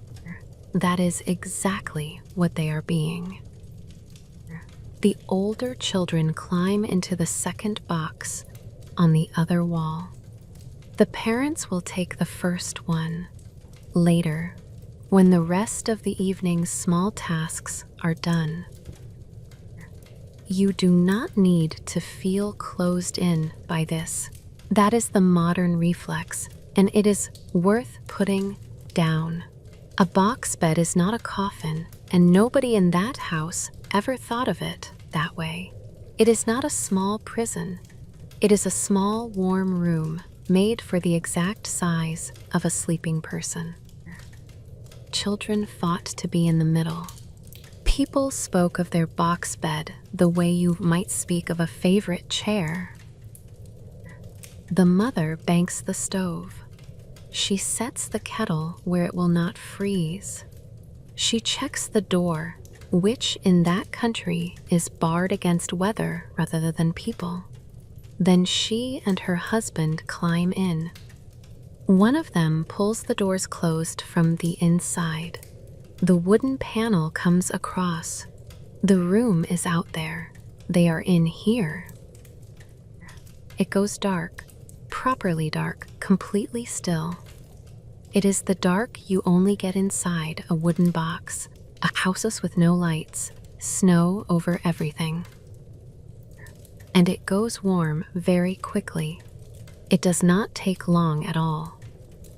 S1: That is exactly what they are being. The older children climb into the second box on the other wall. The parents will take the first one. Later, when the rest of the evening's small tasks are done. You do not need to feel closed in by this. That is the modern reflex, and it is worth putting down. A box bed is not a coffin, and nobody in that house ever thought of it that way. It is not a small prison. It is a small, warm room made for the exact size of a sleeping person. Children fought to be in the middle. People spoke of their box bed the way you might speak of a favorite chair. The mother banks the stove. She sets the kettle where it will not freeze. She checks the door, which in that country is barred against weather rather than people. Then she and her husband climb in. One of them pulls the doors closed from the inside. The wooden panel comes across. The room is out there. They are in here. It goes dark, properly dark, completely still. It is the dark you only get inside a wooden box, a house with no lights, snow over everything. And it goes warm very quickly. It does not take long at all.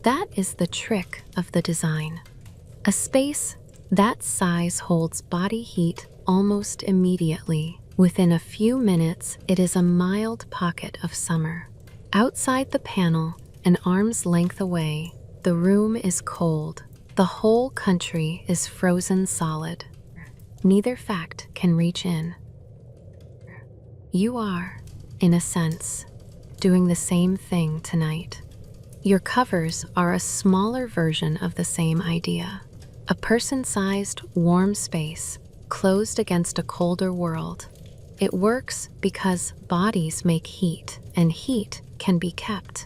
S1: That is the trick of the design. A space that size holds body heat almost immediately. Within a few minutes, it is a mild pocket of summer. Outside the panel, an arm's length away, the room is cold. The whole country is frozen solid. Neither fact can reach in. You are, in a sense, doing the same thing tonight. Your covers are a smaller version of the same idea. A person-sized, warm space, closed against a colder world. It works because bodies make heat, and heat can be kept.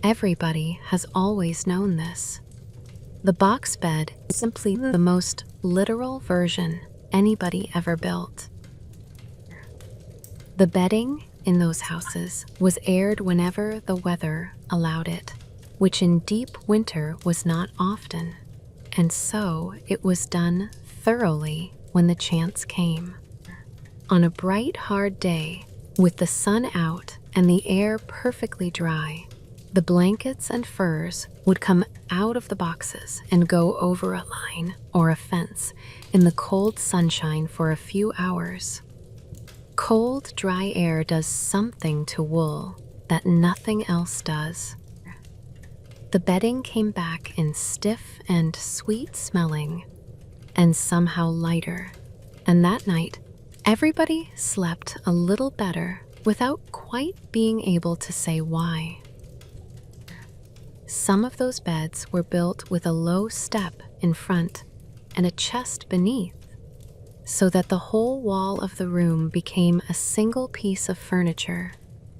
S1: Everybody has always known this. The box bed is simply the most literal version anybody ever built. The bedding in those houses was aired whenever the weather allowed it, which in deep winter was not often, and so it was done thoroughly when the chance came. On a bright, hard day, with the sun out and the air perfectly dry, the blankets and furs would come out of the boxes and go over a line or a fence in the cold sunshine for a few hours. Cold, dry air does something to wool that nothing else does. The bedding came back in stiff and sweet smelling, and somehow lighter, and that night everybody slept a little better without quite being able to say why. Some of those beds were built with a low step in front and a chest beneath, so that the whole wall of the room became a single piece of furniture,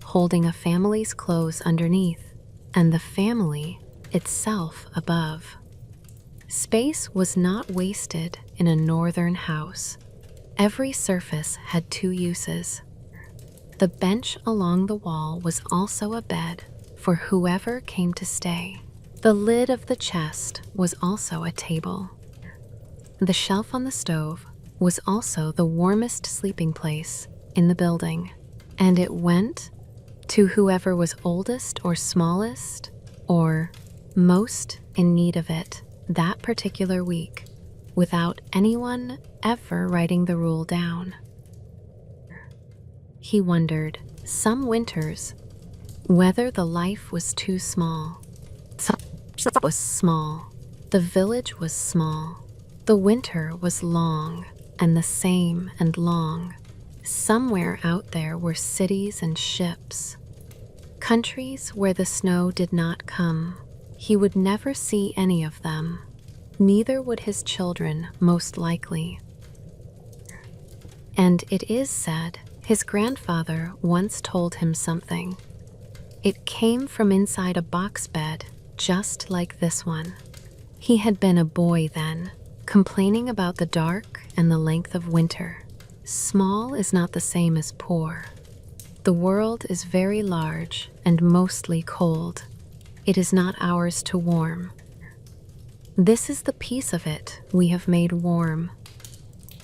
S1: holding a family's clothes underneath and the family itself above. Space was not wasted in a northern house. Every surface had two uses. The bench along the wall was also a bed for whoever came to stay. The lid of the chest was also a table. The shelf on the stove was also the warmest sleeping place in the building, and it went to whoever was oldest or smallest or most in need of it that particular week, without anyone ever writing the rule down. He wondered, some winters, whether the life was too small. Some was small. The village was small. The winter was long, and the same and long. Somewhere out there were cities and ships. Countries where the snow did not come. He would never see any of them. Neither would his children, most likely. And it is said, his grandfather once told him something. It came from inside a box bed, just like this one. He had been a boy then, complaining about the dark and the length of winter. Small is not the same as poor. The world is very large and mostly cold. It is not ours to warm. This is the piece of it we have made warm.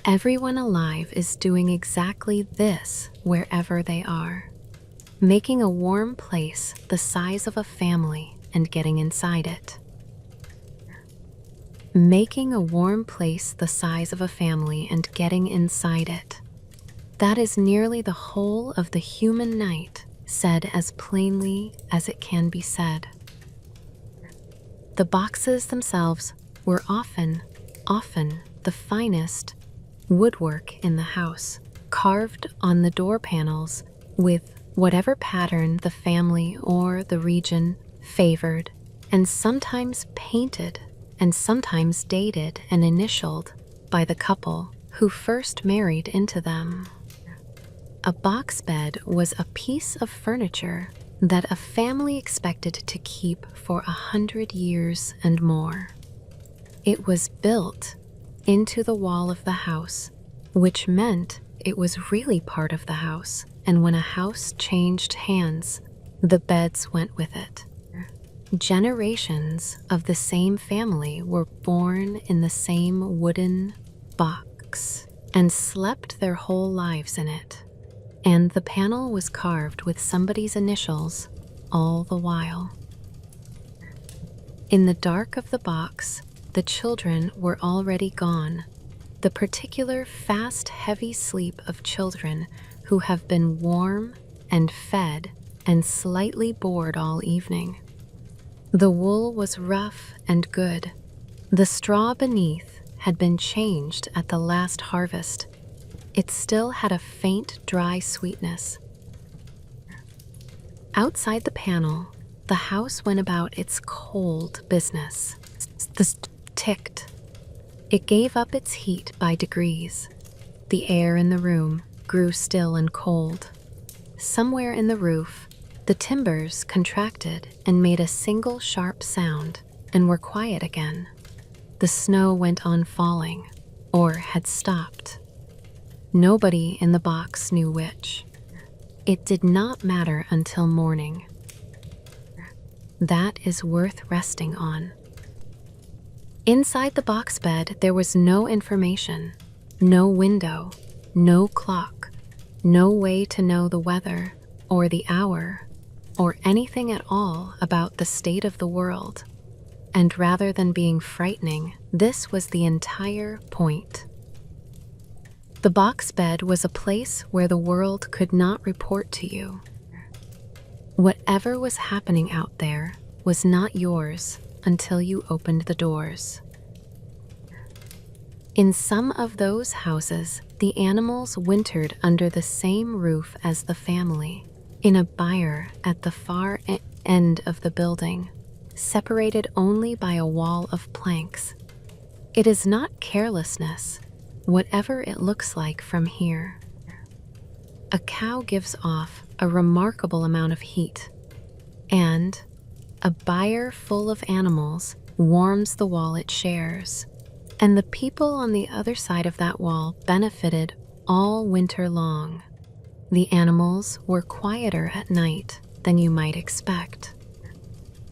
S1: Everyone alive is doing exactly this wherever they are. Making a warm place the size of a family and getting inside it. Making a warm place the size of a family and getting inside it. That is nearly the whole of the human night, said as plainly as it can be said. The boxes themselves were often the finest woodwork in the house, carved on the door panels with whatever pattern the family or the region favored, and sometimes painted and sometimes dated and initialed by the couple who first married into them. A box bed was a piece of furniture that a family expected to keep for 100 years and more. It was built into the wall of the house, which meant it was really part of the house, and when a house changed hands, the beds went with it. Generations of the same family were born in the same wooden box and slept their whole lives in it, and the panel was carved with somebody's initials all the while. In the dark of the box, the children were already gone, the particular fast, heavy sleep of children who have been warm and fed and slightly bored all evening. The wool was rough and good. The straw beneath had been changed at the last harvest. It still had a faint, dry sweetness. Outside the panel, the house went about its cold business. The ticked. It gave up its heat by degrees. The air in the room grew still and cold. Somewhere in the roof, the timbers contracted and made a single sharp sound and were quiet again. The snow went on falling, or had stopped. Nobody in the box knew which. It did not matter until morning. That is worth resting on. Inside the box bed, there was no information, no window, no clock, no way to know the weather or the hour or anything at all about the state of the world. And rather than being frightening, this was the entire point. The box bed was a place where the world could not report to you. Whatever was happening out there was not yours until you opened the doors. In some of those houses, the animals wintered under the same roof as the family, in a byre at the far end of the building, separated only by a wall of planks. It is not carelessness, whatever it looks like from here. A cow gives off a remarkable amount of heat, and a byre full of animals warms the wall it shares, and the people on the other side of that wall benefited all winter long. The animals were quieter at night than you might expect.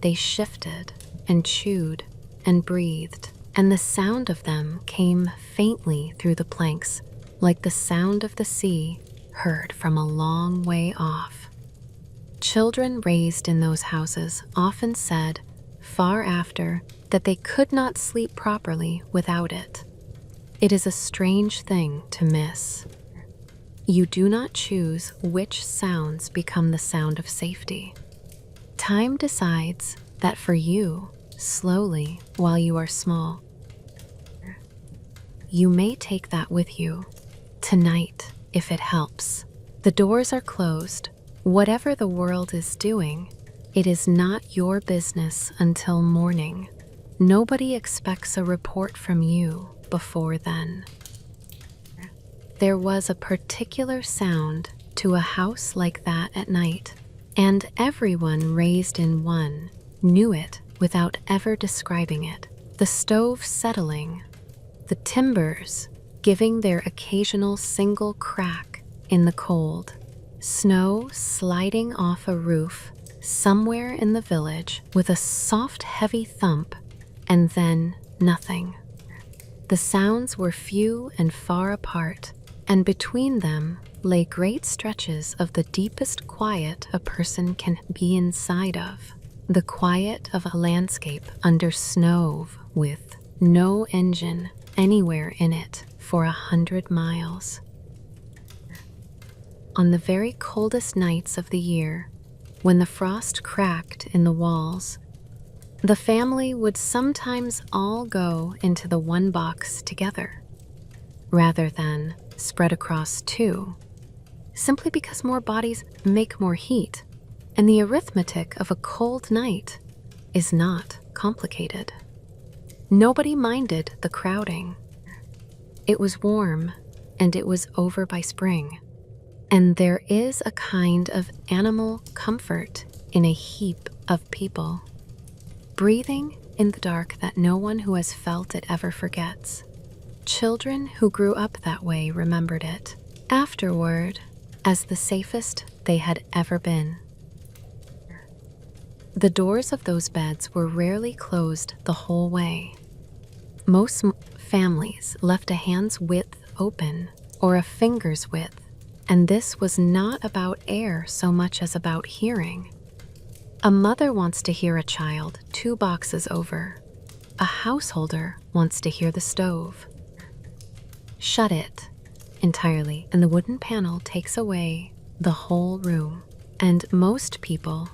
S1: They shifted and chewed and breathed, and the sound of them came faintly through the planks, like the sound of the sea heard from a long way off. Children raised in those houses often said, far after, that they could not sleep properly without it. It is a strange thing to miss. You do not choose which sounds become the sound of safety. Time decides that for you, slowly, while you are small. You may take that with you tonight if it helps. The doors are closed. Whatever the world is doing, it is not your business until morning. Nobody expects a report from you before then. There was a particular sound to a house like that at night, and everyone raised in one knew it without ever describing it. The stove settling, the timbers giving their occasional single crack in the cold, snow sliding off a roof somewhere in the village with a soft, heavy thump, and then nothing. The sounds were few and far apart, and between them lay great stretches of the deepest quiet a person can be inside of, the quiet of a landscape under snow with no engine anywhere in it for 100 miles. On the very coldest nights of the year, when the frost cracked in the walls, the family would sometimes all go into the one box together, rather than spread across two, simply because more bodies make more heat, and the arithmetic of a cold night is not complicated. Nobody minded the crowding. It was warm, and it was over by spring, and there is a kind of animal comfort in a heap of people, breathing in the dark that no one who has felt it ever forgets. Children who grew up that way remembered it afterward as the safest they had ever been. The doors of those beds were rarely closed the whole way. Most families left a hand's width open or a finger's width, and this was not about air so much as about hearing. A mother wants to hear a child 2 boxes over. A householder wants to hear the stove. Shut it entirely, and the wooden panel takes away the whole room. And most people,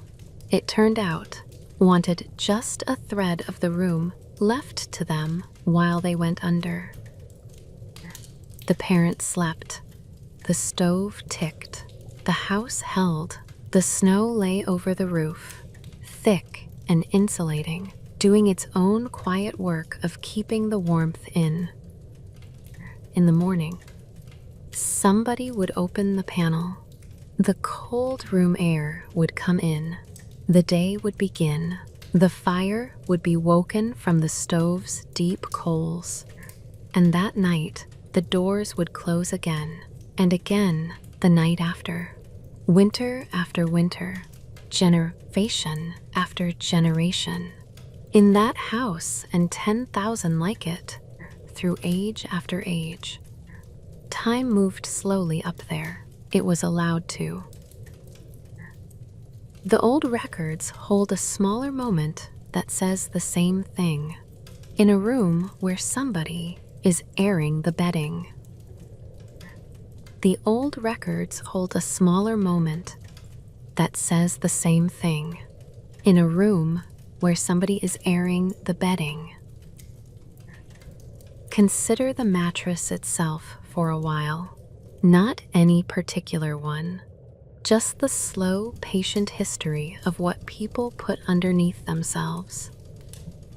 S1: it turned out, wanted just a thread of the room left to them while they went under. The parents slept. The stove ticked. The house held. The snow lay over the roof, thick and insulating, doing its own quiet work of keeping the warmth in. In the morning, somebody would open the panel. The cold room air would come in. The day would begin. The fire would be woken from the stove's deep coals. And that night, the doors would close again, and again the night after. winter after winter, generation after generation. In that house and 10,000 like it, through age after age. Time moved slowly up there. It was allowed to. The old records hold a smaller moment that says the same thing. In a room where somebody is airing the bedding. The old records hold a smaller moment that says the same thing. In a room where somebody is airing the bedding. Consider the mattress itself for a while. Not any particular one. Just the slow, patient history of what people put underneath themselves.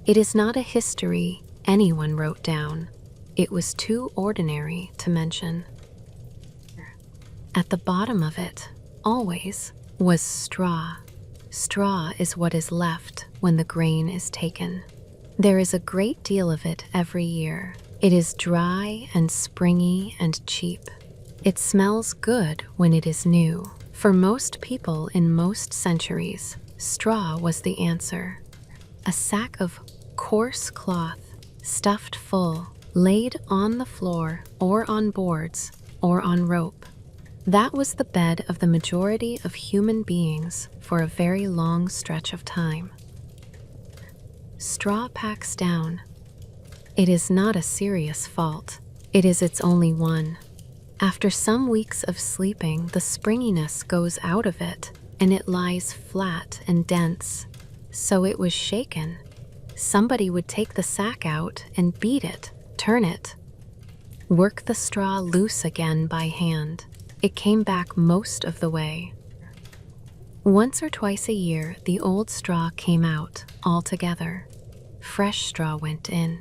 S1: It is not a history anyone wrote down. It was too ordinary to mention. At the bottom of it, always, was straw. Straw is what is left when the grain is taken. There is a great deal of it every year. It is dry and springy and cheap. It smells good when it is new. For most people in most centuries, straw was the answer. A sack of coarse cloth, stuffed full, laid on the floor or on boards or on rope. That was the bed of the majority of human beings for a very long stretch of time. Straw packs down. It is not a serious fault. It is its only one. After some weeks of sleeping, the springiness goes out of it, and it lies flat and dense. So it was shaken. Somebody would take the sack out and beat it, turn it. Work the straw loose again by hand. It came back most of the way. Once or twice a year, the old straw came out altogether. Fresh straw went in.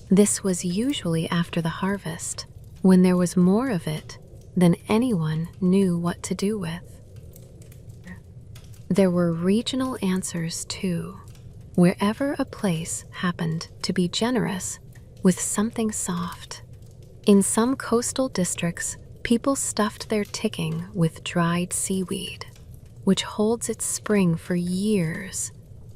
S1: This was usually after the harvest, when there was more of it than anyone knew what to do with. There were regional answers too, wherever a place happened to be generous with something soft. In some coastal districts, people stuffed their ticking with dried seaweed, which holds its spring for years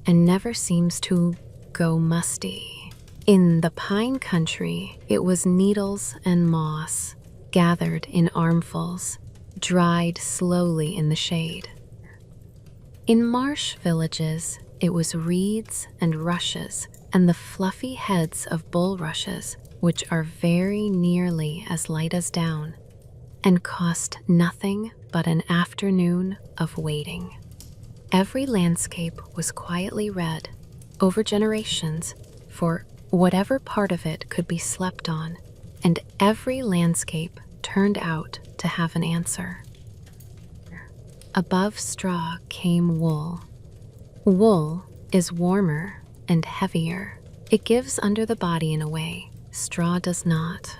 S1: and never seems to go musty. In the pine country, it was needles and moss, gathered in armfuls, dried slowly in the shade. In marsh villages, it was reeds and rushes and the fluffy heads of bulrushes, which are very nearly as light as down, and cost nothing but an afternoon of waiting. Every landscape was quietly read, over generations, for whatever part of it could be slept on, and every landscape turned out to have an answer. Above straw came wool. Wool is warmer and heavier. It gives under the body in a way. Straw does not.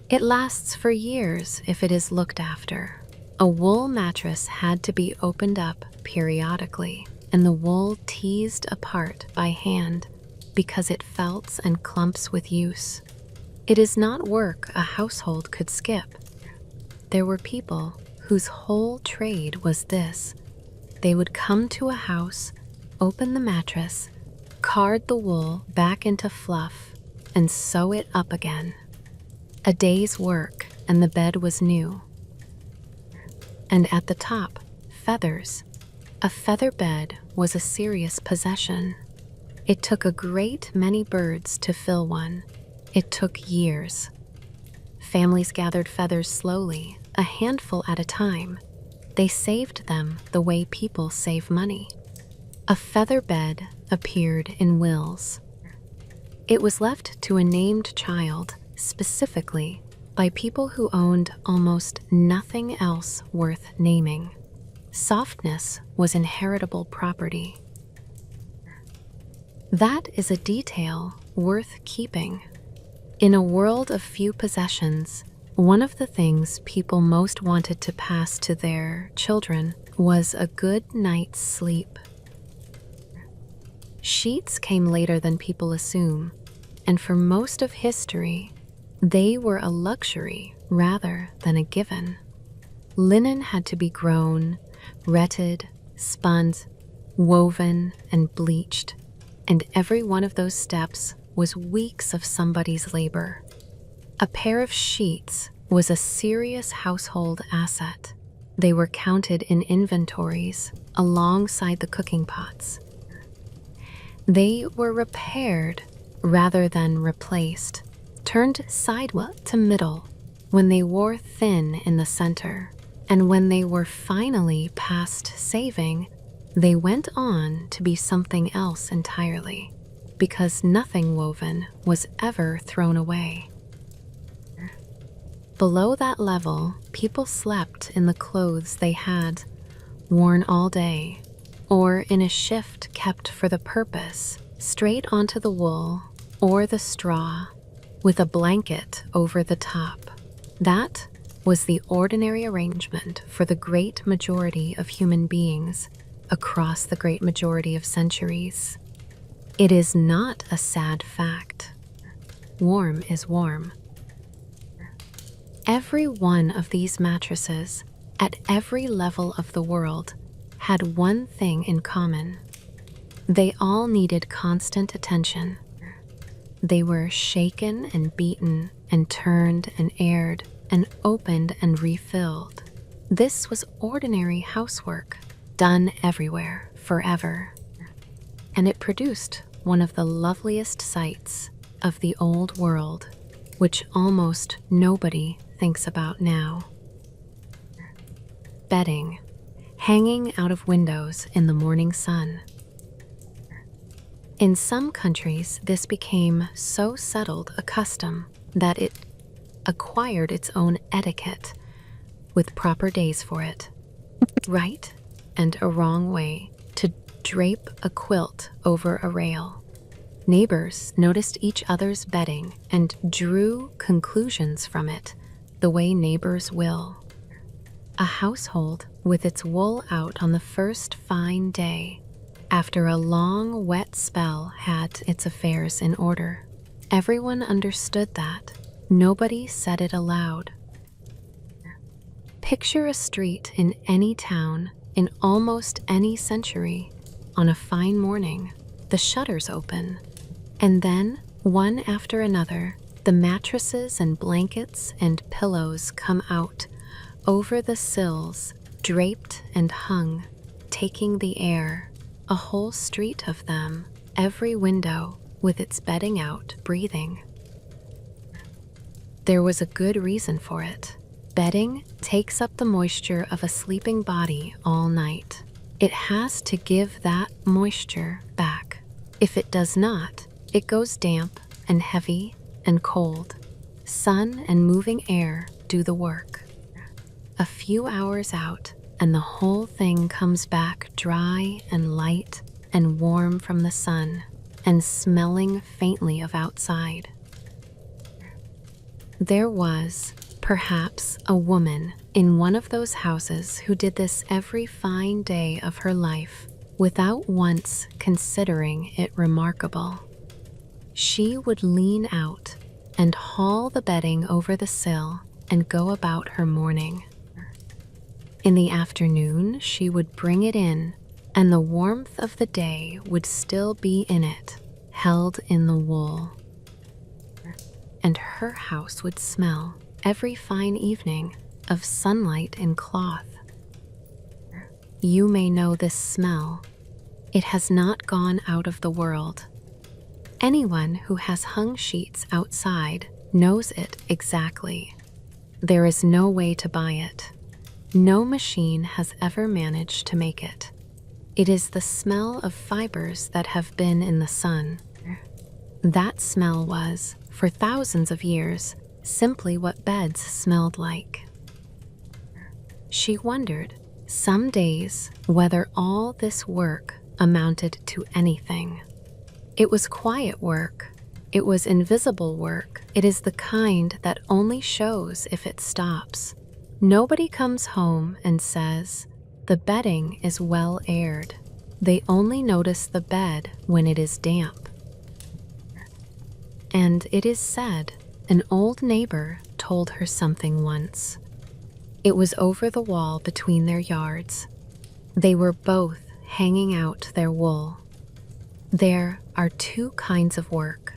S1: It lasts for years if it is looked after. A wool mattress had to be opened up periodically, and the wool teased apart by hand because it felts and clumps with use. It is not work a household could skip. There were people whose whole trade was this. They would come to a house, open the mattress, card the wool back into fluff, and sew it up again. A day's work, and the bed was new. And at the top, feathers. A feather bed was a serious possession. It took a great many birds to fill one. It took years. Families gathered feathers slowly, a handful at a time. They saved them the way people save money. A feather bed appeared in wills. It was left to a named child, specifically by people who owned almost nothing else worth naming. Softness was inheritable property. That is a detail worth keeping. In a world of few possessions, one of the things people most wanted to pass to their children was a good night's sleep. Sheets came later than people assume, and for most of history, they were a luxury rather than a given. Linen had to be grown, retted, spun, woven, and bleached, and every one of those steps was weeks of somebody's labor. A pair of sheets was a serious household asset. They were counted in inventories alongside the cooking pots. They were repaired rather than replaced, turned sideways to middle when they wore thin in the center, and when they were finally past saving, they went on to be something else entirely, because nothing woven was ever thrown away. Below that level, people slept in the clothes they had worn all day, or in a shift kept for the purpose, straight onto the wool or the straw, with a blanket over the top. That was the ordinary arrangement for the great majority of human beings across the great majority of centuries. It is not a sad fact. Warm is warm. Every one of these mattresses, at every level of the world, had one thing in common. They all needed constant attention. They were shaken and beaten and turned and aired and opened and refilled. This was ordinary housework, done everywhere, forever. And it produced one of the loveliest sights of the old world, which almost nobody thinks about now. Bedding, hanging out of windows in the morning sun. In some countries, this became so settled a custom that it acquired its own etiquette with proper days for it. Right and a wrong way to drape a quilt over a rail. Neighbors noticed each other's bedding and drew conclusions from it, the way neighbors will. A household with its wool out on the first fine day, after a long wet spell, had its affairs in order. Everyone understood that. Nobody said it aloud. Picture a street in any town, in almost any century. On a fine morning, the shutters open, and then, one after another, the mattresses and blankets and pillows come out over the sills, draped and hung, taking the air, a whole street of them, every window with its bedding out, breathing. There was a good reason for it. Bedding takes up the moisture of a sleeping body all night. It has to give that moisture back. If it does not, it goes damp and heavy and cold. Sun and moving air do the work. A few hours out, and the whole thing comes back dry and light and warm from the sun, and smelling faintly of outside. There was, perhaps, a woman in one of those houses who did this every fine day of her life without once considering it remarkable. She would lean out and haul the bedding over the sill and go about her morning. In the afternoon, she would bring it in, and the warmth of the day would still be in it, held in the wool. And her house would smell, every fine evening, of sunlight and cloth. You may know this smell. It has not gone out of the world. Anyone who has hung sheets outside knows it exactly. There is no way to buy it. No machine has ever managed to make it. It is the smell of fibers that have been in the sun. That smell was, for thousands of years, simply what beds smelled like. She wondered, some days, whether all this work amounted to anything. It was quiet work. It was invisible work. It is the kind that only shows if it stops. Nobody comes home and says, the bedding is well aired. They only notice the bed when it is damp. And it is said, an old neighbor told her something once. It was over the wall between their yards. They were both hanging out their wool. There are two kinds of work: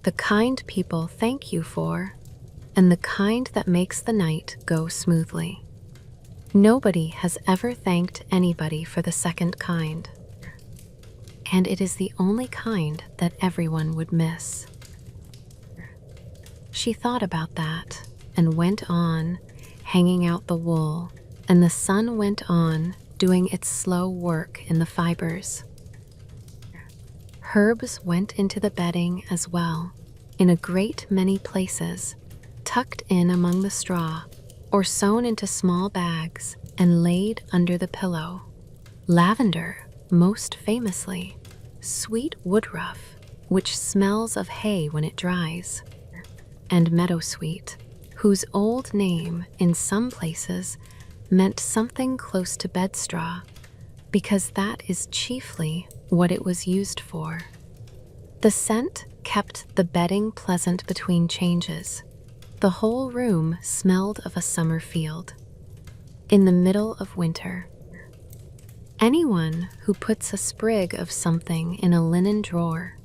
S1: the kind people thank you for, and the kind that makes the night go smoothly. Nobody has ever thanked anybody for the second kind, and it is the only kind that everyone would miss. She thought about that and went on hanging out the wool, and the sun went on doing its slow work in the fibers. Herbs went into the bedding as well, in a great many places, tucked in among the straw or sewn into small bags and laid under the pillow. Lavender, most famously, sweet woodruff, which smells of hay when it dries, and meadowsweet, whose old name in some places meant something close to bedstraw, because that is chiefly what it was used for. The scent kept the bedding pleasant between changes. The whole room smelled of a summer field. In the middle of winter, anyone who puts a sprig of something in a linen drawer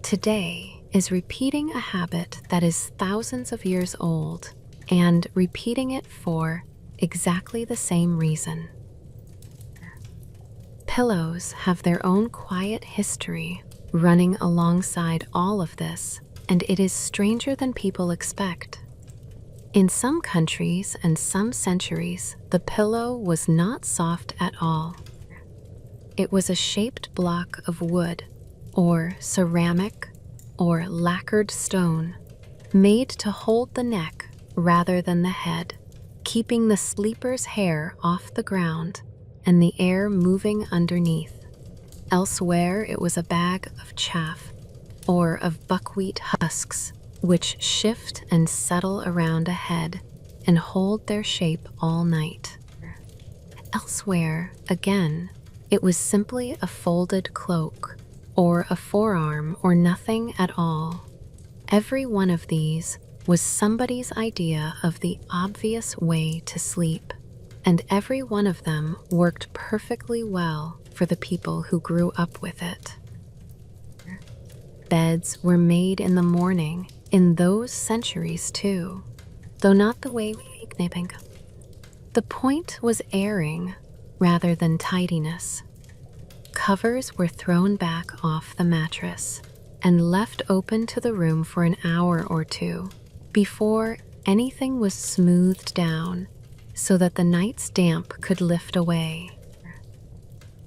S1: today is repeating a habit that is thousands of years old, and repeating it for exactly the same reason. Pillows have their own quiet history running alongside all of this, and it is stranger than people expect. In some countries and some centuries, the pillow was not soft at all. It was a shaped block of wood, or ceramic, or lacquered stone, made to hold the neck rather than the head, keeping the sleeper's hair off the ground and the air moving underneath. Elsewhere, it was a bag of chaff or of buckwheat husks, which shift and settle around a head and hold their shape all night. Elsewhere, again, it was simply a folded cloak or a forearm or nothing at all. Every one of these was somebody's idea of the obvious way to sleep, and every one of them worked perfectly well for the people who grew up with it. Beds were made in the morning in those centuries too, though not the way we think. The point was airing rather than tidiness. Covers were thrown back off the mattress and left open to the room for an hour or two before anything was smoothed down so that the night's damp could lift away.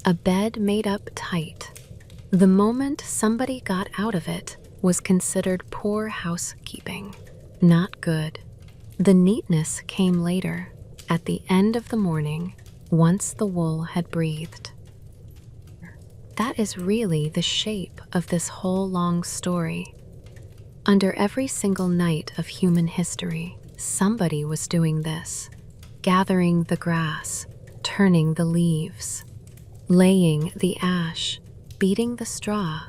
S1: A bed made up tight, the moment somebody got out of it, was considered poor housekeeping, not good. The neatness came later, at the end of the morning, once the wool had breathed. That is really the shape of this whole long story. Under every single night of human history, somebody was doing this, gathering the grass, turning the leaves, laying the ash, beating the straw,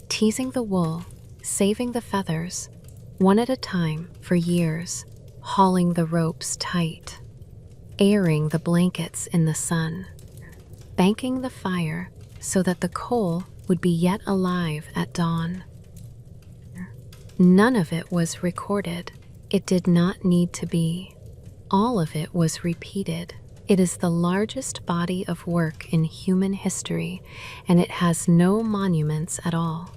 S1: teasing the wool, saving the feathers, one at a time for years, hauling the ropes tight, airing the blankets in the sun, banking the fire so that the coal would be yet alive at dawn. None of it was recorded. It did not need to be. All of it was repeated. It is the largest body of work in human history, and it has no monuments at all.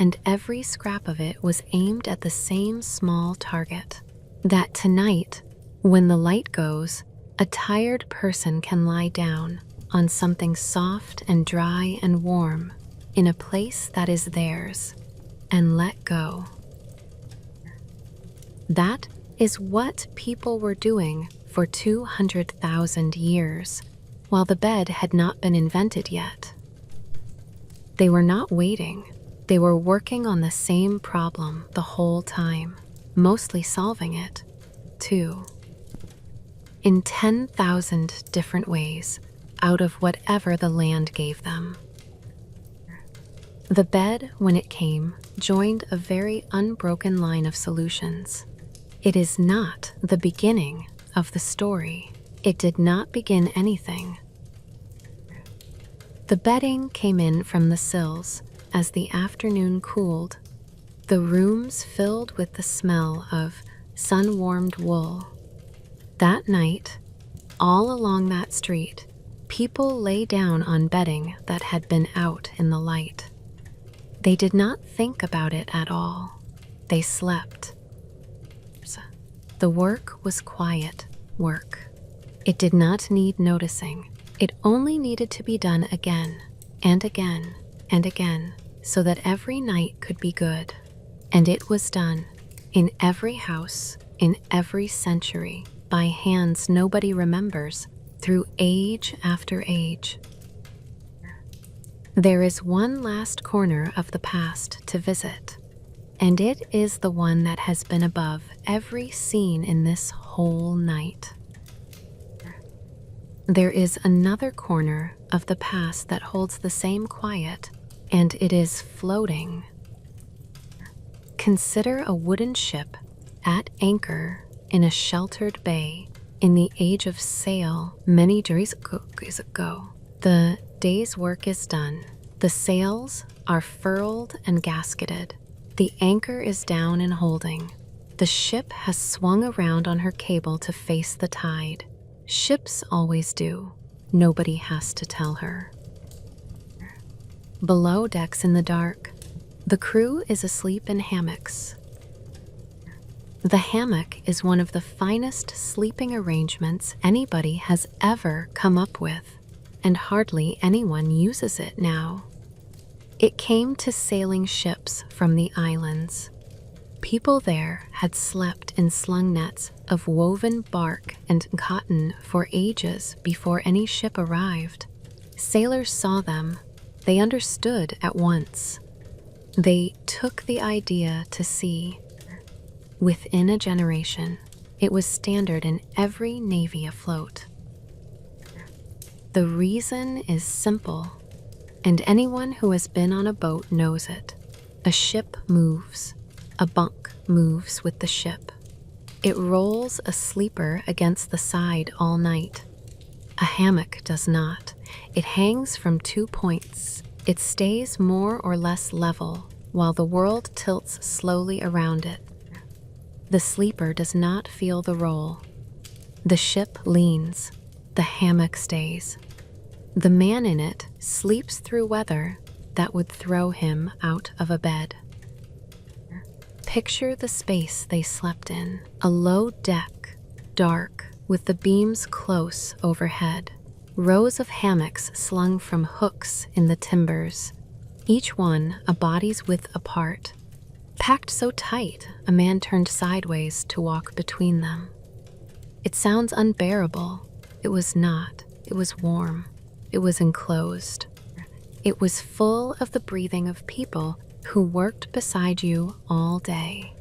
S1: And every scrap of it was aimed at the same small target, that tonight, when the light goes, a tired person can lie down on something soft and dry and warm in a place that is theirs and let go. That is what people were doing for 200,000 years, while the bed had not been invented yet. They were not waiting. They were working on the same problem the whole time, mostly solving it, too, in 10,000 different ways, out of whatever the land gave them. The bed, when it came, joined a very unbroken line of solutions. It is not the beginning of the story. It did not begin anything. The bedding came in from the sills as the afternoon cooled, the rooms filled with the smell of sun-warmed wool. That night, all along that street, people lay down on bedding that had been out in the light. They did not think about it at all. They slept. The work was quiet work. It did not need noticing. It only needed to be done again and again and again so that every night could be good. And it was done in every house, in every century, by hands nobody remembers, through age after age. There is one last corner of the past to visit, and it is the one that has been above every scene in this whole night. There is another corner of the past that holds the same quiet, and it is floating. Consider a wooden ship at anchor in a sheltered bay in the age of sail many days ago. The day's work is done. The sails are furled and gasketed. The anchor is down and holding. The ship has swung around on her cable to face the tide. Ships always do. Nobody has to tell her. Below decks in the dark, the crew is asleep in hammocks. The hammock is one of the finest sleeping arrangements anybody has ever come up with, and hardly anyone uses it now. It came to sailing ships from the islands. People there had slept in slung nets of woven bark and cotton for ages before any ship arrived. Sailors saw them. They understood at once. They took the idea to sea. Within a generation, it was standard in every navy afloat. The reason is simple, and anyone who has been on a boat knows it. A ship moves. A bunk moves with the ship. It rolls a sleeper against the side all night. A hammock does not. It hangs from 2 points. It stays more or less level while the world tilts slowly around it. The sleeper does not feel the roll. The ship leans. The hammock stays. The man in it sleeps through weather that would throw him out of a bed. Picture the space they slept in. A low deck, dark, with the beams close overhead. Rows of hammocks slung from hooks in the timbers, each one a body's width apart. Packed so tight, a man turned sideways to walk between them. It sounds unbearable. It was not. It was warm. It was enclosed. It was full of the breathing of people who worked beside you all day.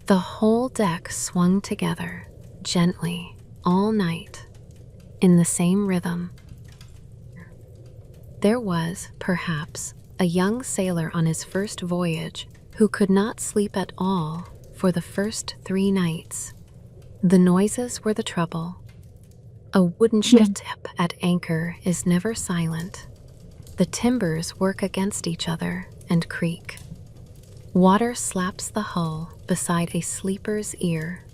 S1: The whole deck swung together, gently, all night, in the same rhythm. There was, perhaps, a young sailor on his first voyage who could not sleep at all for the first 3 nights. The noises were the trouble. A wooden ship at anchor is never silent. The timbers work against each other and creak. Water slaps the hull beside a sleeper's ear.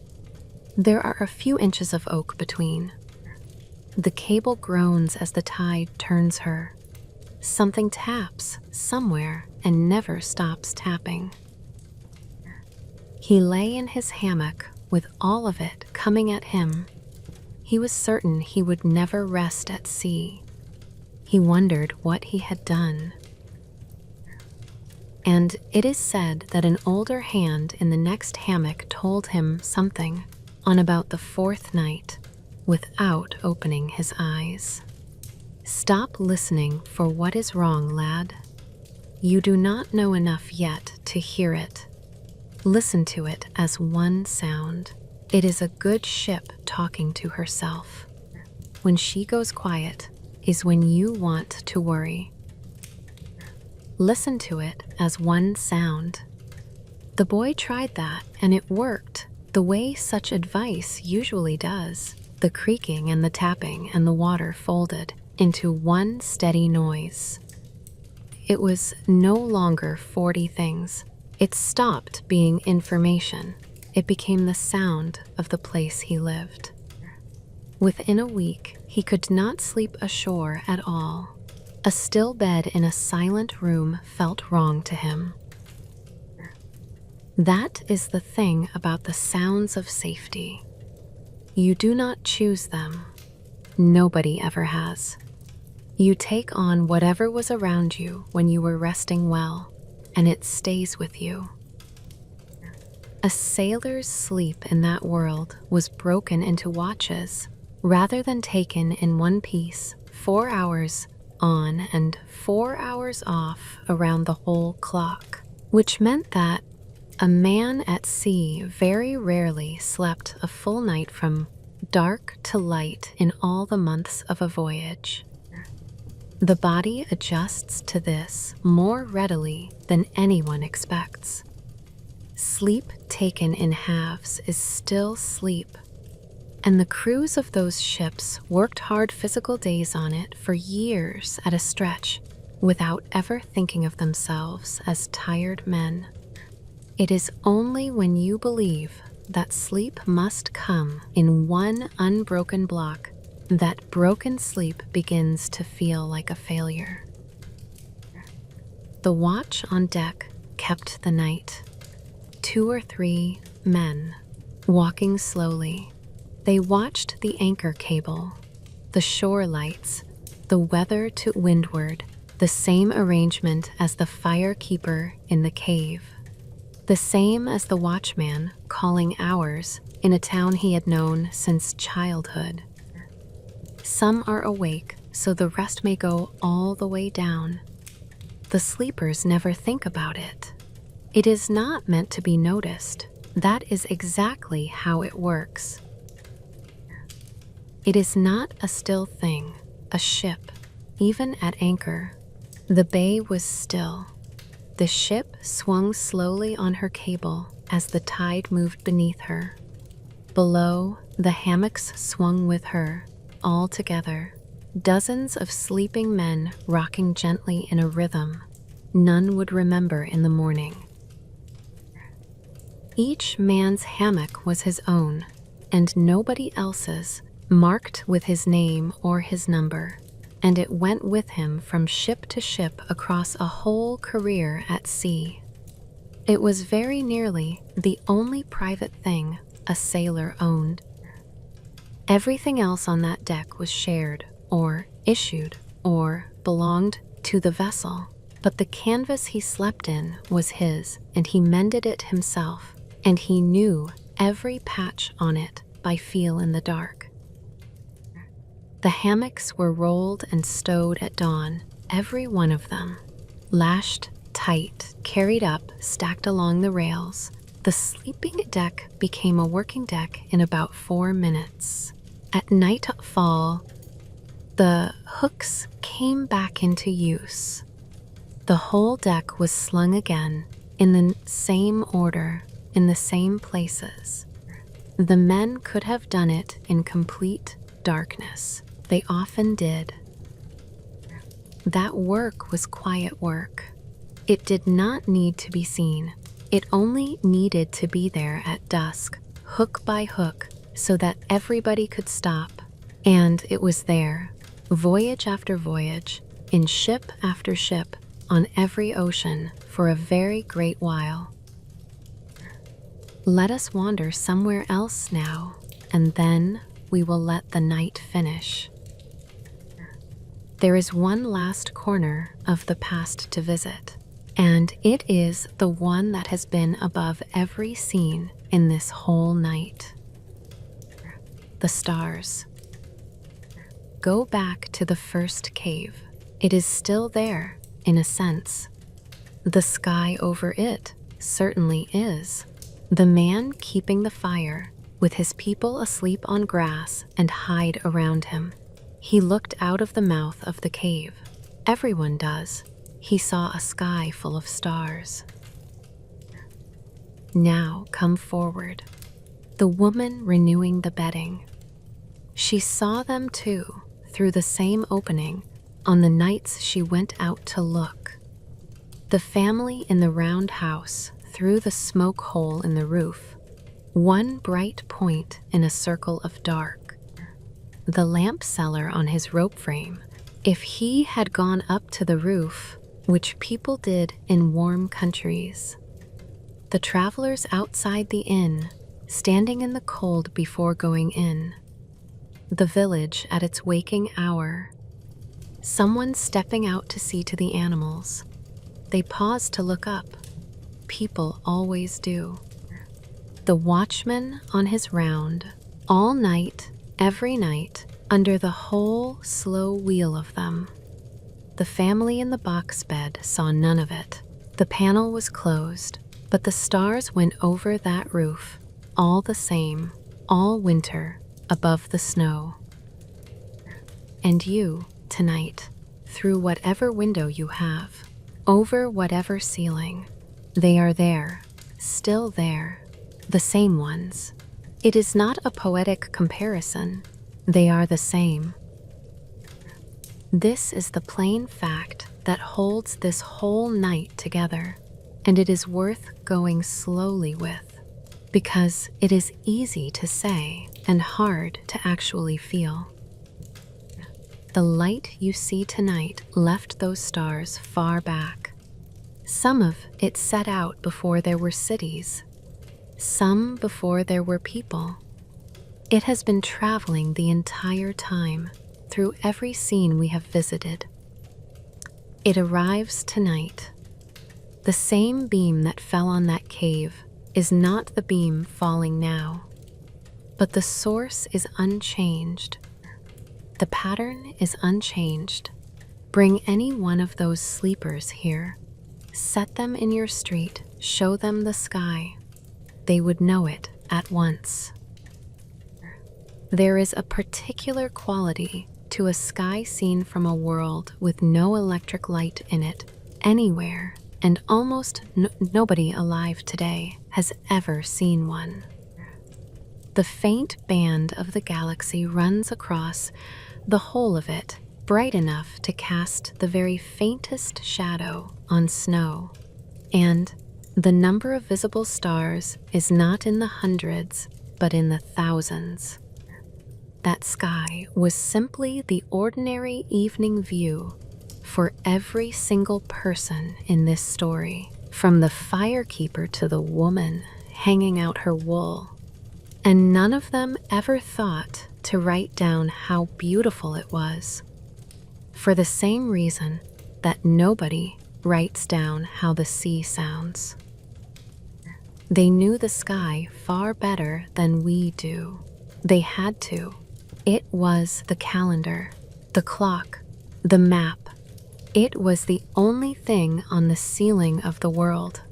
S1: There are a few inches of oak between. The cable groans as the tide turns her. Something taps somewhere and never stops tapping. He lay in his hammock with all of it coming at him. He was certain he would never rest at sea. He wondered what he had done. And it is said that an older hand in the next hammock told him something on about the 4th night without opening his eyes. Stop listening for what is wrong, lad. You do not know enough yet to hear it. Listen to it as one sound. It is a good ship talking to herself. When she goes quiet is when you want to worry. Listen to it as one sound. The boy tried that, and it worked. the way such advice usually does. The creaking and the tapping and the water folded into one steady noise. It was no longer 40 things. It stopped being information. It became the sound of the place he lived. Within a week, he could not sleep ashore at all. A still bed in a silent room felt wrong to him. That is the thing about the sounds of safety. You do not choose them. Nobody ever has. You take on whatever was around you when you were resting well, and it stays with you. A sailor's sleep in that world was broken into watches, rather than taken in one piece, 4 hours on and 4 hours off around the whole clock, which meant that a man at sea very rarely slept a full night from dark to light in all the months of a voyage. The body adjusts to this more readily than anyone expects. Sleep taken in halves is still sleep, and the crews of those ships worked hard physical days on it for years at a stretch without ever thinking of themselves as tired men. It is only when you believe that sleep must come in one unbroken block that broken sleep begins to feel like a failure. The watch on deck kept the night. 2 or 3 men, walking slowly. They watched the anchor cable, the shore lights, the weather to windward, the same arrangement as the firekeeper in the cave. The same as the watchman calling hours in a town he had known since childhood. Some are awake, so the rest may go all the way down. The sleepers never think about it. It is not meant to be noticed. That is exactly how it works. It is not a still thing, a ship, even at anchor. The bay was still. The ship swung slowly on her cable as the tide moved beneath her. Below, the hammocks swung with her, all together. Dozens of sleeping men rocking gently in a rhythm none would remember in the morning. Each man's hammock was his own, and nobody else's, marked with his name or his number. And it went with him from ship to ship across a whole career at sea. It was very nearly the only private thing a sailor owned. Everything else on that deck was shared, or issued, or belonged to the vessel. But the canvas he slept in was his, and he mended it himself, and he knew every patch on it by feel in the dark. The hammocks were rolled and stowed at dawn, every one of them. Lashed tight, carried up, stacked along the rails. The sleeping deck became a working deck in about 4 minutes. At nightfall, the hooks came back into use. The whole deck was slung again, in the same order, in the same places. The men could have done it in complete darkness. They often did. That work was quiet work. It did not need to be seen. It only needed to be there at dusk, hook by hook, so that everybody could stop. And it was there, voyage after voyage, in ship after ship, on every ocean, for a very great while. Let us wander somewhere else now, and then we will let the night finish. There is one last corner of the past to visit, and it is the one that has been above every scene in this whole night. The stars. Go back to the first cave. It is still there, in a sense. The sky over it certainly is. The man keeping the fire, with his people asleep on grass and hide around him. He looked out of the mouth of the cave. Everyone does. He saw a sky full of stars. Now come forward. the woman renewing the bedding. She saw them too, through the same opening, on the nights she went out to look. The family in the round house, through the smoke hole in the roof, one bright point in a circle of dark. The lamp seller on his rope frame, if he had gone up to the roof, which people did in warm countries. The travelers outside the inn, standing in the cold before going in. The village at its waking hour. Someone stepping out to see to the animals. They pause to look up. People always do. The watchman on his round, all night, every night, under the whole slow wheel of them. The family in the box bed saw none of it. The panel was closed, but the stars went over that roof, all the same, all winter, above the snow. And you, tonight, through whatever window you have, over whatever ceiling, they are there, still there, the same ones. It is not a poetic comparison. They are the same. This is the plain fact that holds this whole night together, and it is worth going slowly with, because it is easy to say and hard to actually feel. The light you see tonight left those stars far back. Some of it set out before there were cities, some before there were people. It has been traveling the entire time, through every scene we have visited. It arrives tonight. The same beam that fell on that cave is not the beam falling now, but the source is unchanged. The pattern is unchanged. Bring any one of those sleepers here. Set them in your street, show them the sky. They would know it at once. There is a particular quality to a sky seen from a world with no electric light in it anywhere, and almost nobody alive today has ever seen one. The faint band of the galaxy runs across the whole of it, bright enough to cast the very faintest shadow on snow, and the number of visible stars is not in the hundreds, but in the thousands. That sky was simply the ordinary evening view for every single person in this story, from the firekeeper to the woman hanging out her wool. And none of them ever thought to write down how beautiful it was, for the same reason that nobody writes down how the sea sounds. They knew the sky far better than we do. They had to. It was the calendar, the clock, the map. It was the only thing on the ceiling of the world.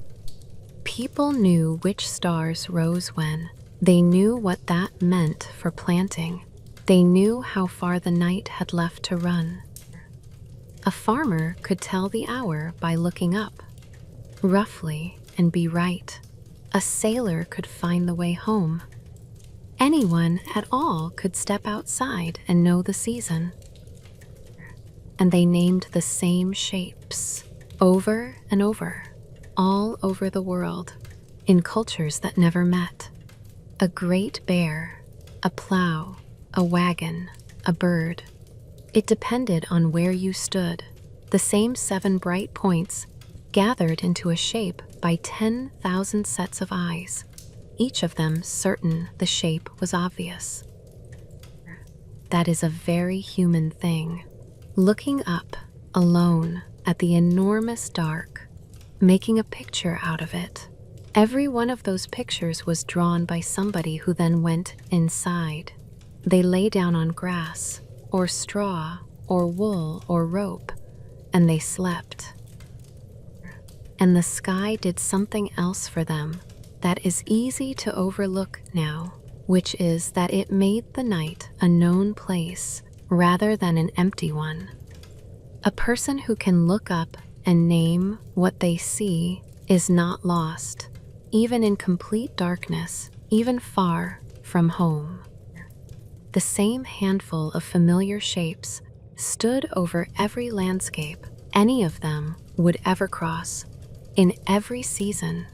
S1: People knew which stars rose when. They knew what that meant for planting. They knew how far the night had left to run. A farmer could tell the hour by looking up, roughly, and be right. A sailor could find the way home. Anyone at all could step outside and know the season. And they named the same shapes over and over, all over the world, in cultures that never met. A great bear, a plow, a wagon, a bird. It depended on where you stood. The same 7 bright points gathered into a shape by 10,000 sets of eyes, each of them certain the shape was obvious. That is a very human thing. Looking up, alone, at the enormous dark, making a picture out of it. Every one of those pictures was drawn by somebody who then went inside. They lay down on grass, or straw, or wool, or rope, and they slept. And the sky did something else for them that is easy to overlook now, which is that it made the night a known place rather than an empty one. A person who can look up and name what they see is not lost. Even in complete darkness, even far from home. The same handful of familiar shapes stood over every landscape any of them would ever cross, in every season,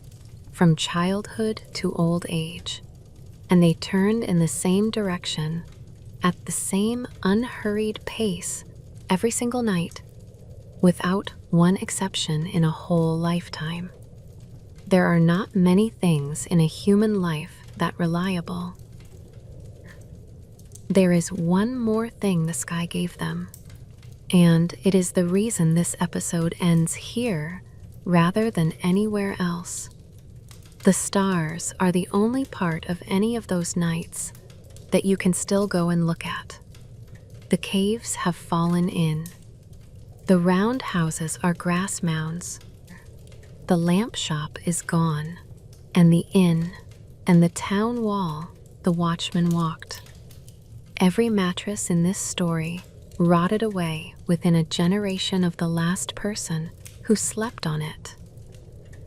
S1: from childhood to old age, and they turned in the same direction, at the same unhurried pace, every single night, without one exception in a whole lifetime. There are not many things in a human life that reliable. There is one more thing the sky gave them, and it is the reason this episode ends here rather than anywhere else. The stars are the only part of any of those nights that you can still go and look at. The caves have fallen in. The round houses are grass mounds. The lamp shop is gone, and the inn and the town wall the watchman walked. Every mattress in this story rotted away within a generation of the last person who slept on it.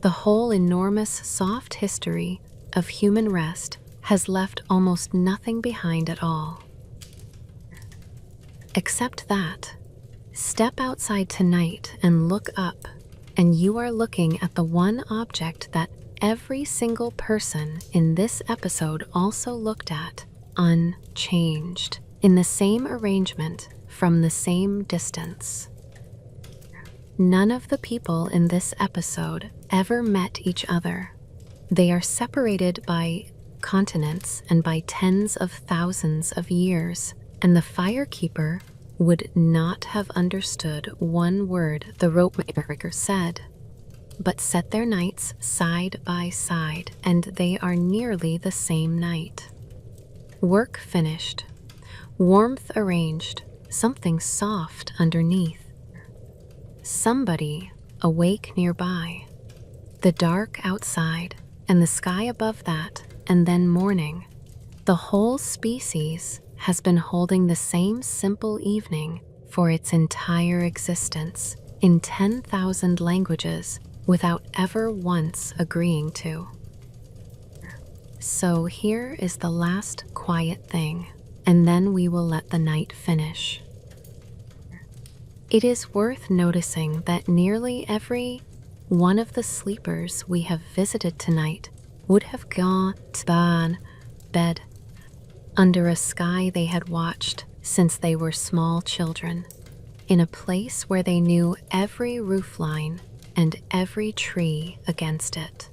S1: The whole enormous soft history of human rest has left almost nothing behind at all. Except that, step outside tonight and look up, and you are looking at the one object that every single person in this episode also looked at, unchanged, in the same arrangement, from the same distance. None of the people in this episode ever met each other. They are separated by continents and by tens of thousands of years, and the firekeeper would not have understood one word the rope maker said, but set their nights side by side, and they are nearly the same night. Work finished, warmth arranged, something soft underneath. Somebody awake nearby. The dark outside, and the sky above that, and then morning. The whole species has been holding the same simple evening for its entire existence, in 10,000 languages, without ever once agreeing to. So here is the last quiet thing, and then we will let the night finish. It is worth noticing that nearly every one of the sleepers we have visited tonight would have gone to bed under a sky they had watched since they were small children, in a place where they knew every roofline and every tree against it.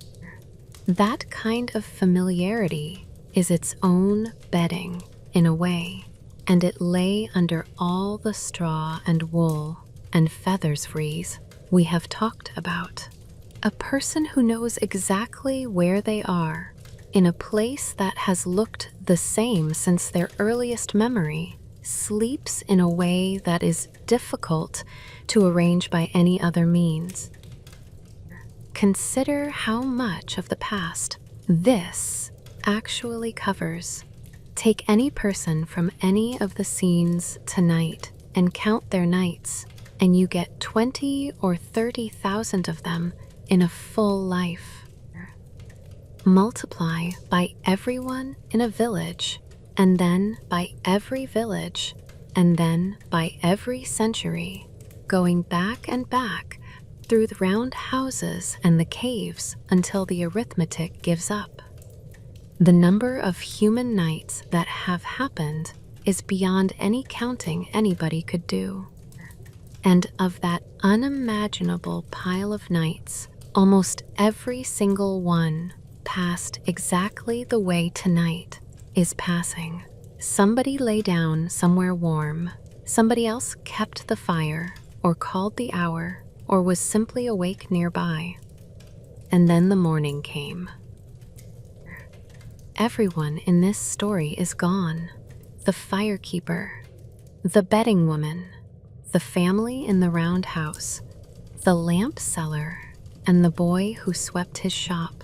S1: That kind of familiarity is its own bedding, in a way, and it lay under all the straw and wool and feathers frieze we have talked about. A person who knows exactly where they are, in a place that has looked the same since their earliest memory, sleeps in a way that is difficult to arrange by any other means. Consider how much of the past this actually covers. Take any person from any of the scenes tonight and count their nights, and you get 20 or 30,000 of them in a full life. Multiply by everyone in a village, and then by every village, and then by every century, going back and back through the round houses and the caves until the arithmetic gives up. The number of human nights that have happened is beyond any counting anybody could do. And of that unimaginable pile of nights, almost every single one passed exactly the way tonight is passing. Somebody lay down somewhere warm, somebody else kept the fire, or called the hour, or was simply awake nearby. And then the morning came. Everyone in this story is gone. The firekeeper, the bedding woman, the family in the round house, the lamp seller, and the boy who swept his shop,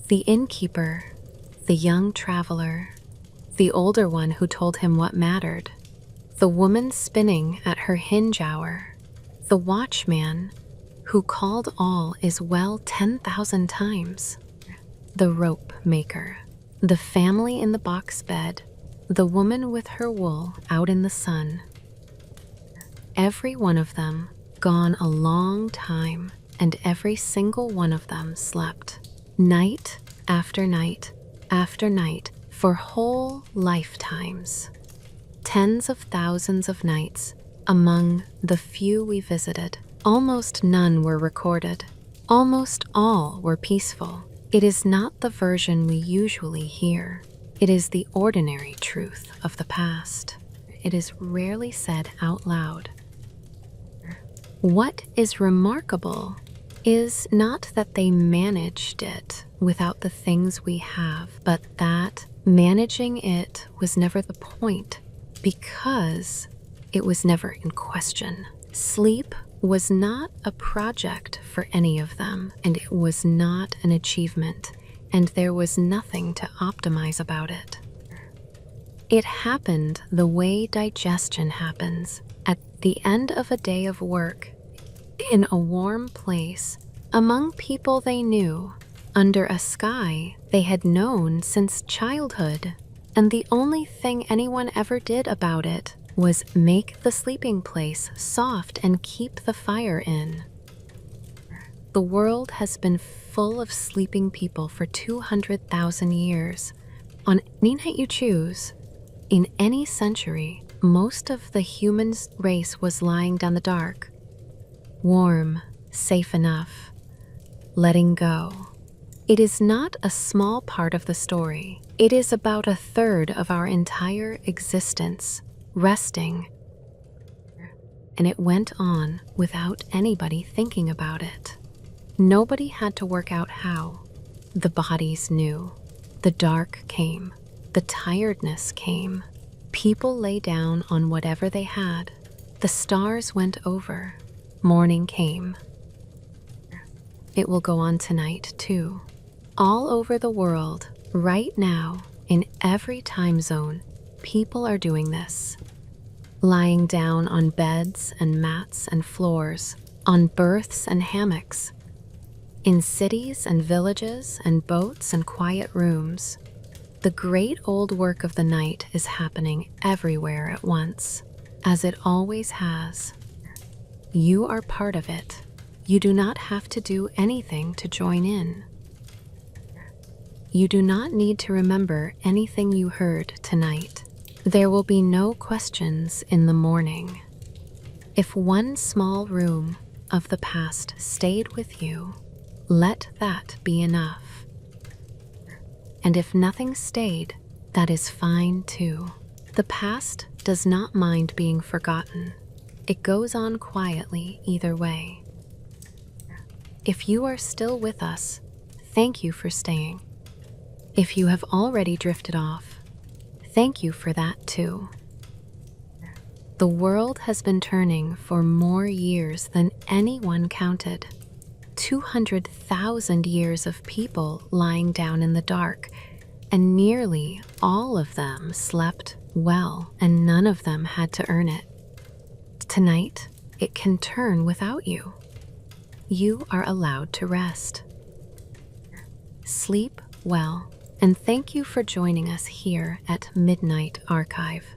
S1: the innkeeper, the young traveler, the older one who told him what mattered, the woman spinning at her hinge hour, the watchman who called all is well 10,000 times, the rope maker, The family in the box bed, the woman with her wool out in the sun. Every one of them gone a long time, and every single one of them slept. Night after night after night for whole lifetimes. Tens of thousands of nights among the few we visited. Almost none were recorded. Almost all were peaceful. It is not the version we usually hear. It is the ordinary truth of the past. It is rarely said out loud. What is remarkable is not that they managed it without the things we have, but that managing it was never the point, because it was never in question. Sleep was not a project for any of them, and it was not an achievement, and there was nothing to optimize about it. It happened the way digestion happens, at the end of a day of work, in a warm place, among people they knew, under a sky they had known since childhood, and the only thing anyone ever did about it was make the sleeping place soft and keep the fire in. The world has been full of sleeping people for 200,000 years. On any night you choose, in any century, most of the human race was lying down the dark, warm, safe enough, letting go. It is not a small part of the story. It is about a third of our entire existence, resting. And it went on without anybody thinking about it. Nobody had to work out how. The bodies knew. The dark came. The tiredness came. People lay down on whatever they had. The stars went over. Morning came. It will go on tonight, too. All over the world, right now, in every time zone, people are doing this. Lying down on beds and mats and floors, on berths and hammocks, in cities and villages and boats and quiet rooms. The great old work of the night is happening everywhere at once, as it always has. You are part of it. You do not have to do anything to join in. You do not need to remember anything you heard tonight. There will be no questions in the morning. If one small room of the past stayed with you, let that be enough. And if nothing stayed, that is fine too. The past does not mind being forgotten. It goes on quietly either way. If you are still with us, thank you for staying. If you have already drifted off, thank you for that too. The world has been turning for more years than anyone counted. 200,000 years of people lying down in the dark, and nearly all of them slept well, and none of them had to earn it. Tonight, it can turn without you. You are allowed to rest. Sleep well, and thank you for joining us here at Midnight Archive.